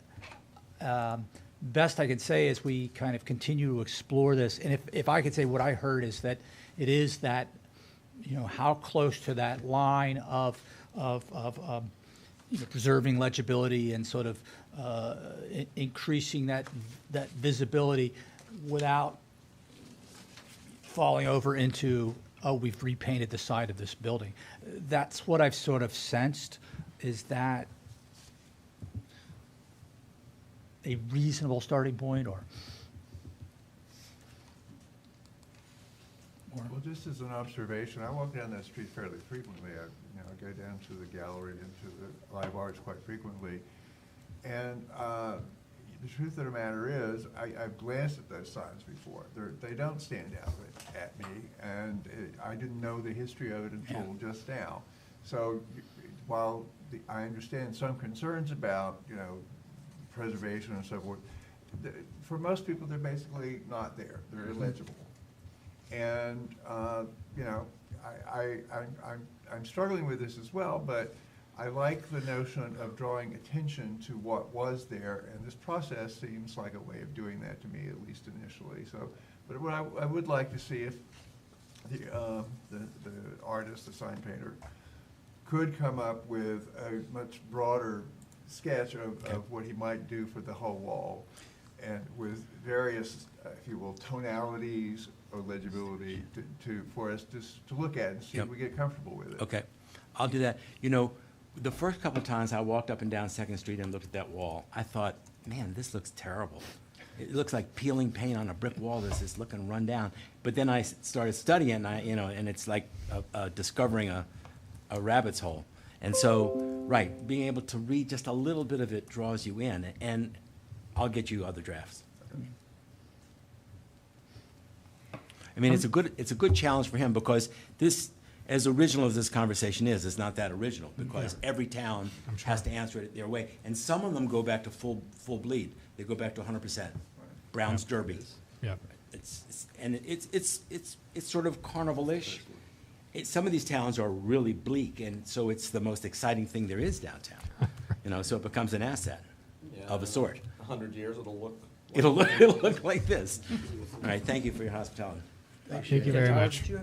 best I can say is we kind of continue to explore this. And if I could say what I heard is that it is that, how close to that line of preserving legibility and sort of increasing that visibility without falling over into, oh, we've repainted the side of this building. That's what I've sort of sensed, is that a reasonable starting point, or? Well, just as an observation, I walk down that street fairly frequently. I go down to the gallery, into the live arts quite frequently. And the truth of the matter is, I've glanced at those signs before. They don't stand out at me, and I didn't know the history of it until just now. So while I understand some concerns about, preservation and so forth, for most people, they're basically not there. They're illegible. And, I'm struggling with this as well, but I like the notion of drawing attention to what was there, and this process seems like a way of doing that to me, at least initially. So, but what I would like to see if the artist, the sign painter, could come up with a much broader sketch of what he might do for the whole wall, and with various, if you will, tonalities or legibility for us to look at and see if we get comfortable with it. Okay, I'll do that. You know, the first couple of times I walked up and down Second Street and looked at that wall, I thought, man, this looks terrible. It looks like peeling paint on a brick wall. This is looking run down. But then I started studying, and it's like discovering a rabbit's hole. And so, right, being able to read just a little bit of it draws you in, and I'll get you other drafts. I mean, it's a good challenge for him, because this, as original as this conversation is, it's not that original, because every town has to answer it their way. And some of them go back to full bleed. They go back to 100%. Brown's Derby. Yeah. It's sort of carnival-ish. Some of these towns are really bleak, and so it's the most exciting thing there is downtown. So it becomes an asset of a sort. 100 years, it'll look. It'll look like this. All right, thank you for your hospitality. Thank you very much. All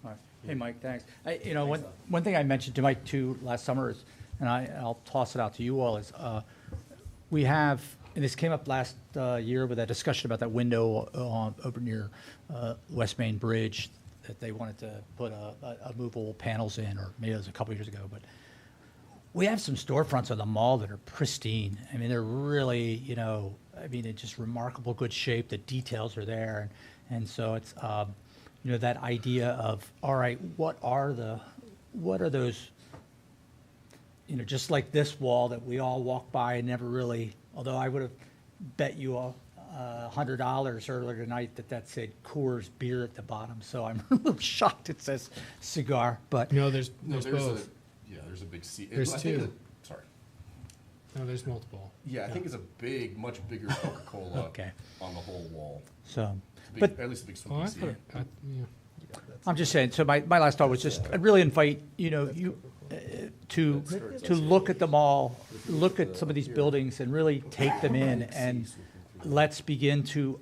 right. Hey, Mike, thanks. One thing I mentioned to Mike too last summer is, and I'll toss it out to you all, is we have, and this came up last year with that discussion about that window over near West Main Bridge, that they wanted to put a movable panels in, or maybe it was a couple years ago, but we have some storefronts on the mall that are pristine. I mean, they're really, in just remarkable good shape. The details are there. And so it's, that idea of, all right, what are those, just like this wall that we all walk by and never really, although I would have bet you $100 earlier tonight that said Coors beer at the bottom. So I'm a little shocked it says cigar, but. No, there's both. There's a big C. There's two. Sorry. No, there's multiple. Yeah, I think it's a much bigger Coca-Cola Okay. on the whole wall. So, At least a big Oh, I smoky put C. it, I'm just saying, so my last thought was just, I'd really invite, you to look at the mall, look at some of these buildings and really take them in, and let's begin to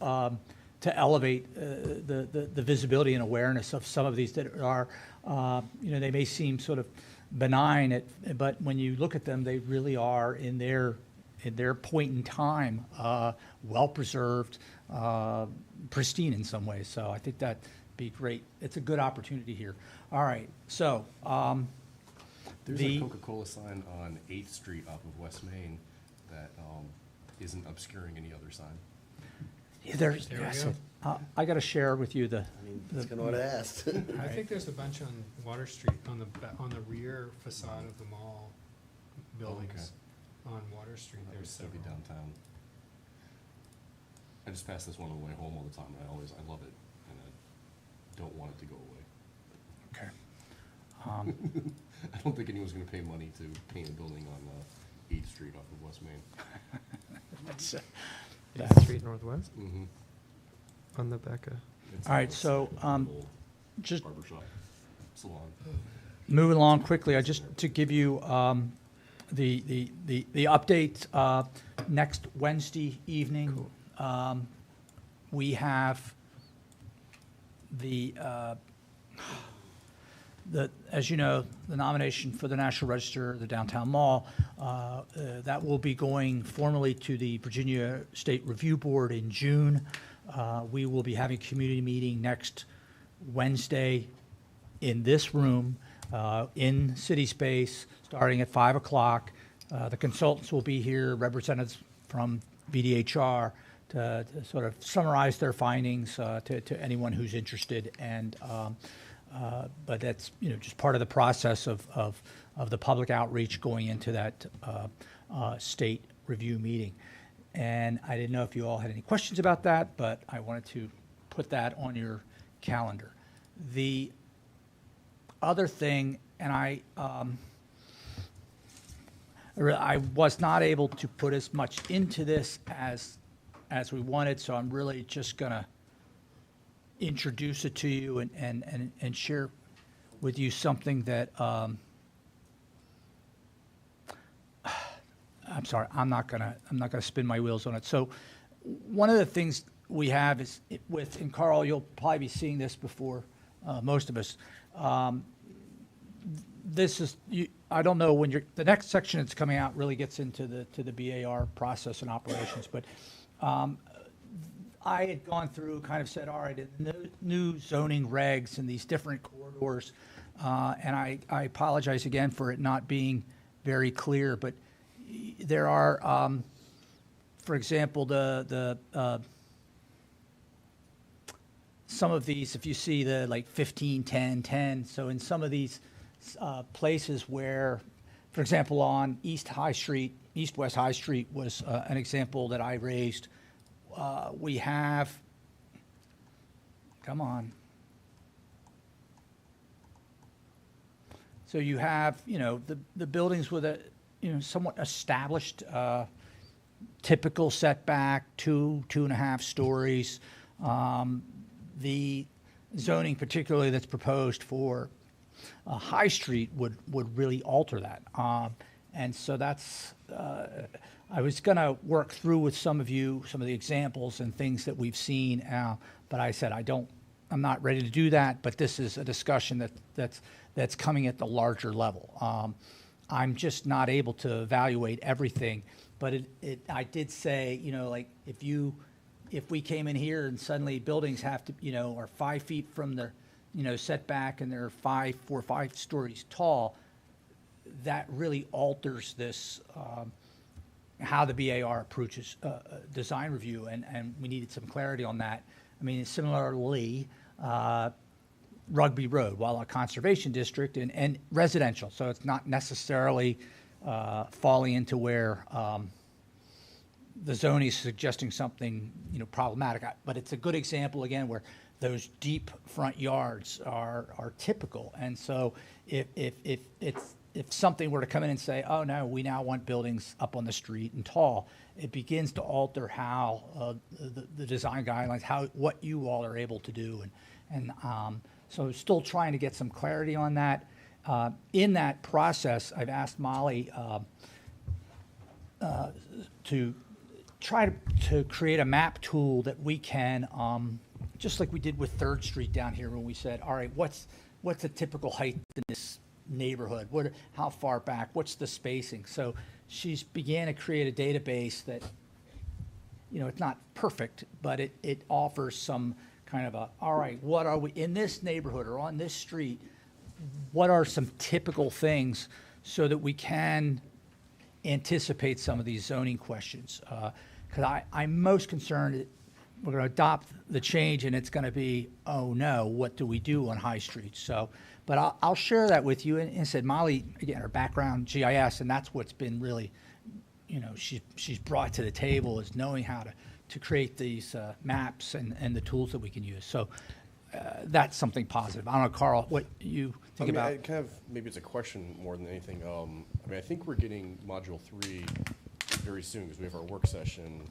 elevate the visibility and awareness of some of these that are, they may seem sort of benign, but when you look at them, they really are in their point in time, well-preserved, pristine in some ways. So I think that'd be great. It's a good opportunity here. All right, so. There's a Coca-Cola sign on 8th Street off of West Main that isn't obscuring any other sign. Yeah, there's, There we yes, go. I got to share with you That's kind of what I asked. I think there's a bunch on Water Street, on the rear facade of the mall buildings on Water Street. There's There's be several. downtown. I just pass this one on the way home all the time, and I love it, and I don't want it to go away. Okay. I don't think anyone's gonna pay money to paint a building on 8th Street off of West Main. That's, 8th Street Northwest, Mm-hmm. on the back of. All right, so, just Barbershop, salon. moving along quickly, just to give you the update, next Wednesday evening, we have as you know, the nomination for the National Register, the Downtown Mall, that will be going formally to the Virginia State Review Board in June. We will be having a community meeting next Wednesday in this room, in City Space, starting at 5 o'clock. The consultants will be here, representatives from VDHR, to sort of summarize their findings to anyone who's interested. But that's just part of the process of the public outreach going into that state review meeting. And I didn't know if you all had any questions about that, but I wanted to put that on your calendar. The other thing, and I was not able to put as much into this as we wanted, so I'm really just gonna introduce it to you and share with you something that, I'm sorry, I'm not gonna spin my wheels on it. So one of the things we have is and Carl, you'll probably be seeing this before most of us. This is, I don't know when the next section that's coming out really gets into the BAR process and operations, but I had gone through, kind of said, all right, in the new zoning regs and these different corridors, and I apologize again for it not being very clear, but there are, for example, some of these, if you see the like 15, 10, 10, so in some of these places where, for example, on East West High Street was an example that I raised. We have, come on. So you have, the buildings with a, somewhat established typical setback, 2.5 stories. The zoning particularly that's proposed for High Street would really alter that. And so that's, I was going to work through with some of you, some of the examples and things that we've seen, but I said I'm not ready to do that, but this is a discussion that's coming at the larger level. I'm just not able to evaluate everything, but I did say, like if we came in here and suddenly buildings have to, are 5 feet from the, setback and they're 4 or 5 stories tall, that really alters this, how the BAR approaches design review, and we needed some clarity on that. I mean, similarly, Rugby Road, while a conservation district and residential, so it's not necessarily falling into where the zoning is suggesting something, problematic. But it's a good example, again, where those deep front yards are typical. And so if something were to come in and say, oh, no, we now want buildings up on the street and tall, it begins to alter how the design guidelines, what you all are able to do. And so still trying to get some clarity on that. In that process, I've asked Molly to try to create a map tool that we can, just like we did with 3rd Street down here when we said, all right, what's a typical height in this neighborhood? How far back? What's the spacing? So she's began to create a database that, it's not perfect, but it offers some kind of all right, what are we in this neighborhood or on this street? What are some typical things so that we can anticipate some of these zoning questions? Because I'm most concerned that we're going to adopt the change and it's going to be, oh no, what do we do on High Street? So, but I'll share that with you. And said, Molly, again, her background, GIS, and that's what's been really, she's brought to the table is knowing how to create these maps and the tools that we can use. So that's something positive. I don't know, Carl, what you think about? I kind of, maybe it's a question more than anything. I think we're getting Module 3 very soon because we have our work session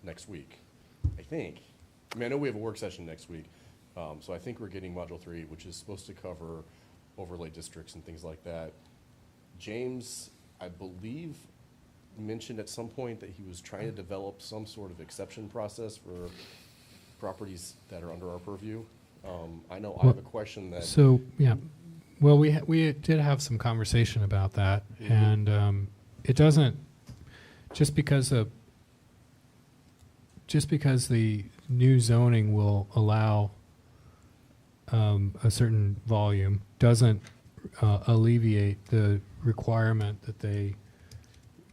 next week. I know we have a work session next week, so I think we're getting Module 3, which is supposed to cover overlay districts and things like that. James, I believe, mentioned at some point that he was trying to develop some sort of exception process for properties that are under our purview. I know I have a question that. So, yeah, well, we did have some conversation about that, and it doesn't, just because the new zoning will allow a certain volume doesn't alleviate the requirement that they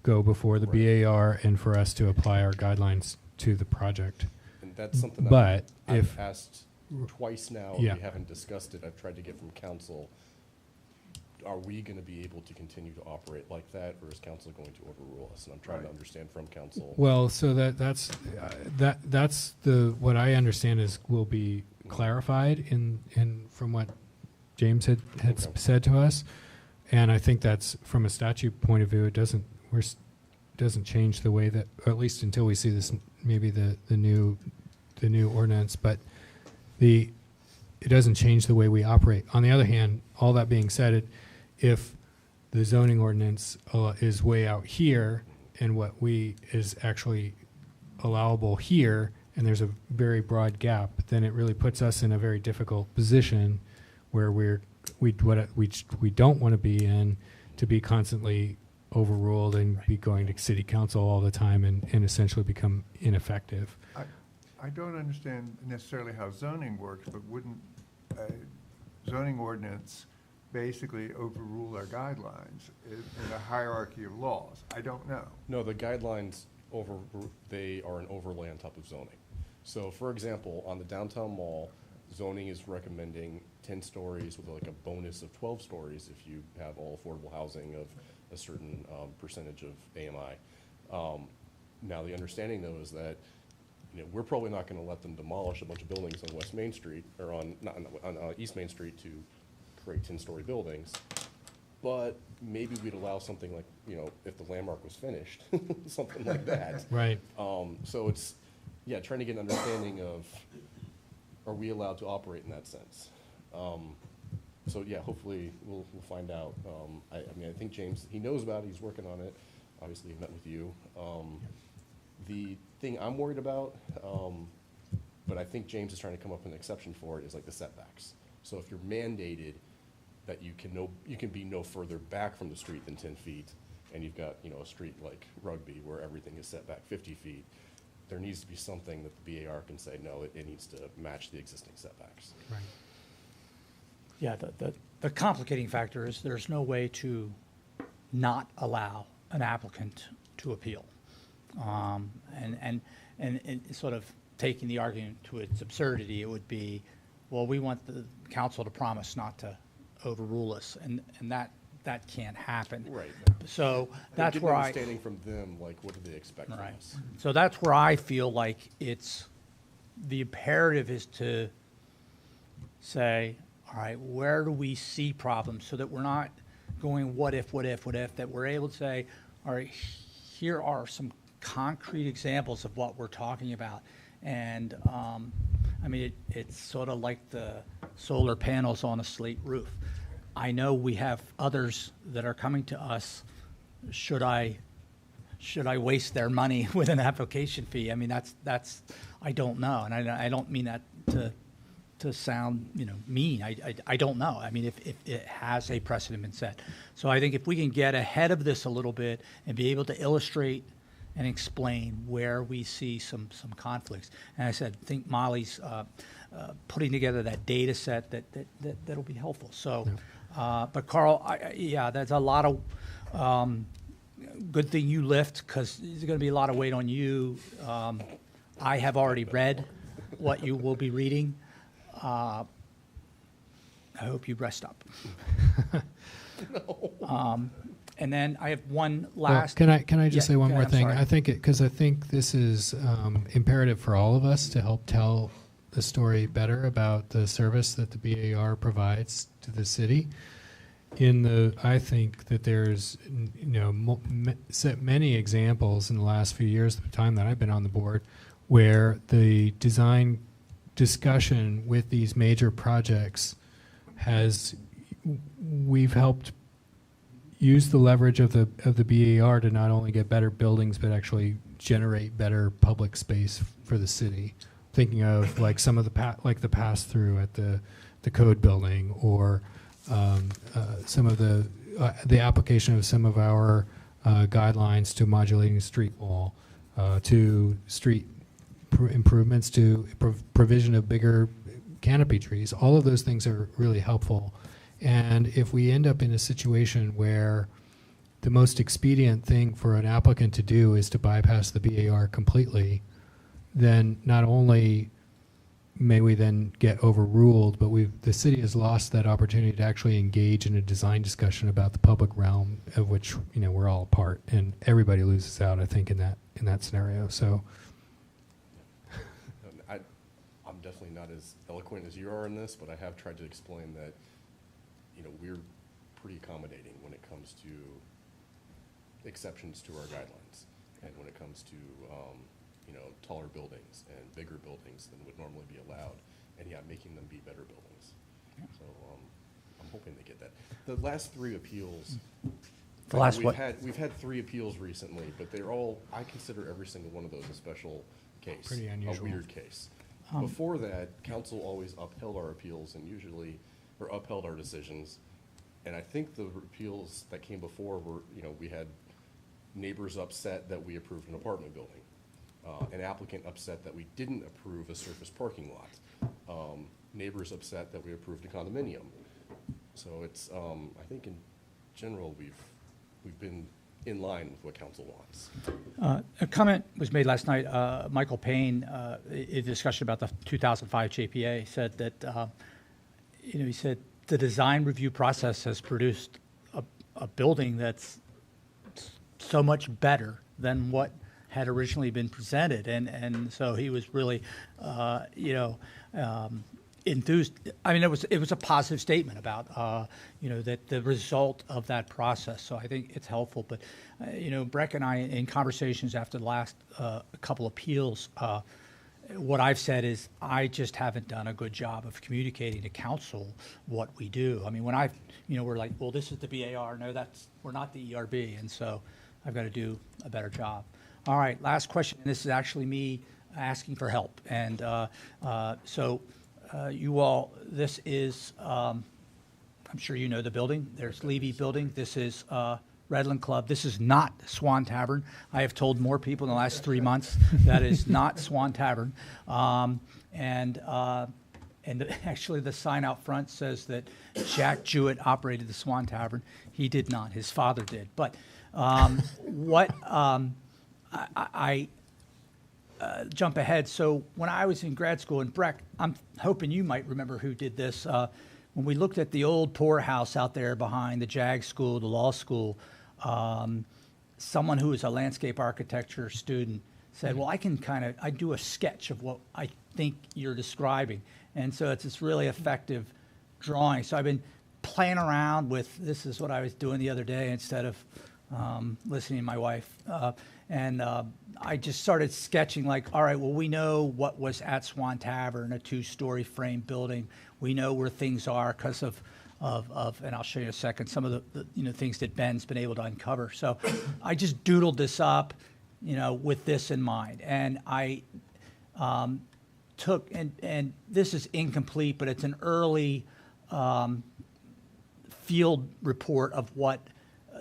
go before the BAR and for us to apply our guidelines to the project. And that's something but I've asked twice now. Yeah. We haven't discussed it. I've tried to get from council. Are we going to be able to continue to operate like that, or is council going to overrule us? And I'm trying to understand from council. Well, so that's what I understand is will be clarified in from what James had said to us, and I think that's from a statute point of view. It doesn't change the way that, or at least until we see this, maybe the new ordinance. But it doesn't change the way we operate. On the other hand, all that being said, if the zoning ordinance is way out here and what is actually allowable here, and there's a very broad gap, then it really puts us in a very difficult position where we don't want to be in, to be constantly overruled and be going to city council all the time and essentially become ineffective. I don't understand necessarily how zoning works, but wouldn't a zoning ordinance basically overrule our guidelines in a hierarchy of laws? I don't know. No, the guidelines they are an overlay on top of zoning. So for example, on the downtown mall, zoning is recommending 10 stories with like a bonus of 12 stories if you have all affordable housing of a certain percentage of AMI. Now the understanding though is that we're probably not going to let them demolish a bunch of buildings on West Main Street or on East Main Street to create 10-story buildings. But maybe we'd allow something like, if the landmark was finished, something like that. Right. So it's, trying to get an understanding of, are we allowed to operate in that sense? So hopefully we'll find out. I think James, he knows about it, he's working on it. Obviously he met with you. The thing I'm worried about, but I think James is trying to come up with an exception for it, is like the setbacks. So if you're mandated that you can be no further back from the street than 10 feet, and you've got a street like Rugby where everything is set back 50 feet, there needs to be something that the BAR can say, no, it needs to match the existing setbacks. Right. Yeah, the complicating factor is there's no way to not allow an applicant to appeal. And sort of taking the argument to its absurdity, it would be, well, we want the council to promise not to overrule us, and that can't happen. Right. So that's Get where an I. understanding from them, like, what do they expect from Right. us? So that's where I feel like it's, the imperative is to say, all right, where do we see problems so that we're not going what if, that we're able to say, all right, here are some concrete examples of what we're talking about. And it's sort of like the solar panels on a slate roof. I know we have others that are coming to us. Should I waste their money with an application fee? I mean, that's I don't know, and I don't mean that to sound mean. I don't know. I mean, if it has a precedent been set. So I think if we can get ahead of this a little bit and be able to illustrate and explain where we see some conflicts. And I said, I think Molly's putting together that data set that'll be helpful. So, but Carl, there's a lot of good thing you lift, because there's going to be a lot of weight on you. I have already read what you will be reading. I hope you rest up. And then I have one last. Well, can I just say one go more ahead, thing? I'm sorry. I think this is imperative for all of us to help tell the story better about the service that the BAR provides to the city. I think that there's many examples in the last few years, the time that I've been on the board, where the design discussion with these major projects we've helped use the leverage of the BAR to not only get better buildings, but actually generate better public space for the city. Thinking of like some of the pass through at the Code building, or some of the application of some of our guidelines to modulating street wall, to street improvements, to provision of bigger canopy trees. All of those things are really helpful. And if we end up in a situation where the most expedient thing for an applicant to do is to bypass the BAR completely, then not only may we then get overruled, but the city has lost that opportunity to actually engage in a design discussion about the public realm, of which we're all a part, and everybody loses out, I think, in that scenario. So I'm definitely not as eloquent as you are in this, but I have tried to explain that we're pretty accommodating when it comes to exceptions to our guidelines, and when it comes to taller buildings and bigger buildings than would normally be allowed. and yeah, making them be better buildings. So, I'm hoping they get that. The last 3 appeals. The last we've what? We've had 3 appeals recently, but they're all, I consider every single one of those a special case. Pretty unusual. A weird case. Before that, council always upheld our appeals and usually, or upheld our decisions. And I think the appeals that came before were, you know, we had neighbors upset that we approved an apartment building. An applicant upset that we didn't approve a surface parking lot. Neighbors upset that we approved a condominium. So it's, I think in general, we've been in line with what council wants. A comment was made last night. Michael Payne, in a discussion about the 2005 JPA, said that, he said the design review process has produced a building that's so much better than what had originally been presented. And so he was really, enthused. I mean, it was a positive statement about, that the result of that process. So I think it's helpful. But, Breck and I, in conversations after the last couple appeals, what I've said is I just haven't done a good job of communicating to council what we do. I mean, when we're like, well, this is the BAR. No, we're not the ERB. And so I've got to do a better job. All right, last question. This is actually me asking for help. And you all, this is, I'm sure you know the building. There's Levy Building. This is Redland Club. This is not Swan Tavern. I have told more people in the last 3 months that is not Swan Tavern. And actually the sign out front says that Jack Jewett operated the Swan Tavern. He did not. His father did. But I jump ahead. So when I was in grad school in Breck, I'm hoping you might remember who did this. When we looked at the old poorhouse out there behind the JAG school, the law school, someone who was a landscape architecture student said, well, I do a sketch of what I think you're describing. And so it's this really effective drawing. So I've been playing around with, this is what I was doing the other day instead of listening to my wife. I just started sketching like, all right, well, we know what was at Swan Tavern, a 2-story frame building. We know where things are because of, and I'll show you in a second, some of the things that Ben's been able to uncover. So I just doodled this up, with this in mind. And I took, and this is incomplete, but it's an early field report of what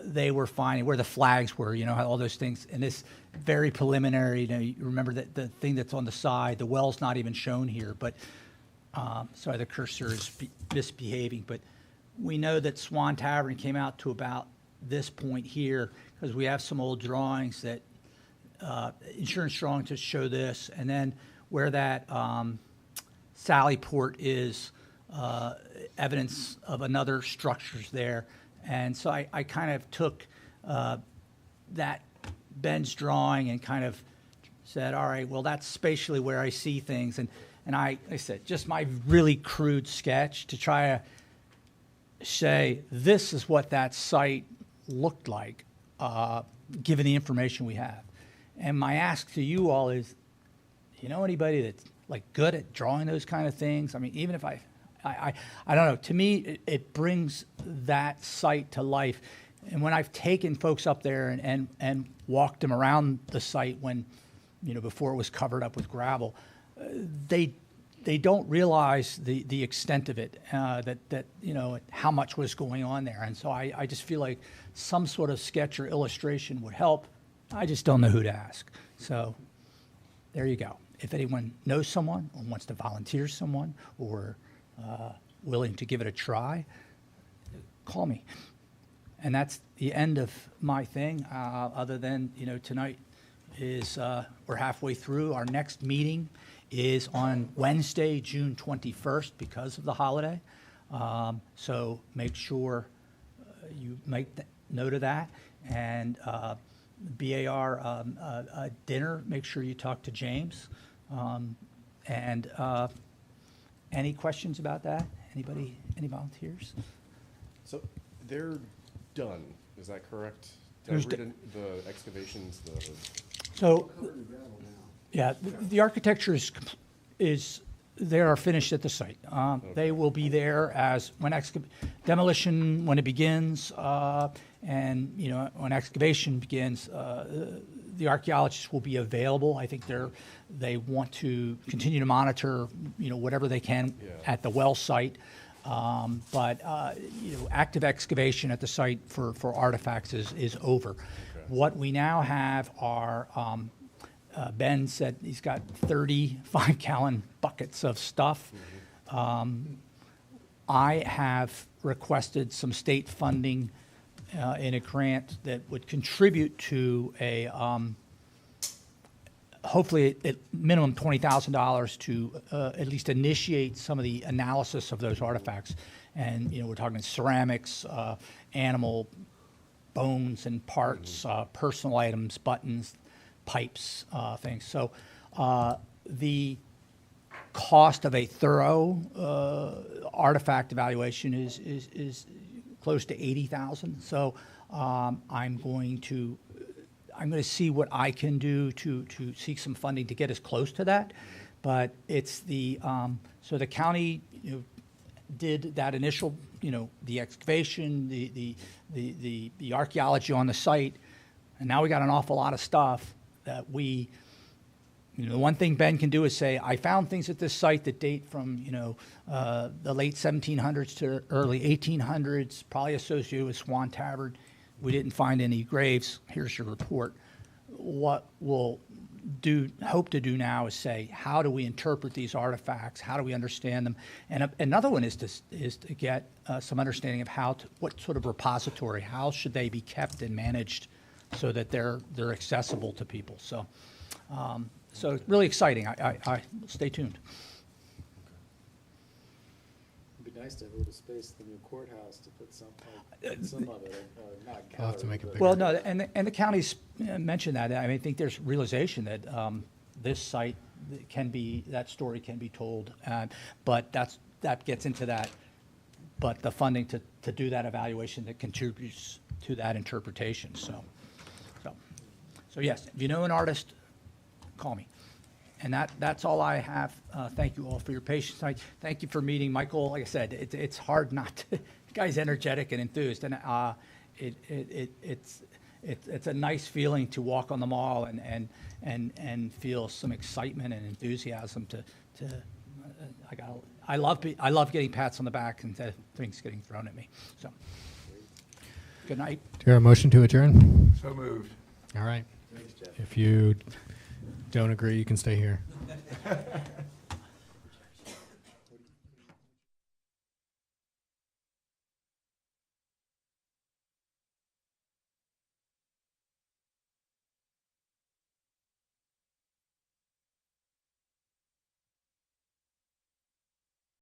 they were finding, where the flags were, all those things. And this very preliminary, you remember that the thing that's on the side, the well's not even shown here, but sorry, the cursor is misbehaving, but we know that Swan Tavern came out to about this point here because we have some old drawings that, insurance drawings to show this, and then where that Sally Port is, evidence of another structures there. And so I kind of took that Ben's drawing and kind of said, all right, well, that's spatially where I see things. And I said, just my really crude sketch to try to say, this is what that site looked like, given the information we have. And my ask to you all is, you know anybody that's like good at drawing those kind of things? I mean, even if I don't know. To me, it brings that site to life. And when I've taken folks up there and walked them around the site when, before it was covered up with gravel, they don't realize the extent of it, that how much was going on there. And so I just feel like some sort of sketch or illustration would help. I just don't know who to ask. So there you go. If anyone knows someone or wants to volunteer someone or willing to give it a try, call me. And that's the end of my thing, other than, tonight is, we're halfway through. Our next meeting is on Wednesday, June 21st, because of the holiday. So make sure you make note of that. And BAR dinner, make sure you talk to James. Any questions about that? Anybody, any volunteers? So they're done, is that correct? There's Did I read the excavations, So, yeah, the architecture is they are finished at the site. They will be there as, when demolition, when it begins, and, you know, when excavation begins, the archaeologists will be available. I think they want to continue to monitor, you know, whatever they can at the well site. But, you know, active excavation at the site for artifacts is over. What we now have are, Ben said he's got 35-gallon buckets of stuff. I have requested some state funding in a grant that would contribute to a, hopefully at minimum $20,000 to at least initiate some of the analysis of those artifacts. And, you know, we're talking ceramics, animal bones and parts, personal items, buttons, pipes, things. So the cost of a thorough artifact evaluation is close to $80,000. So I'm going to see what I can do to seek some funding to get us close to that. But it's the so the county, you know, did that initial, you know, the excavation, the archaeology on the site, and now we got an awful lot of stuff that we, you know, the one thing Ben can do is say, I found things at this site that date from, you know, the late 1700s to early 1800s, probably associated with Swan Tavern. We didn't find any graves. Here's your report. What we'll hope to do now is say, how do we interpret these artifacts? How do we understand them? And another one is to get some understanding of what sort of repository, how should they be kept and managed so that they're accessible to people. So, so really exciting. I stay tuned. It'd be nice to have a little space at the new courthouse to put some of it, not I'll have to make it gallery, bigger. Well, no, and the county's mentioned that. I mean, I think there's realization that this site that story can be told, but that gets into that. But the funding to do that evaluation that contributes to that interpretation. So yes, if you know an artist, call me. And that's all I have. Thank you all for your patience tonight. Thank you for meeting Michael. Like I said, it's hard not to. The guy's energetic and enthused, and it's a nice feeling to walk on the mall and feel some excitement and enthusiasm I love getting pats on the back and things getting thrown at me. So, good night. Do you have a motion to adjourn? So moved. All right. Thanks, Jeff. If you don't agree, you can stay here.